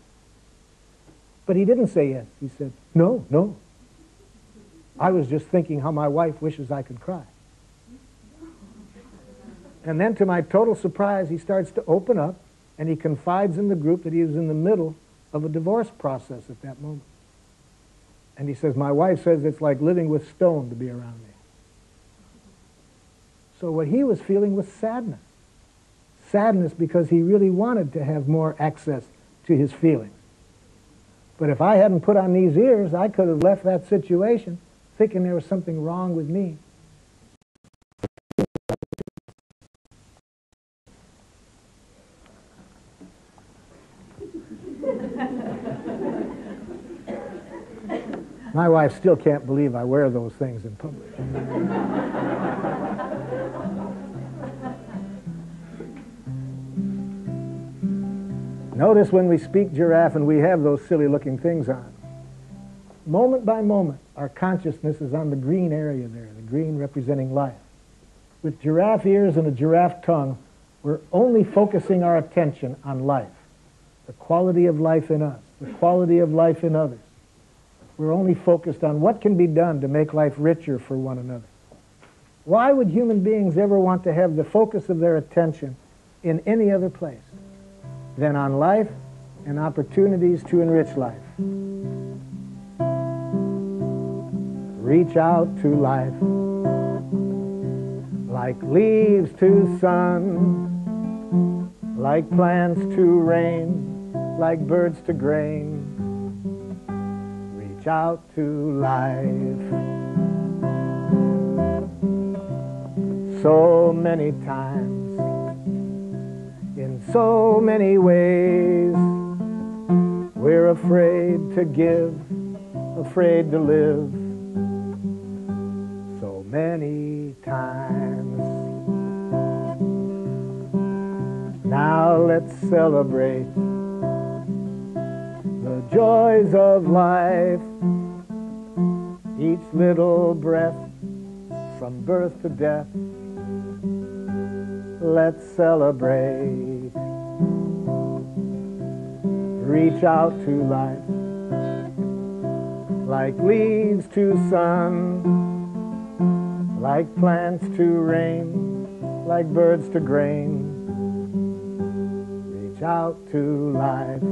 But he didn't say yes. He said, no, no. I was just thinking how my wife wishes I could cry. And then to my total surprise, he starts to open up and he confides in the group that he was in the middle of a divorce process at that moment. And he says, my wife says it's like living with stone to be around me. So what he was feeling was sadness. Sadness because he really wanted to have more access to his feelings. But if I hadn't put on these ears, I could have left that situation thinking there was something wrong with me. My wife still can't believe I wear those things in public. Notice when we speak giraffe and we have those silly-looking things on. Moment by moment, our consciousness is on the green area there, the green representing life. With giraffe ears and a giraffe tongue, we're only focusing our attention on life, the quality of life in us, the quality of life in others. We're only focused on what can be done to make life richer for one another. Why would human beings ever want to have the focus of their attention in any other place than on life and opportunities to enrich life? reach out to life, like leaves to sun, like plants to rain, like birds to grain. Reach out to life. So many times, in so many ways, we're afraid to give, afraid to live. So many times. Now let's celebrate the joys of life. Each little breath from birth to death. Let's celebrate. Reach out to life, like leaves to sun, like plants to rain, like birds to grain. Reach out to life.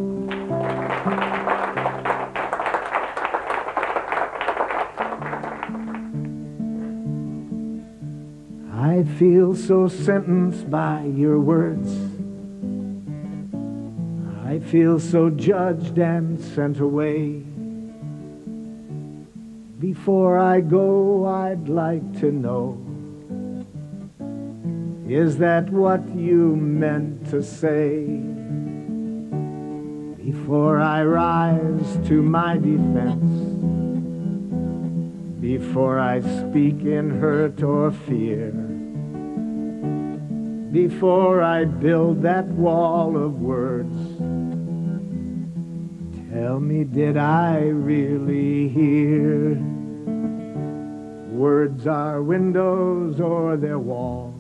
I feel so sentenced by your words. I feel so judged and sent away. Before I go, I'd like to know, is that what you meant to say? Before I rise to my defense, before I speak in hurt or fear, before I build that wall of words, tell me, did I really hear? Words are windows or they're walls.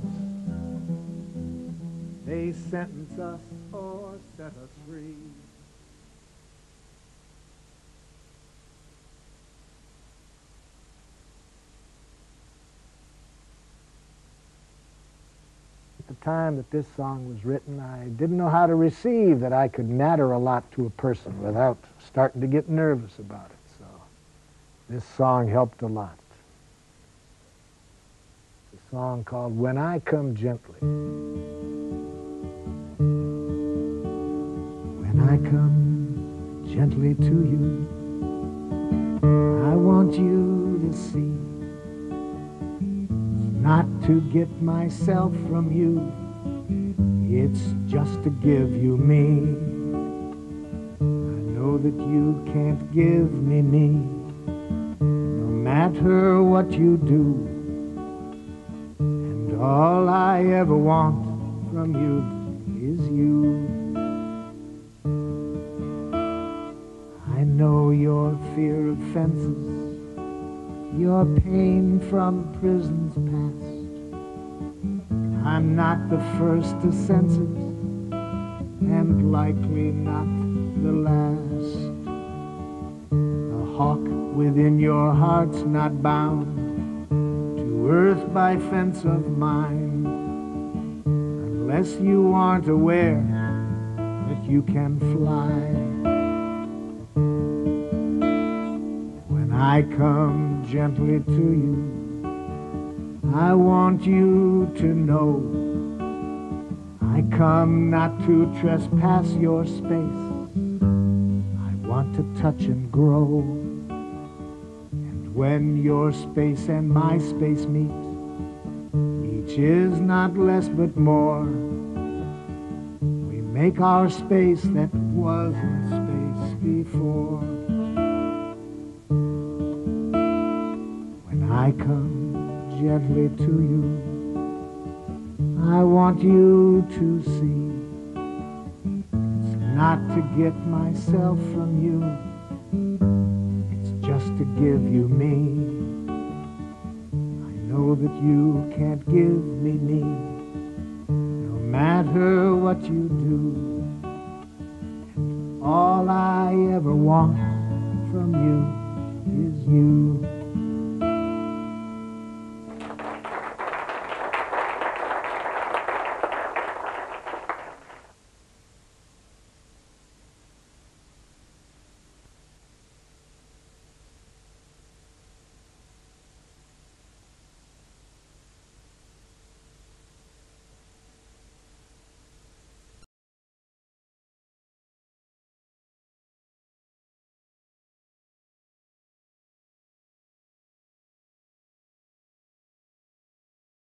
They sentence us or set us free. At the time that this song was written, I didn't know how to receive that I could matter a lot to a person without starting to get nervous about it. So this song helped a lot. It's a song called When I Come Gently. When I come gently to you, I want you to see. Not to get myself from you, it's just to give you me. I know that you can't give me me, no matter what you do. And all I ever want from you is you. I know your fear of fences, your pain from prison's past. I'm not the first to sense it, and likely not the last. The hawk within your heart's not bound to earth by fence of mine, unless you aren't aware that you can fly. When I come gently to you, I want you to know I come not to trespass your space. I want to touch and grow. And when your space and my space meet, each is not less but more. We make our space that wasn't space before. When I come gently to you, I want you to see. It's not to get myself from you, it's just to give you me. I know that you can't give me me, no matter what you do. And all I ever want from you is you.